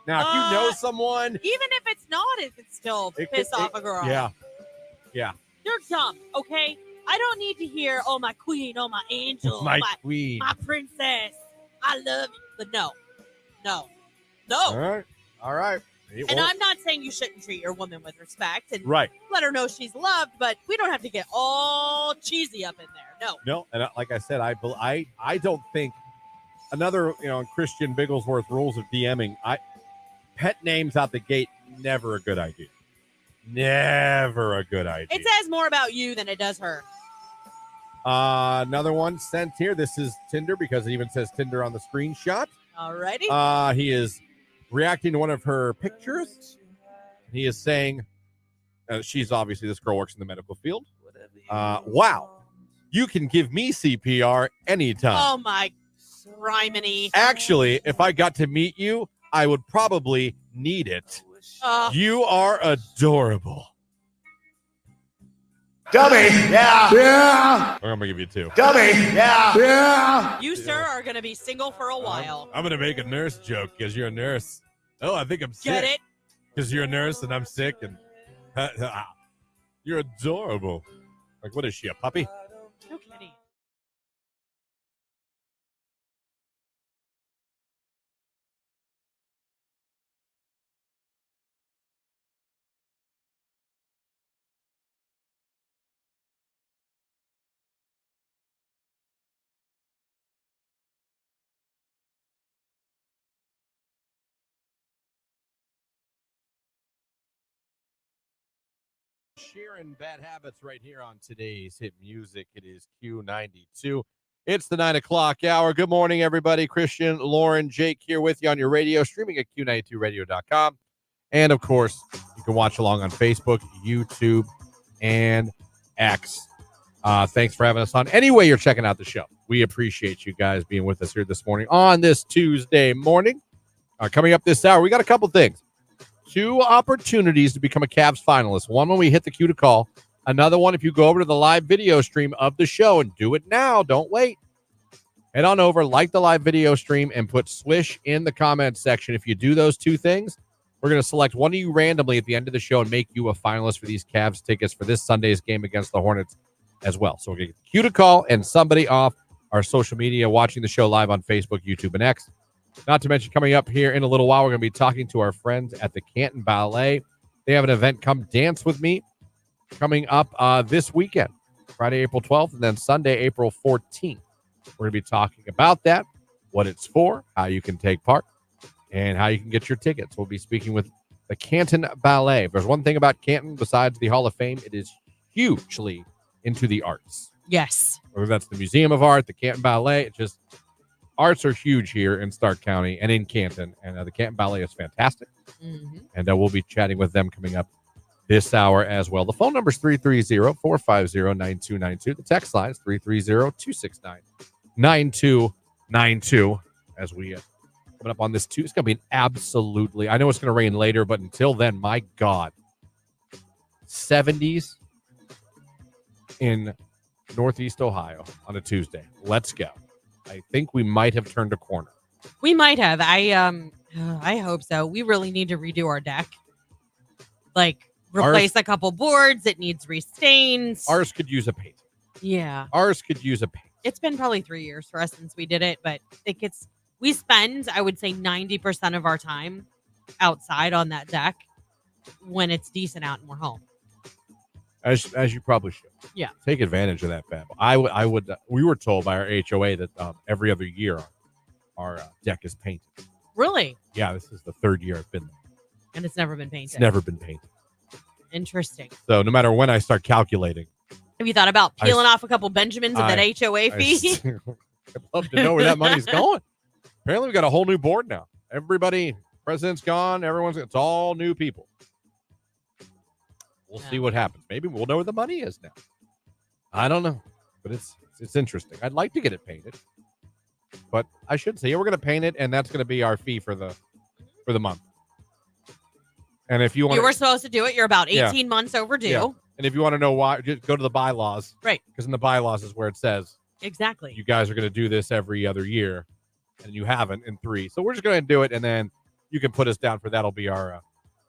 Now, if you know someone. Even if it's not, it could still piss off a girl. Yeah. Yeah. You're dumb, okay? I don't need to hear, oh, my queen, oh, my angel, my queen, my princess. I love you. But no. All right. And I'm not saying you shouldn't treat your woman with respect and right. let her know she's loved, but we don't have to get all cheesy up in there. No. And like I said, I don't think another, Christian Bigglesworth rules of DMing, pet names out the gate, never a good idea. Never a good idea. It says more about you than it does her. Another one sent here. This is Tinder because it even says Tinder on the screenshot. Alrighty. He is reacting to one of her pictures. He is saying, she's obviously, this girl works in the medical field. Wow. You can give me CPR anytime. Oh my criminy. Actually, if I got to meet you, I would probably need it. You are adorable. Dummy. Yeah. Yeah. I'm going to give you 2. Dummy. Yeah. Yeah. You, sir, are going to be single for a while. I'm going to make a nurse joke because you're a nurse. Oh, I think I'm sick. Get it? Because you're a nurse and I'm sick and you're adorable. Like, what is she, a puppy? No kidding. Sharing bad habits right here on today's hit music. It is Q92. It's the 9 o'clock hour. Good morning, everybody. Christian, Lauren, Jake here with you on your radio, streaming at Q92radio.com. And, of course, you can watch along on Facebook, YouTube, and X. Thanks for having us on. Anyway, you're checking out the show. We appreciate you guys being with us here this morning on this Tuesday morning. Coming up this hour, we got a couple things. 2 opportunities to become a Cavs finalist. One when we hit the cue to call. Another one if you go over to the live video stream of the show, and do it now. Don't wait. Head on over, like the live video stream, and put Swish in the comments section. If you do those 2 things, we're going to select one of you randomly at the end of the show and make you a finalist for these Cavs tickets for this Sunday's game against the Hornets as well. So we're going to get the cue to call and somebody off our social media watching the show live on Facebook, YouTube, and X. Not to mention, coming up here in a little while, we're going to be talking to our friends at the Canton Ballet. They have an event, Come Dance With Me, coming up this weekend, Friday, April 12th, and then Sunday, April 14th. We're going to be talking about that, what it's for, how you can take part, and how you can get your tickets. We'll be speaking with the Canton Ballet. If there's one thing about Canton besides the Hall of Fame, it is hugely into the arts. Yes. Whether that's the Museum of Art, the Canton Ballet, it just, arts are huge here in Stark County and in Canton, and the Canton Ballet is fantastic. Mm-hmm. And we'll be chatting with them coming up this hour as well. The phone number is 330-450-9292. The text line is 330-269-9292. As we coming up on this Tuesday, it's going to be an absolutely, I know it's going to rain later, but until then, my God, 70s in Northeast Ohio on a Tuesday. Let's go. I think we might have turned a corner. We might have. I hope so. We really need to redo our deck. Like, replace a couple boards. It needs restains. Ours could use a paint. Yeah. Ours could use a paint. It's been probably 3 years for us since we did it, but we spend, I would say, 90% of our time outside on that deck when it's decent out and we're home. As you probably should. Yeah. Take advantage of that bad boy. I would. We were told by our HOA that every other year our deck is painted. Really? Yeah, this is the 3rd year I've been there. And it's never been painted. It's never been painted. Interesting. So no matter when I start calculating. Have you thought about peeling off a couple Benjamins of that HOA fee? I'd love to know where that money's going. Apparently we got a whole new board now. Everybody, president's gone. It's all new people. We'll see what happens. Maybe we'll know where the money is now. I don't know, but it's interesting. I'd like to get it painted, but I should say, we're going to paint it, and that's going to be our fee for the month. And if you want, you were supposed to do it. You're about 18 months overdue. Yeah. And if you want to know why, just go to the bylaws. Right. Because in the bylaws is where it says exactly you guys are going to do this every other year, and you haven't in 3. So we're just going to do it, and then you can put us down for that'll be our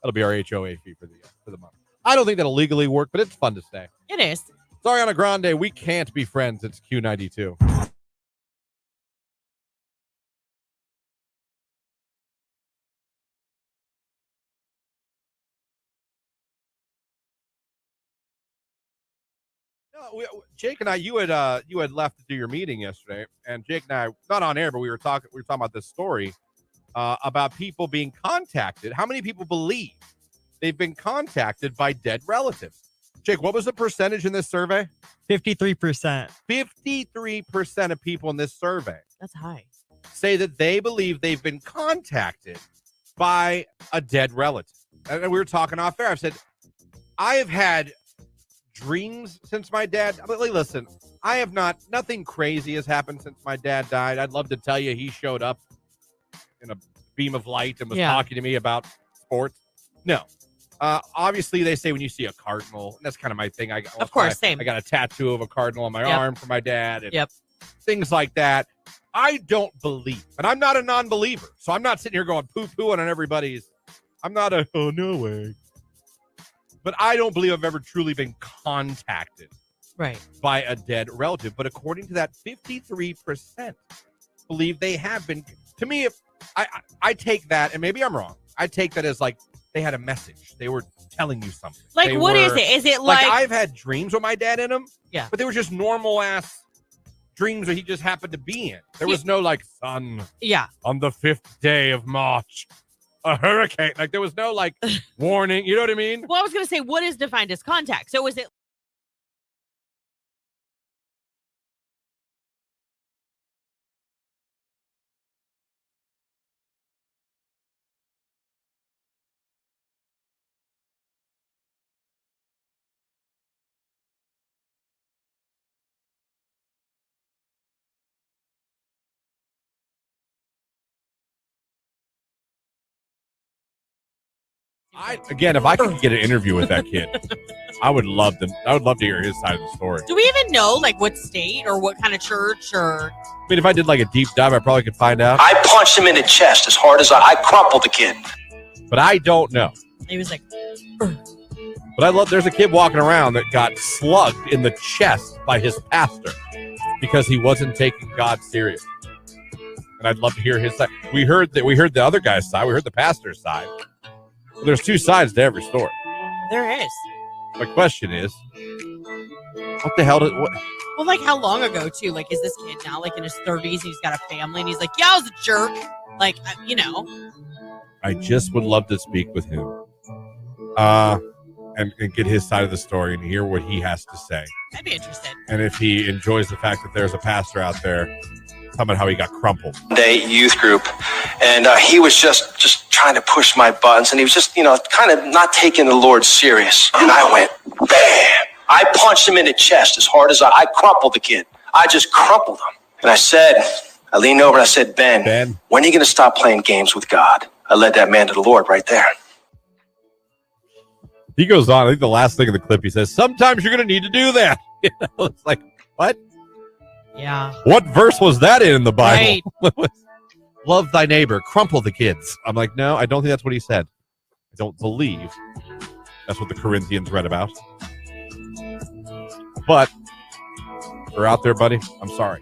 HOA fee for the month. I don't think that'll legally work, but it's fun to say. It is. Sorry, Ariana Grande, we can't be friends. It's Q92. No, Jake and I, you had left to do your meeting yesterday, and Jake and I, not on air, but we were talking about this story about people being contacted. How many people believe they've been contacted by dead relatives? Jake, what was the percentage in this survey? 53%. 53% of people in this survey. That's high. Say that they believe they've been contacted by a dead relative. And we were talking off air. I've said, I have had dreams since my dad. Listen, I have nothing crazy has happened since my dad died. I'd love to tell you he showed up in a beam of light and was talking to me about sports. No. Obviously, they say when you see a cardinal, and that's kind of my thing. Of course, same. I got a tattoo of a cardinal on my arm for my dad. And things like that. I don't believe, and I'm not a non-believer, so I'm not sitting here going poo-pooing on everybody's. I'm not oh, no way. But I don't believe I've ever truly been contacted by a dead relative. But according to that, 53% believe they have been. To me, if I take that, and maybe I'm wrong, I take that as like they had a message. They were telling you something. Like, what is it? Is it like I've had dreams with my dad in them? Yeah. But they were just normal-ass dreams that he just happened to be in. There was no, like, sun. Yeah. On the 5th day of March, a hurricane. Like, there was no, like, warning. You know what I mean? Well, I was going to say, what is defined as contact? So is it If I could get an interview with that kid, I would love to hear his side of the story. Do we even know like what state or what kind of church or? I mean, if I did like a deep dive, I probably could find out. I punched him in the chest as hard as I crumpled the kid. But I don't know. He was like. But there's a kid walking around that got slugged in the chest by his pastor because he wasn't taking God serious. And I'd love to hear his side. We heard the other guy's side. We heard the pastor's side. Well, there's two sides to every story. There is. My question is, what the hell what? Well, like how long ago too? Like, is this kid now like in his 30s and he's got a family and he's like, yeah, I was a jerk. Like, I just would love to speak with him. And get his side of the story and hear what he has to say. I'd be interested. And if he enjoys the fact that there's a pastor out there talking about how he got crumpled. Day youth group, and he was just trying to push my buttons, and he was just, kind of not taking the Lord serious. And I went, bam! I punched him in the chest as hard as I crumpled the kid. I just crumpled him. And I leaned over and I said, Ben, when are you going to stop playing games with God? I led that man to the Lord right there. He goes on. I think the last thing in the clip, he says, sometimes you're going to need to do that. It's like, what? Yeah. What verse was that in the Bible? Right. Love thy neighbor, crumple the kids. I'm like, no, I don't think that's what he said. I don't believe that's what the Corinthians read about. But if you're out there, buddy, I'm sorry.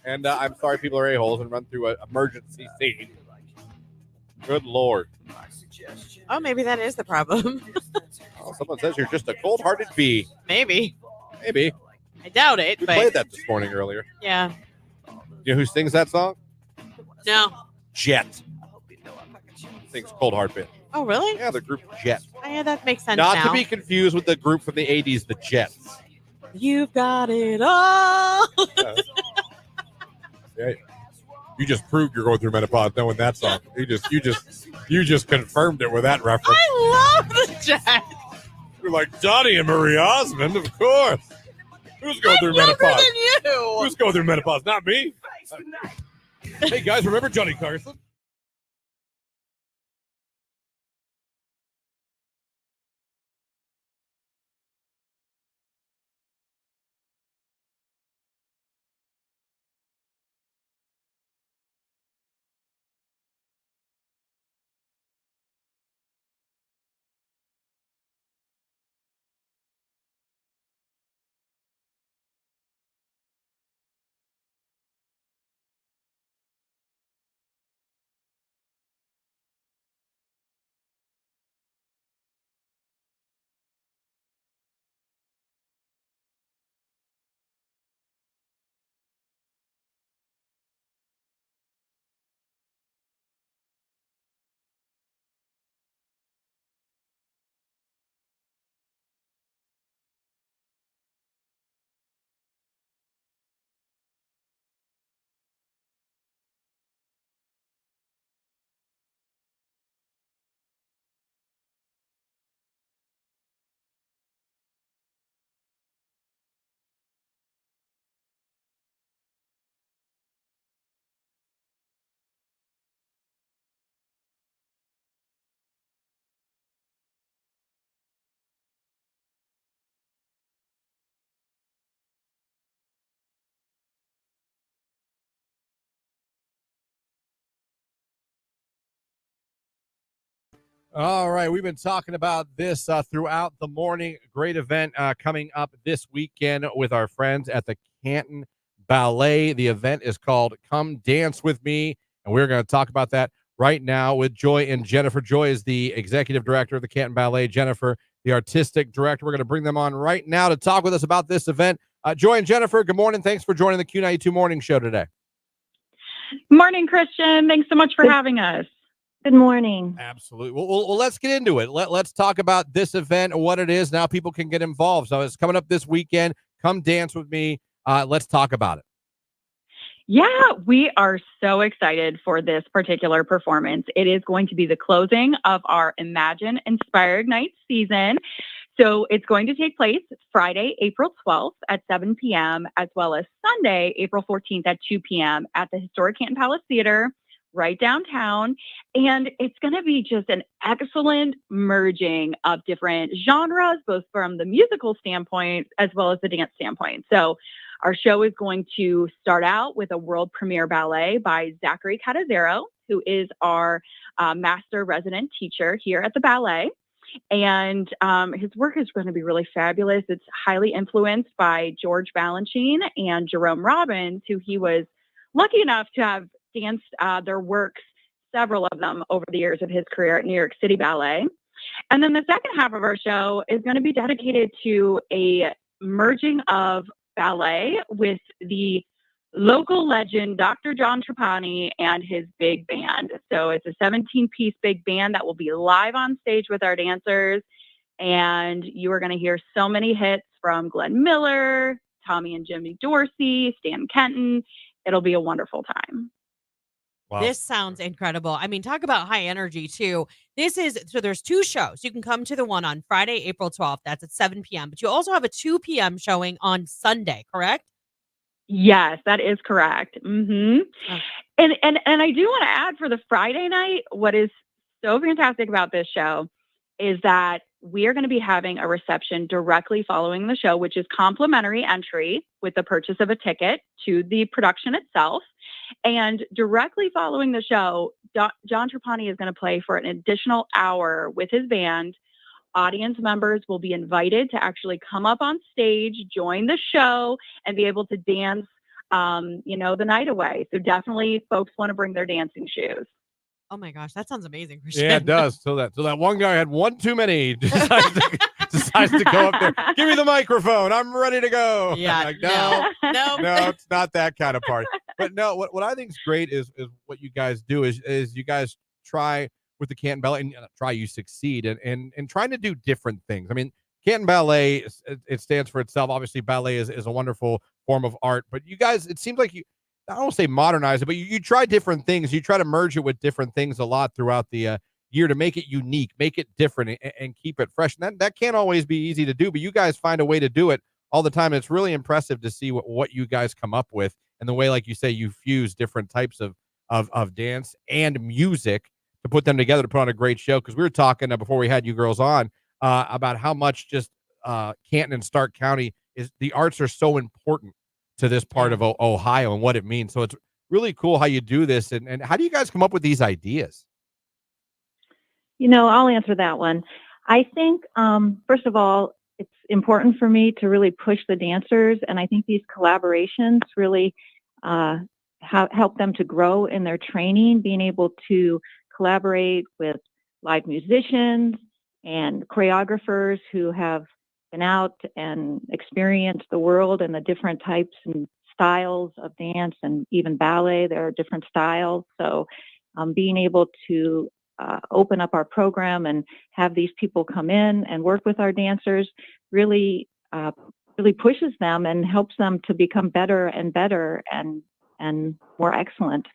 And I'm sorry people are a-holes and run through an emergency scene. Good Lord. Oh, maybe that is the problem. Oh, someone says you're just a cold-hearted bee. Maybe. I doubt it. We but played that this morning earlier. Yeah. You know who sings that song? No. Jet. Sings Cold Hard Bit. Oh, really? Yeah, the group Jet. Oh, yeah, that makes sense Not now. to be confused with the group from the 80s, the Jets. You've got it all. Yeah. You just proved you're going through menopause knowing that song. You just confirmed it with that reference. I love the Jets. You're like Johnny and Marie Osmond, of course. Who's going through younger menopause? than you. Who's going through menopause? Not me. Hey guys, remember Johnny Carson? All right, we've been talking about this throughout the morning. Great event coming up this weekend with our friends at the Canton Ballet. The event is called Come Dance With Me, and we're going to talk about that right now with Joy and Jennifer. Joy is the executive director of the Canton Ballet. Jennifer, the artistic director. We're going to bring them on right now to talk with us about this event. Joy and Jennifer, good morning. Thanks for joining the Q92 Morning Show today. Morning, Christian. Thanks so much for having us. Good morning. Absolutely. Well, let's get into it. Let's talk about this event, what it is. Now people can get involved. So it's coming up this weekend. Come Dance With Me. Let's talk about it. Yeah, we are so excited for this particular performance. It is going to be the closing of our Imagine Inspired Night season. So it's going to take place Friday, April 12th at 7 p.m., as well as Sunday, April 14th at 2 p.m. at the Historic Canton Palace Theater, right downtown. And it's going to be just an excellent merging of different genres, both from the musical standpoint as well as the dance standpoint. So our show is going to start out with a world premiere ballet by Zachary Catazero, who is our master resident teacher here at the ballet. And his work is going to be really fabulous. It's highly influenced by George Balanchine and Jerome Robbins, who he was lucky enough to have danced their works, several of them, over the years of his career at New York City Ballet. And then the second half of our show is going to be dedicated to a merging of ballet with the local legend, Dr. John Trapani, and his big band. So it's a 17-piece big band that will be live on stage with our dancers. And you are going to hear so many hits from Glenn Miller, Tommy and Jimmy Dorsey, Stan Kenton. It'll be a wonderful time. Wow. This sounds incredible. I mean, talk about high energy too. So there's two shows. You can come to the one on Friday, April 12th. That's at 7 p.m. But you also have a 2 p.m. showing on Sunday, correct? Yes, that is correct. Mm-hmm. Oh. And I do want to add, for the Friday night, what is so fantastic about this show is that we are going to be having a reception directly following the show, which is complimentary entry with the purchase of a ticket to the production itself. And directly following the show, John Trapani is going to play for an additional hour with his band. Audience members will be invited to actually come up on stage, join the show, and be able to dance, the night away. So definitely folks want to bring their dancing shoes. Oh my gosh, that sounds amazing, Christian. Yeah, it does. So that one guy had one too many. Decides to go up there. Give me the microphone. I'm ready to go. Yeah, Like, no, no, it's not that kind of party. But no, what I think is great is what you guys do is you guys try with the Canton Ballet, and you succeed and trying to do different things. I mean, Canton Ballet, it stands for itself. Obviously, ballet is a wonderful form of art, but you guys, it seems like you, I don't want to say modernize it, but you try different things. You try to merge it with different things a lot throughout the year to make it unique, make it different, and keep it fresh. And that can't always be easy to do, but you guys find a way to do it all the time. It's really impressive to see what you guys come up with, and the way, like you say, you fuse different types of dance and music to put them together to put on a great show. Because we were talking before we had you girls on about how much just Canton and Stark County is, the arts are so important to this part of Ohio and what it means. So it's really cool how you do this. And how do you guys come up with these ideas? I'll answer that one. I think, first of all, it's important for me to really push the dancers. And I think these collaborations really help them to grow in their training, being able to collaborate with live musicians and choreographers who have been out and experienced the world and the different types and styles of dance, and even ballet, there are different styles. So being able to open up our program and have these people come in and work with our dancers really pushes them and helps them to become better and better and more excellent.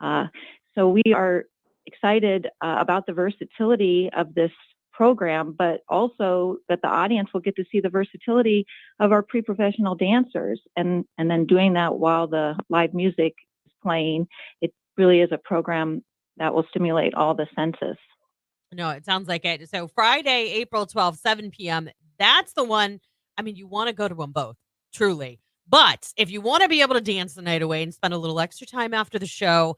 So we are excited about the versatility of this program, but also that the audience will get to see the versatility of our pre-professional dancers, and then doing that while the live music is playing. It really is a program that will stimulate all the senses. No, it sounds like it. So Friday, April 12th, 7 p.m. That's the one. I mean, you want to go to them both, truly. But if you want to be able to dance the night away and spend a little extra time after the show,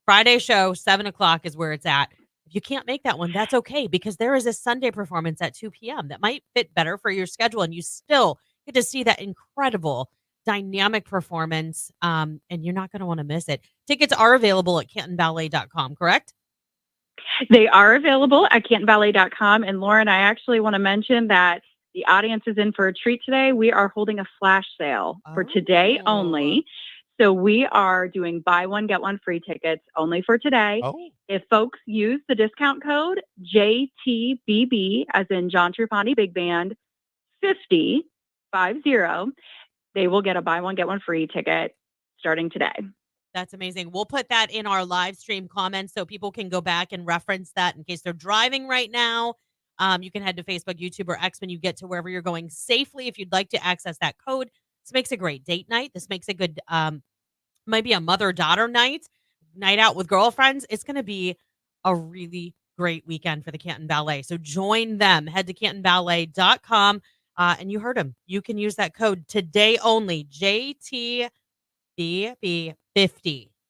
Friday show, 7 o'clock is where it's at. If you can't make that one, that's okay, because there is a Sunday performance at 2 p.m. that might fit better for your schedule, and you still get to see that incredible dynamic performance, and you're not going to want to miss it. Tickets are available at CantonBallet.com, correct? They are available at CantonBallet.com. And Lauren, I actually want to mention that the audience is in for a treat today. We are holding a flash sale for today only. So we are doing buy one, get one free tickets only for today. If folks use the discount code JTBB, as in John Trupani Big Band, 50, they will get a buy one, get one free ticket starting today. That's amazing. We'll put that in our live stream comments so people can go back and reference that in case they're driving right now. You can head to Facebook, YouTube, or X when you get to wherever you're going safely if you'd like to access that code. This makes a great date night. This makes a good, maybe a mother-daughter night out with girlfriends. It's going to be a really great weekend for the Canton Ballet. So join them. Head to CantonBallet.com. And you heard him. You can use that code today only, JTBB50,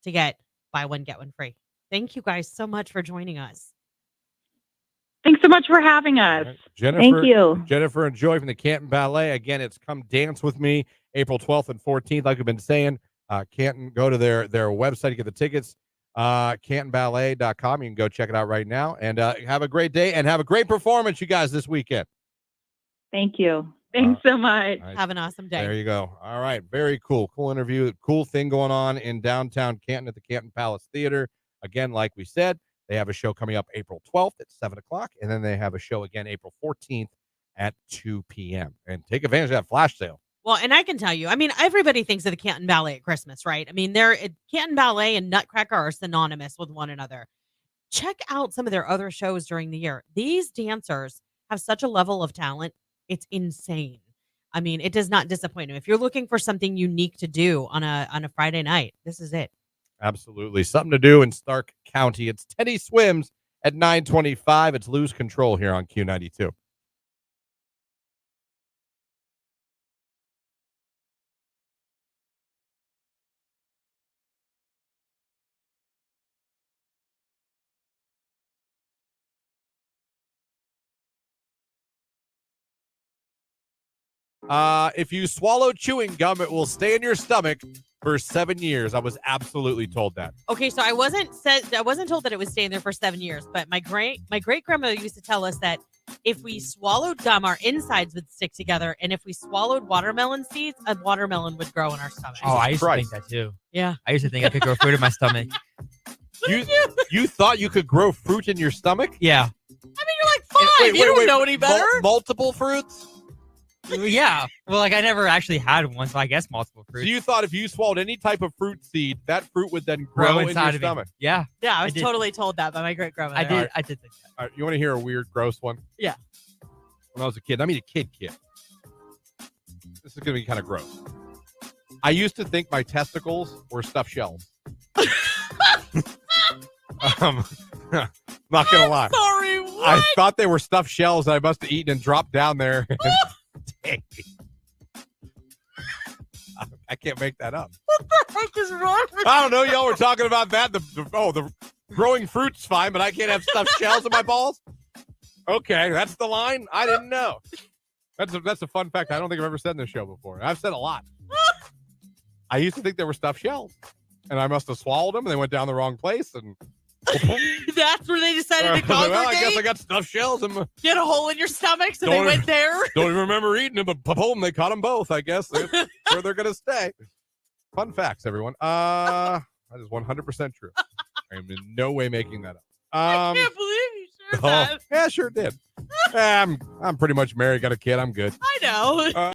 to get buy one, get one free. Thank you guys so much for joining us. Thanks so much for having us. Right. Jennifer, Thank you. Jennifer and Joy from the Canton Ballet. Again, it's Come Dance With Me, April 12th and 14th. Like we've been saying, Canton, go to their website to get the tickets, CantonBallet.com. You can go check it out right now. And have a great day and have a great performance, you guys, this weekend. Thank you. Thanks so much. Nice. Have an awesome day. There you go. All right. Very cool. Cool interview. Cool thing going on in downtown Canton at the Canton Palace Theater. Again, like we said, they have a show coming up April 12th at 7 o'clock, and then they have a show again April 14th at 2 p.m. And take advantage of that flash sale. Well, and I can tell you, I mean, everybody thinks of the Canton Ballet at Christmas, right? I mean, Canton Ballet and Nutcracker are synonymous with one another. Check out some of their other shows during the year. These dancers have such a level of talent. It's insane. I mean, it does not disappoint them. If you're looking for something unique to do on a Friday night, this is it. Absolutely. Something to do in Stark County. It's Teddy Swims at 9:25. It's Lose Control here on Q92. If you swallow chewing gum, it will stay in your stomach for 7 years. I was absolutely told that. Okay, so I wasn't told that it was staying there for 7 years, but my great grandmother used to tell us that if we swallowed gum, our insides would stick together, and if we swallowed watermelon seeds, a watermelon would grow in our stomach. Oh, I used to think that too. Yeah. I used to think I could grow fruit in my stomach. You thought you could grow fruit in your stomach? Yeah. I mean, you're like 5. You don't know any better. Multiple fruits? Yeah. Well, like I never actually had one, so I guess multiple fruits. So you thought if you swallowed any type of fruit seed, that fruit would then grow in your stomach? Yeah. Yeah, I was totally told that by my great grandmother. I did think that. All right, you want to hear a weird, gross one? Yeah. When I was a kid, I mean a kid. This is going to be kind of gross. I used to think my testicles were stuffed shells. Not going to lie. Sorry, what? I thought they were stuffed shells I must have eaten and dropped down there. I can't make that up. What the heck is wrong with I don't know. Y'all were talking about that. The growing fruit's fine, but I can't have stuffed shells in my balls? Okay, that's the line? I didn't know. That's a fun fact I don't think I've ever said in this show before. I've said a lot. I used to think they were stuffed shells, and I must have swallowed them, and they went down the wrong place, and That's where they decided to congregate? Well, I guess I got stuffed shells. You had a hole in your stomach, so they went there? Don't even remember eating them, but boom, they caught them both, I guess. That's where they're going to stay. Fun facts, everyone. That is 100% true. I am in no way making that up. I can't believe you shared that. Yeah, sure did. I'm pretty much married, got a kid. I'm good. I know.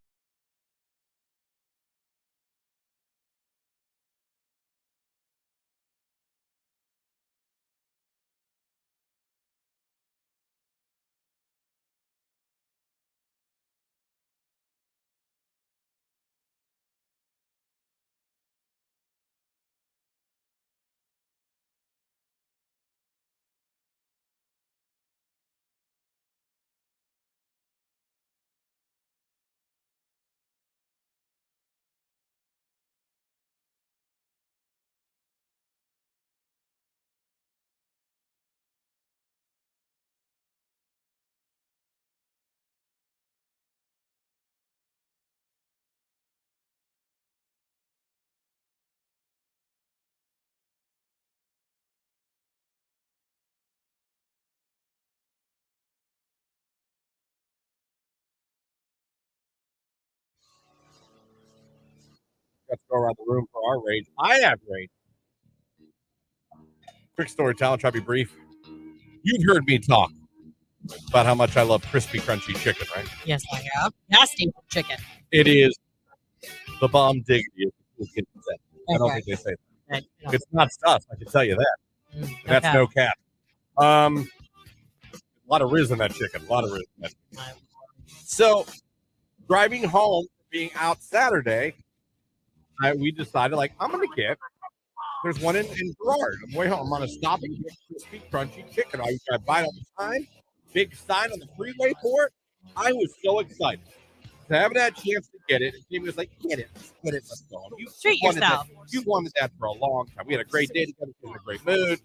got to go around the room for our rage. I have rage. Quick story, Talent. Try to be brief. You've heard me talk about how much I love crispy, crunchy chicken, right? Yes, I have. Nasty chicken. It is the bomb diggity. I don't Okay. think they say that. Right. No. It's not stuff. I can tell you that. Mm, That's okay. no cap. A lot of riz in that chicken. A lot of riz in that chicken. So, driving home, being out Saturday, we decided, like, I'm going to get, there's one in Girard. On the way home, I'm going to stop and get crispy, crunchy chicken. I buy it all the time. Big sign on the freeway for it. I was so excited. I haven't had a chance to get it. And Jamie was like, get it, let's go. You Treat wanted yourself. You wanted that for a long time. We had a great day together. We were in a great mood.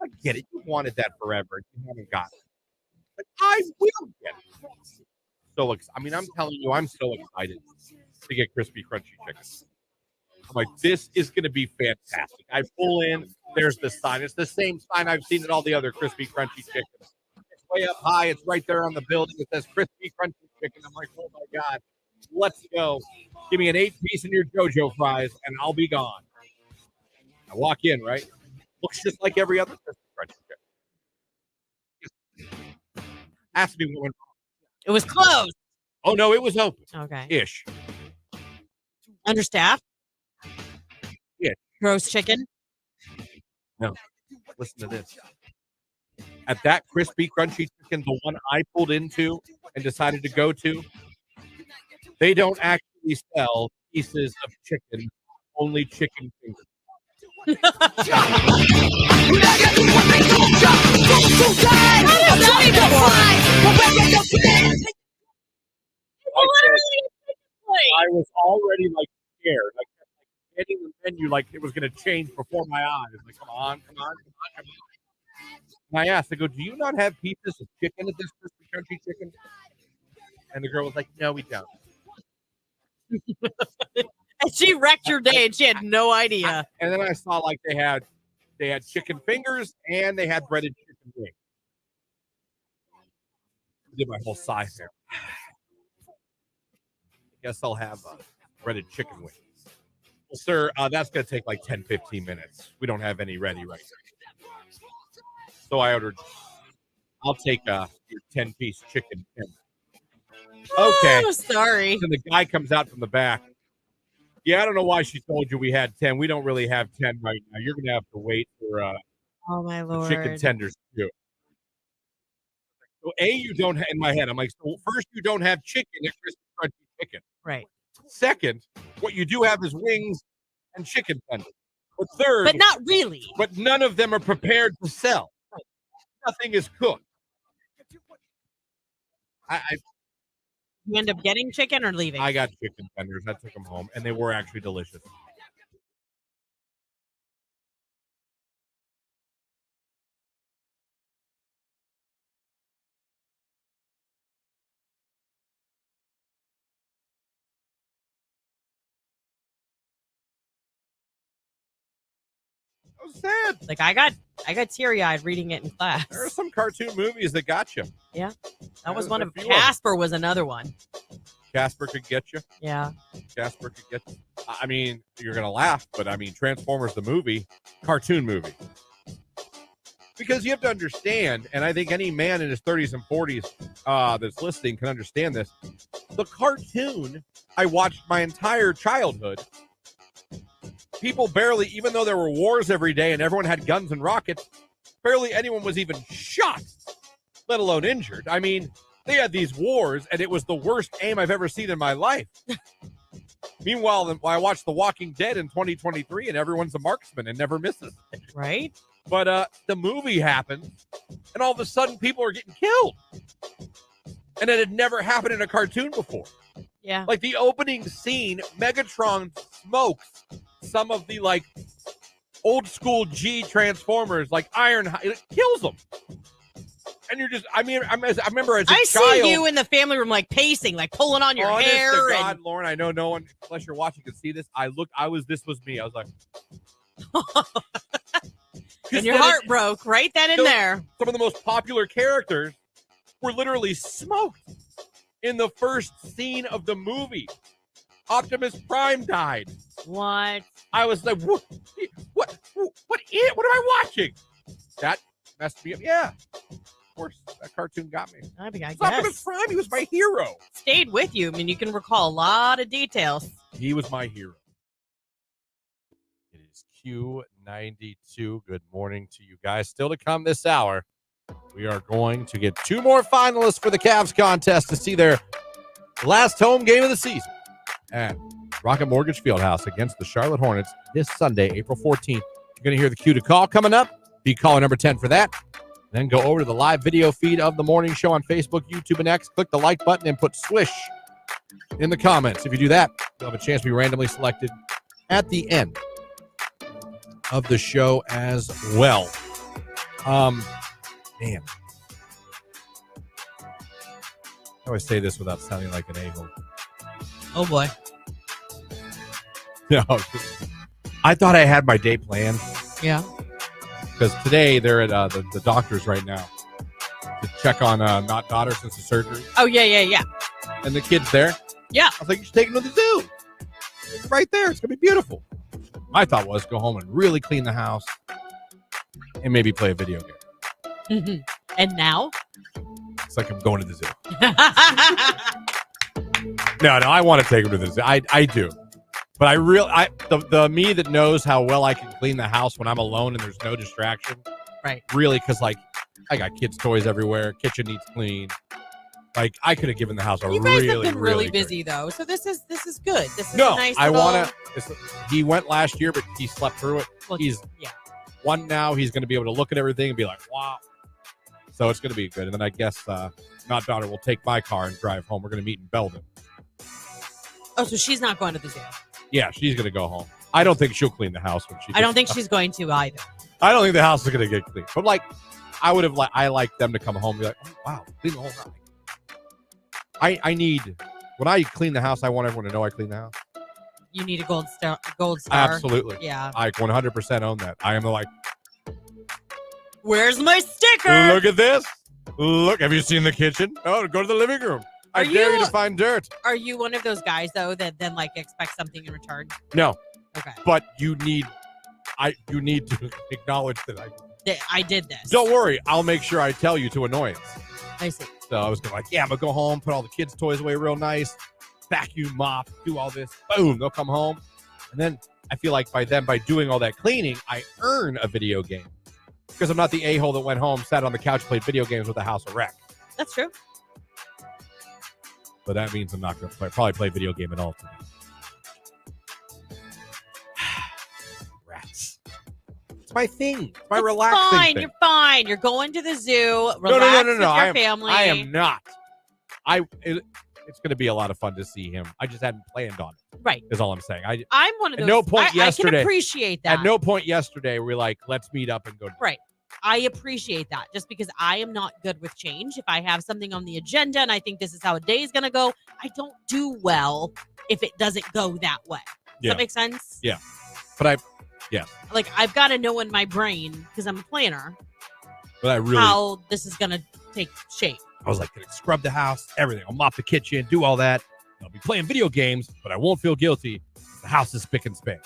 I get it. You wanted that forever. You haven't got it. But I will get it. So, I'm telling you, I'm so excited to get crispy, crunchy chicken. I'm like, this is going to be fantastic. I pull in. There's the sign. It's the same sign I've seen at all the other crispy, crunchy chickens. It's way up high. It's right there on the building. It says crispy, crunchy chicken. I'm like, oh, my God. Let's go. Give me an 8-piece in your JoJo fries, and I'll be gone. I walk in, right? Looks just like every other crispy, crunchy chicken. Ask me what went wrong. It was closed. Oh, no, it was open. Okay. Ish. Understaffed? Yeah. Roast chicken? No. Listen to this. At that crispy, crunchy chicken, the one I pulled into and decided to go to, they don't actually sell pieces of chicken, only chicken fingers. I was already like scared. I kept like hitting the menu like it was going to change before my eyes. Like, come on. And I asked, I go, do you not have pieces of chicken at this crispy crunchy chicken? And the girl was like, no, we don't. And she wrecked your day and she had no idea. And then I saw like they had chicken fingers and they had breaded chicken wings. I did my whole sigh there. I guess I'll have breaded chicken wings. Well, sir, that's going to take like 10, 15 minutes. We don't have any ready right now. So I ordered, I'll take your 10-piece chicken tender. Okay. Oh, sorry. And the guy comes out from the back. Yeah, I don't know why she told you we had 10. We don't really have 10 right now. You're going to have to wait for oh my Lord. chicken tenders too. So you don't have, in my head, I'm like, so first you don't have chicken at crispy crunchy chicken. Right. Second, what you do have is wings and chicken tenders. But third, but not really. But none of them are prepared to sell. Right. Nothing is cooked. You end up getting chicken or leaving? I got chicken tenders. I took them home, and they were actually delicious. So sad. Like I got teary-eyed reading it in class. There are some cartoon movies that got you. Yeah, that was one of Casper. Was another one. Casper could get you. Yeah, Casper could get you. I mean, you're gonna laugh, but I mean, Transformers the movie, cartoon movie. Because you have to understand, and I think any man in his 30s and 40s that's listening can understand this. The cartoon I watched my entire childhood. People barely, even though there were wars every day and everyone had guns and rockets, barely anyone was even shot, let alone injured. I mean, they had these wars, and it was the worst aim I've ever seen in my life. Meanwhile, I watched The Walking Dead in 2023, and everyone's a marksman and never misses. Right? But the movie happened, and all of a sudden, people are getting killed. And it had never happened in a cartoon before. Yeah. Like the opening scene, Megatron smokes some of the like old school G Transformers, like it kills them. And you're just, I remember as a child. I see you in the family room, like pacing, like pulling on your hair. To God, Lauren, I know no one, unless you're watching, can see this. This was me. I was like. And your heart broke right then and there. Some of the most popular characters were literally smoked in the first scene of the movie. Optimus Prime died. What? I was like, what am I watching? That messed me up. Yeah. Of course, that cartoon got me. I mean, I Optimus guess. Prime, he was my hero. Stayed with you. I mean, you can recall a lot of details. He was my hero. It is Q92. Good morning to you guys. Still to come this hour, we are going to get 2 more finalists for the Cavs contest to see their last home game of the season at Rocket Mortgage Fieldhouse against the Charlotte Hornets this Sunday, April 14th. You're going to hear the cue to call coming up. Be caller number 10 for that. Then go over to the live video feed of the morning show on Facebook, YouTube, and X. Click the like button and put Swish in the comments. If you do that, you'll have a chance to be randomly selected at the end of the show as well. Man. I always say this without sounding like an a-hole. Oh, boy. No, I thought I had my day planned. Yeah. Because today they're at the doctor's right now to check on not daughter since the surgery. Oh, yeah. And the kid's there. Yeah. I was like, you should take him to the zoo. It's right there. It's going to be beautiful. My thought was go home and really clean the house and maybe play a video game. Mm-hmm. And now? It's like I'm going to the zoo. No, I want to take him to the zoo. I do. But the me that knows how well I can clean the house when I'm alone and there's no distraction. Right. Really, because I got kids' toys everywhere. Kitchen needs clean. Like I could have given the house a you guys really, have been really good. busy though, so this is good. This is No, a nice I little... want to. He went last year, but he slept through it. Well, he's one now. He's going to be able to look at everything and be like, wow. So it's going to be good. And then I guess not daughter will take my car and drive home. We're going to meet in Belden. Oh, so she's not going to the zoo. Yeah, she's going to go home. I don't think she'll clean the house when she. I don't think she's going to either. I don't think the house is going to get clean. But like, I would have I like them to come home and be like, oh, wow, clean the whole house. I need when I clean the house, I want everyone to know I clean the house. You need a gold star. Absolutely. Yeah. I 100% own that. I am like, where's my sticker? Look at this. Look, have you seen the kitchen? Oh, go to the living room. I dare you to find dirt. Are you one of those guys though that then like expects something in return? No. Okay. But you need to acknowledge that I did this. Don't worry, I'll make sure I tell you to annoyance. I see. So I was like, yeah, I'm gonna go home, put all the kids' toys away real nice, vacuum, mop, do all this. Boom, they'll come home. And then I feel like by doing all that cleaning, I earn a video game. Because I'm not the a-hole that went home, sat on the couch, played video games with the house a wreck. That's true. But that means I'm not going to probably play video game at all today. Rats. It's my thing. It's my relaxing fine. thing. You're fine. You're going to the zoo. Relax with your family. I am not. It's going to be a lot of fun to see him. I just hadn't planned on it. Right. Is all I'm saying. I'm one of those. At no point yesterday. I can appreciate that. At no point yesterday we're like, let's meet up and go. Right. I appreciate that just because I am not good with change. If I have something on the agenda and I think this is how a day is going to go, I don't do well if it doesn't go that way. Does that make sense? Yeah. But like I've got to know in my brain because I'm a planner but how this is going to take shape. I was like, gonna scrub the house, everything. I'll mop the kitchen, do all that. I'll be playing video games, but I won't feel guilty. The house is spick and span.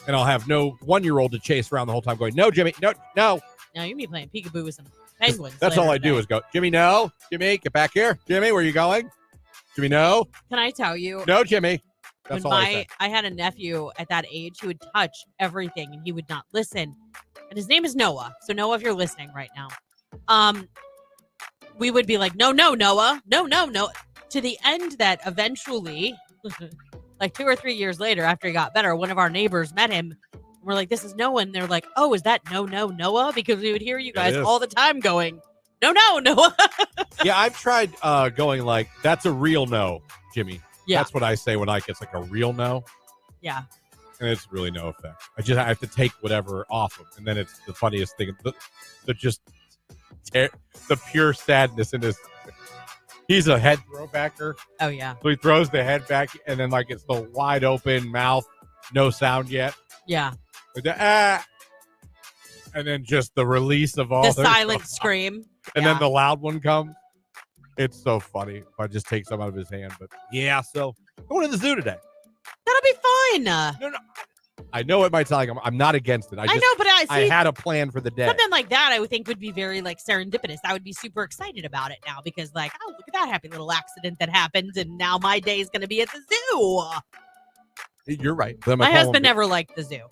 And I'll have no 1-year-old to chase around the whole time going, no, Jimmy, no. Now you're be playing peekaboo with some penguins. That's all I do is go, Jimmy, no. Jimmy, get back here. Jimmy, where are you going? Jimmy, no. Can I tell you? No, Jimmy. That's all I say. I had a nephew at that age who would touch everything and he would not listen. And his name is Noah. So Noah, if you're listening right now, we would be like, no, Noah, no. To the end that eventually, like 2 or 3 years later, after he got better, one of our neighbors met him. We're like, this is Noah. And they're like, oh, is that no, Noah? Because we would hear you guys all the time going, no, Noah. Yeah, I've tried going like, that's a real no, Jimmy. Yeah. That's what I say when I get like a real no. Yeah. And it's really no effect. I have to take whatever off him. And then it's the funniest thing. The pure sadness in his. He's a head throwbacker. Oh, yeah. So he throws the head back, and then like it's the wide open mouth, no sound yet. Yeah. With the, and then just the release of all the silent scream. And then the loud one comes. It's so funny if I just take some out of his hand. But yeah, so going to the zoo today. That'll be fun. No. I know it might sound like I'm not against it. I know, but I had a plan for the day. Something like that I would think would be very like serendipitous. I would be super excited about it now because like, oh, look at that happy little accident that happened. And now my day is going to be at the zoo. You're right. My husband never liked the zoo.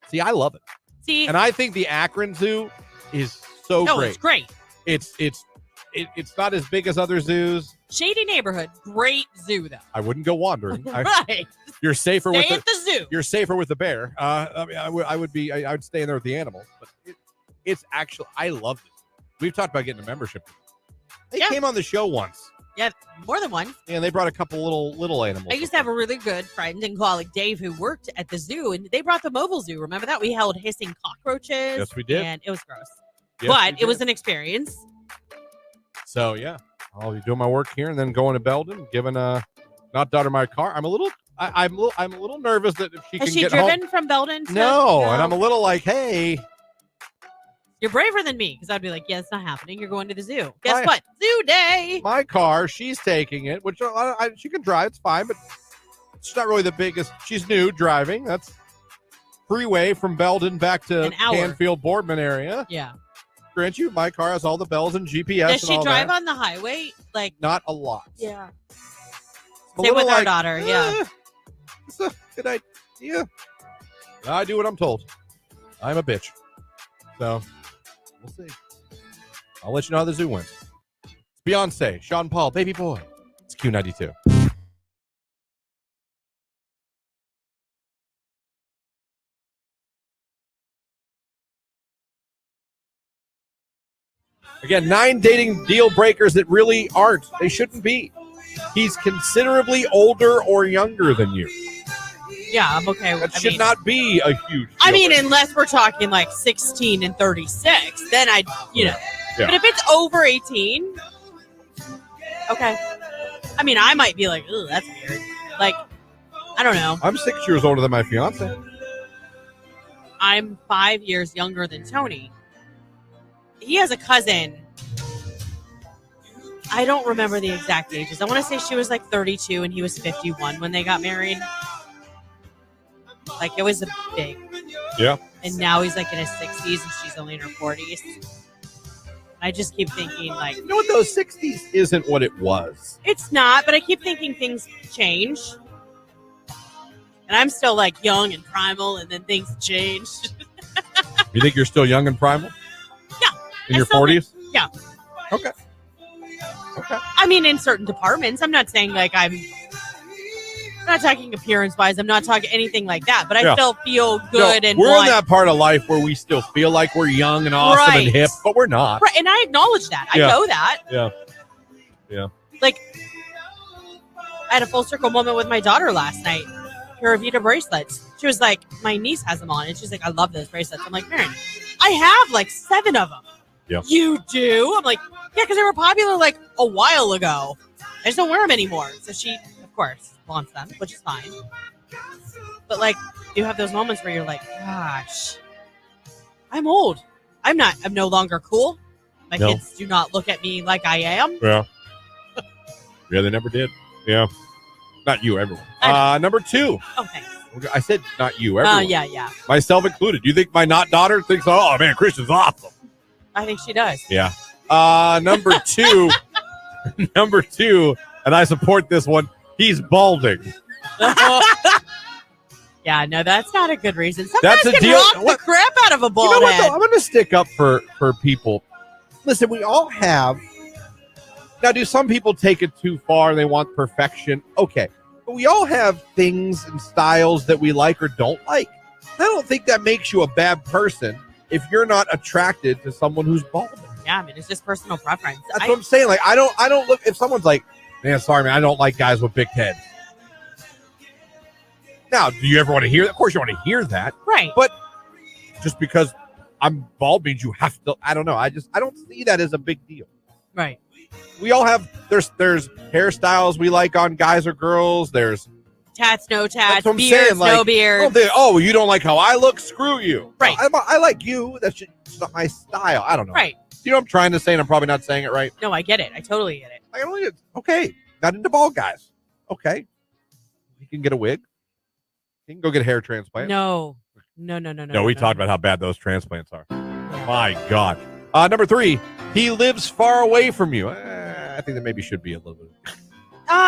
See, I love it. See, and I think the Akron Zoo is so great. It's great. It's not as big as other zoos. Shady neighborhood, great zoo though. I wouldn't go wandering. Right. You're safer Stay with at the zoo. You're safer with the bear. I mean, I would stay in there with the animals. But it's actually, I love it. We've talked about getting a membership. They came on the show once. Yeah, more than once. And they brought a couple little animals. I used to have a really good friend and colleague, Dave, who worked at the zoo, and they brought the mobile zoo. Remember that? We held hissing cockroaches. Yes, we did. And it was gross. Yes, but it was an experience. So, yeah, I'll be doing my work here and then going to Belden, giving not daughter my car. I'm a little nervous that if she Has can she get driven home. from Belden? No, and I'm a little like, hey. You're braver than me because I'd be like, yeah, it's not happening. You're going to the zoo. Guess what? Zoo day. My car, she's taking it, which she can drive. It's fine, but it's not really the biggest. She's new driving. That's freeway from Belden back to Canfield, Boardman area. Yeah. Grant you, my car has all the bells and GPS. Does she drive on the highway? Like not a lot. Yeah. A Same with little our like, daughter. Yeah. It's a good idea. I do what I'm told. I'm a bitch. So we'll see. I'll let you know how the zoo went. It's Beyonce, Sean Paul, Baby Boy. It's Q92. Again, 9 dating deal breakers that really aren't. They shouldn't be. He's considerably older or younger than you. Yeah, I'm okay with that. Should not be a huge deal I mean, breaker. unless we're talking like 16 and 36, then I'd, Yeah. But if it's over 18, okay. I mean, I might be like, oh, that's weird. Like, I don't know. I'm 6 years older than my fiance. I'm 5 years younger than Tony. He has a cousin. I don't remember the exact ages. I want to say she was like 32 and he was 51 when they got married. Like, it was a big. Yeah. And now he's like in his 60s and she's only in her 40s. I just keep thinking, like, you know what, those 60s isn't what it was. It's not, but I keep thinking things change. And I'm still like young and primal, and then things change. You think you're still young and primal? Yeah. In your 40s? Yeah. Okay. I mean, in certain departments. I'm not saying like I'm not talking appearance wise. I'm not talking anything like that, but I still feel good and we're in that part of life where we still feel like we're young and awesome and hip, but we're not. Right, and I acknowledge that. I know that. Yeah. Like, I had a full circle moment with my daughter last night. Her Avita bracelets. She was like, my niece has them on, and she's like, I love those bracelets. I'm like, Marin, I have like 7 of them. Yeah. You do? I'm like, yeah, because they were popular like a while ago. I just don't wear them anymore. So she, of course, wants them, which is fine. But like, you have those moments where you're like, gosh, I'm old. I'm no longer cool. My kids do not look at me like I am. Yeah. Yeah, they never did. Yeah. Not you, everyone. Number 2. Oh, thanks. I said not you, everyone. Yeah. Myself included. You think my not daughter thinks, oh, man, Christian's awesome? I think she does. Yeah. Number 2. Number 2, and I support this one. He's balding. Yeah, no, that's not a good reason. Sometimes That's a can deal. rock the crap out of a bald You know what, head. though? I'm going to stick up for people. Listen, we all have. Now, do some people take it too far and they want perfection? Okay. But we all have things and styles that we like or don't like. I don't think that makes you a bad person if you're not attracted to someone who's balding. Yeah, I mean, it's just personal preference. That's what I'm saying. Like, I don't look, if someone's like, man, sorry, man, I don't like guys with big heads. Now, do you ever want to hear that? Of course you want to hear that. Right. But just because I'm bald means you have to, I don't know. I don't see that as a big deal. Right. We all have, there's hairstyles we like on guys or girls. There's tats, no tats, that's what I'm beards, saying. Like, no beards. you don't like how I look? Screw you. Right. I like you. That's just not my style. I don't know. Right. You know what I'm trying to say, and I'm probably not saying it right. No, I get it. I totally get it. Okay. Got into bald guys. Okay. You can get a wig. He can go get a hair transplant. No, we talked about how bad those transplants are. My God. Number 3, he lives far away from you. I think that maybe should be a little bit.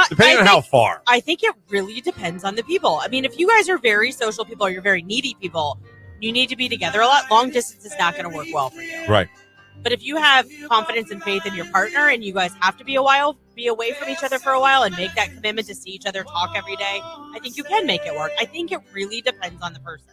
Depending on how far. I think it really depends on the people. I mean, if you guys are very social people or you're very needy people, you need to be together a lot. Long distance is not going to work well for you. Right. But if you have confidence and faith in your partner and you guys have to be away from each other for a while and make that commitment to see each other talk every day, I think you can make it work. I think it really depends on the person.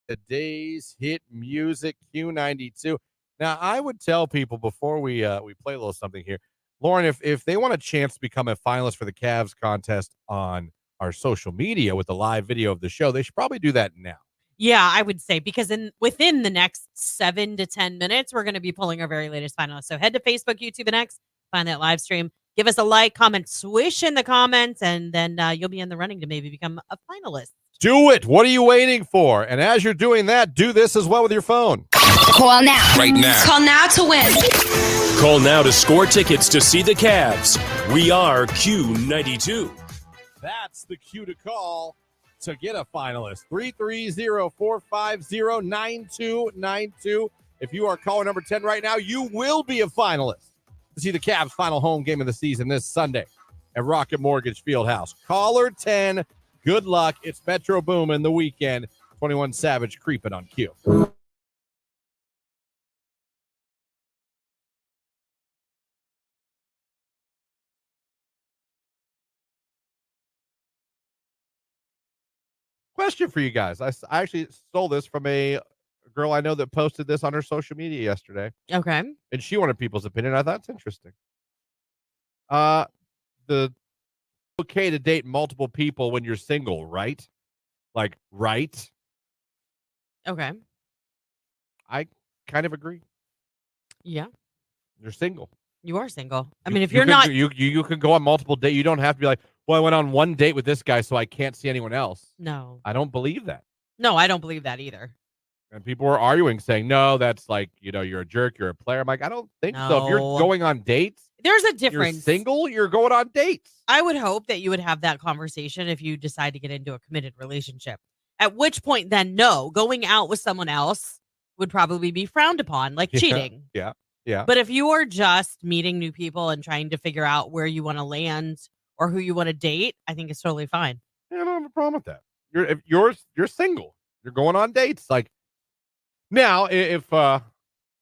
Today's hit music, Q92. Now, I would tell people before we play a little something here, Lauren, if they want a chance to become a finalist for the Cavs contest on our social media with the live video of the show, they should probably do that now. Yeah, I would say, because within the next 7 to 10 minutes, we're going to be pulling our very latest finalists. So head to Facebook, YouTube, and X, find that live stream, give us a like, comment, swish in the comments, and then you'll be in the running to maybe become a finalist. Do it. What are you waiting for? And as you're doing that, do this as well with your phone. Call now. Right now. Call now to win. Call now to score tickets to see the Cavs. We are Q92. That's the cue to call to get a finalist. 330-450-9292. If you are caller number 10 right now, you will be a finalist to see the Cavs' final home game of the season this Sunday at Rocket Mortgage Fieldhouse. Caller 10, good luck. It's Metro Boomin' the weekend. 21 Savage creeping on Q. Question for you guys. I actually stole this from a girl I know that posted this on her social media yesterday. Okay. And she wanted people's opinion. I thought it's interesting. The okay to date multiple people when you're single, right? Like, right? Okay. I kind of agree. Yeah. You're single. You are single. I mean, if you're not... You can go on multiple dates. You don't have to be like, well, I went on one date with this guy, so I can't see anyone else. No. I don't believe that. No, I don't believe that either. And people were arguing, saying, no, that's like, you're a jerk, you're a player. I'm like, I don't think so. If you're going on dates, there's a difference. You're single, you're going on dates. I would hope that you would have that conversation if you decide to get into a committed relationship. At which point, then, no, going out with someone else would probably be frowned upon, like cheating. Yeah. But if you are just meeting new people and trying to figure out where you want to land or who you want to date, I think it's totally fine. Yeah, I don't have a problem with that. You're single. You're going on dates. Like, now, if I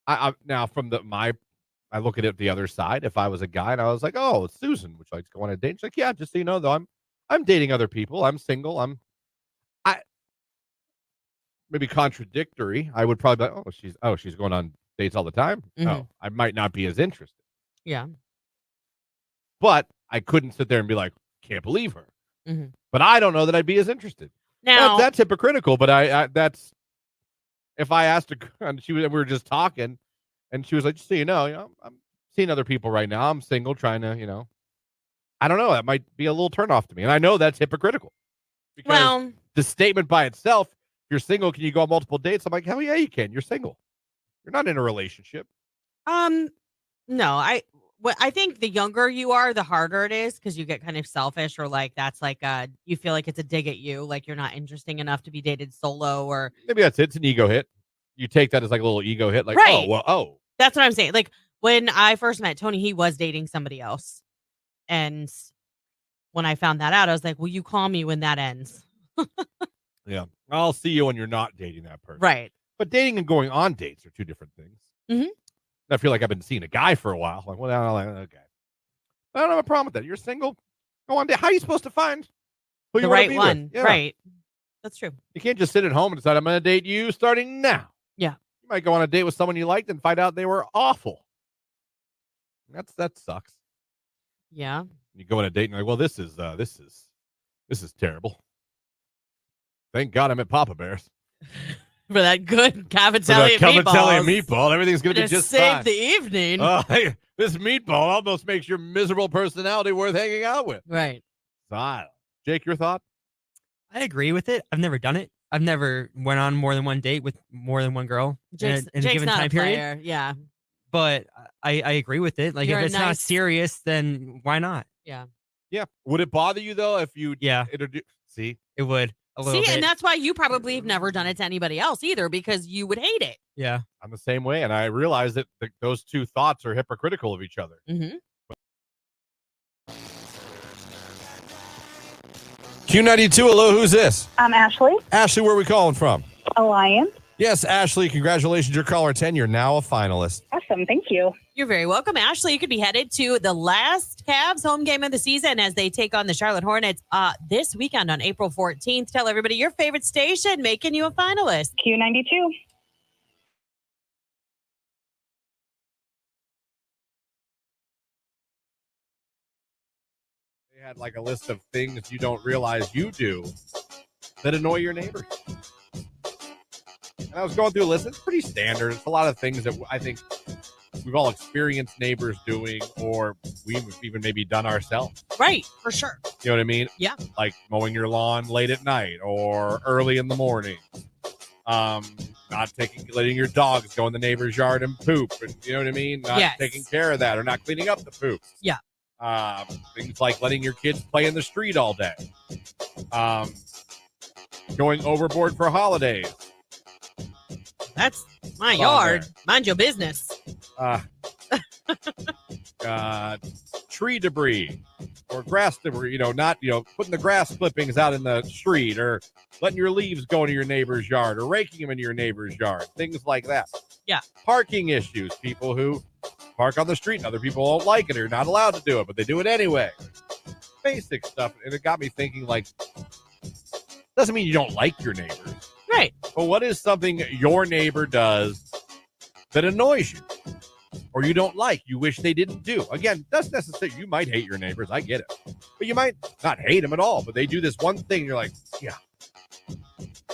look at it the other side. If I was a guy and I was like, oh, it's Susan, which likes to go on a date. She's like, yeah, just so you know, though, I'm dating other people. I'm single. I maybe contradictory. I would probably be like, she's going on dates all the time. Mm-hmm. Oh, I might not be as interested. Yeah. But I couldn't sit there and be like, can't believe her. Mm-hmm. But I don't know that I'd be as interested. Now that's hypocritical. But I that's if I asked her, and we were just talking, and she was like, just so you know, I'm seeing other people right now. I'm single, trying to, I don't know. That might be a little turnoff to me, and I know that's hypocritical. Because the statement by itself, if you're single, can you go on multiple dates? I'm like, hell yeah, you can. You're single. You're not in a relationship. No, I think the younger you are, the harder it is because you get kind of selfish, or like that's like you feel like it's a dig at you, like you're not interesting enough to be dated solo, or maybe that's it. It's an ego hit. You take that as like a little ego hit, like, right. That's what I'm saying. Like when I first met Tony, he was dating somebody else, and when I found that out, I was like, "Will you call me when that ends?" Yeah, I'll see you when you're not dating that person, right? But dating and going on dates are two different things. Mm-hmm. I feel like I've been seeing a guy for a while. Like, well, okay. I don't have a problem with that. You're single. Go on date. How are you supposed to find who the you right be one? Yeah. Right. That's true. You can't just sit at home and decide I'm going to date you starting now. Yeah. You might go on a date with someone you liked and find out they were awful. That sucks. Yeah. You go on a date and you're like, well, this is terrible. Thank God I'm at Papa Bear's. For that good cavatelli meatball. Everything's going to be just save fine. the evening. Hey, this meatball almost makes your miserable personality worth hanging out with. Right. Style. Jake, your thought? I agree with it. I've never done it. I've never went on more than one date with more than one girl in a given time period. Yeah. But I agree with it. Like, if it's not serious, then why not? Yeah. Yeah. Would it bother you though if you introduce? See, it would a little bit. And that's why you probably have never done it to anybody else either, because you would hate it. Yeah. I'm the same way, and I realize that those two thoughts are hypocritical of each other. Mm-hmm. Q92, hello, who's this? I'm Ashley. Ashley, where are we calling from? Alliance. Yes, Ashley, congratulations. You're caller 10. You're now a finalist. Awesome. Thank you. You're very welcome, Ashley. You could be headed to the last Cavs home game of the season as they take on the Charlotte Hornets this weekend on April 14th. Tell everybody your favorite station making you a finalist. Q92. They had like a list of things you don't realize you do that annoy your neighbors. And I was going through a list. It's pretty standard. It's a lot of things that I think we've all experienced neighbors doing, or we've even maybe done ourselves. Right, for sure. You know what I mean? Yeah. Like mowing your lawn late at night or early in the morning. Letting your dogs go in the neighbor's yard and poop. And you know what I mean? Not taking care of that or not cleaning up the poop. Yeah. Things like letting your kids play in the street all day. Going overboard for holidays. That's my yard. Mind your business. Tree debris or grass debris, not, putting the grass clippings out in the street or letting your leaves go into your neighbor's yard or raking them into your neighbor's yard. Things like that. Yeah. Parking issues. People who park on the street and other people don't like it or you're not allowed to do it, but they do it anyway. Basic stuff. And it got me thinking, like, doesn't mean you don't like your neighbors. Right. But what is something your neighbor does that annoys you or you don't like, you wish they didn't do? Again, that's necessary. You might hate your neighbors. I get it. But you might not hate them at all. But they do this one thing. You're like, yeah,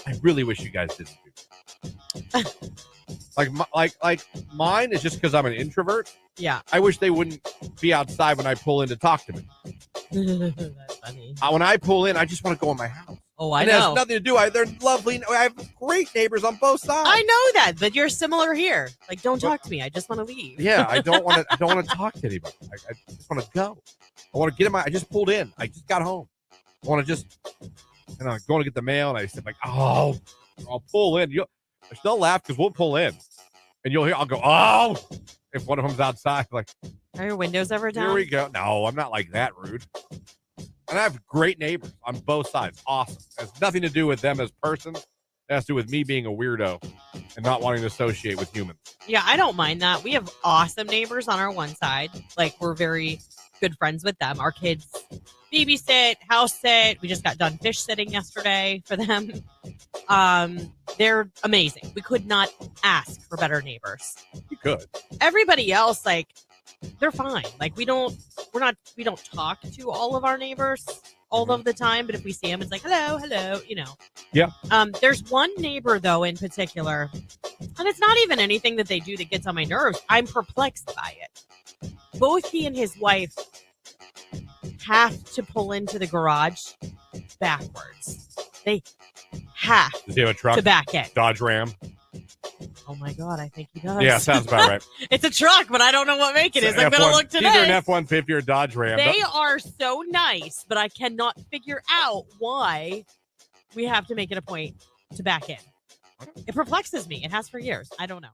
I really wish you guys didn't do that. like mine is just because I'm an introvert. Yeah. I wish they wouldn't be outside when I pull in to talk to me. That's funny. When I pull in, I just want to go in my house. Oh, I and know. It has nothing to do. They're lovely. I have great neighbors on both sides. I know that, but you're similar here. Like, don't talk to me. I just want to leave. Yeah, I don't want to talk to anybody. I just want to go. I want to get in I just pulled in. I just got home. I want to just, I'm going to get the mail, and I said, like, oh, I'll pull in. I still laugh because we'll pull in, and you'll hear, I'll go, oh, if one of them's outside, like, are your windows ever down? Here we go. No, I'm not like that rude. And I have great neighbors on both sides. Awesome. It has nothing to do with them as persons. It has to do with me being a weirdo and not wanting to associate with humans. Yeah, I don't mind that. We have awesome neighbors on our one side. Like, we're very good friends with them. Our kids babysit, house sit. We just got done fish sitting yesterday for them. They're amazing. We could not ask for better neighbors. You could. Everybody else, like, they're fine. Like, we don't talk to all of our neighbors all of the time, but if we see them, it's like, hello, Yeah. There's one neighbor though in particular, and it's not even anything that they do that gets on my nerves. I'm perplexed by it. Both he and his wife have to pull into the garage backwards. They have Does he have a truck? to back in. Dodge Ram? Oh my God, I think he does. Yeah, sounds about right. It's a truck, but I don't know what make it is. I'm going to look today. Either an F-150 or a Dodge Ram. They are so nice, but I cannot figure out why we have to make it a point to back in. It perplexes me. It has for years. I don't know.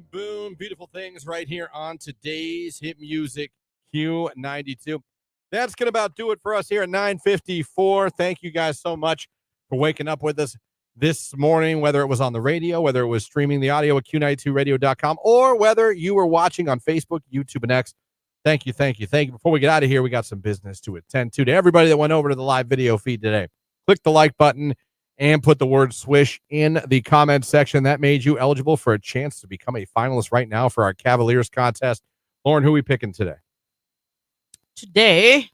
Boom, beautiful things right here on today's hit music Q92. That's going to about do it for us here at 9:54. Thank you guys so much for waking up with us this morning, whether it was on the radio, whether it was streaming the audio at Q92radio.com, or whether you were watching on Facebook, YouTube, and X. Thank you, thank you, thank you. Before we get out of here, we got some business to attend to. To everybody that went over to the live video feed today, click the like button and put the word swish in the comment section. That made you eligible for a chance to become a finalist right now for our Cavaliers contest. Lauren, who are we picking today? Today,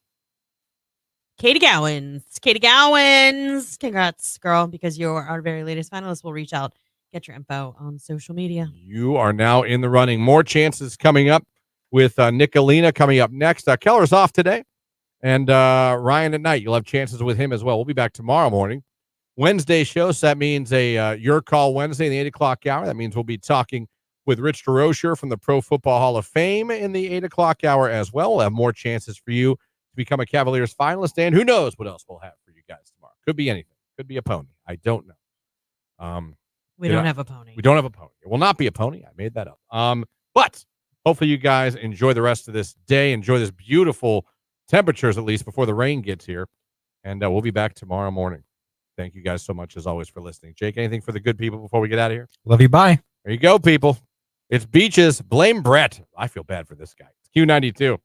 Katie Gowans. Katie Gowans. Congrats, girl, because you're our very latest finalist. We'll reach out, get your info on social media. You are now in the running. More chances coming up with Nicolina coming up next. Keller's off today, and Ryan at night. You'll have chances with him as well. We'll be back tomorrow morning. Wednesday show, so that means a Your Call Wednesday in the 8 o'clock hour. That means we'll be talking with Rich DeRocher from the Pro Football Hall of Fame in the 8 o'clock hour as well. We'll have more chances for you to become a Cavaliers finalist, and who knows what else we'll have for you guys tomorrow. Could be anything. Could be a pony. I don't know. We don't have a pony. We don't have a pony. It will not be a pony. I made that up. But hopefully you guys enjoy the rest of this day. Enjoy this beautiful temperatures, at least, before the rain gets here. And we'll be back tomorrow morning. Thank you guys so much, as always, for listening. Jake, anything for the good people before we get out of here? Love you. Bye. There you go, people. It's Beaches. Blame Brett. I feel bad for this guy. It's Q92.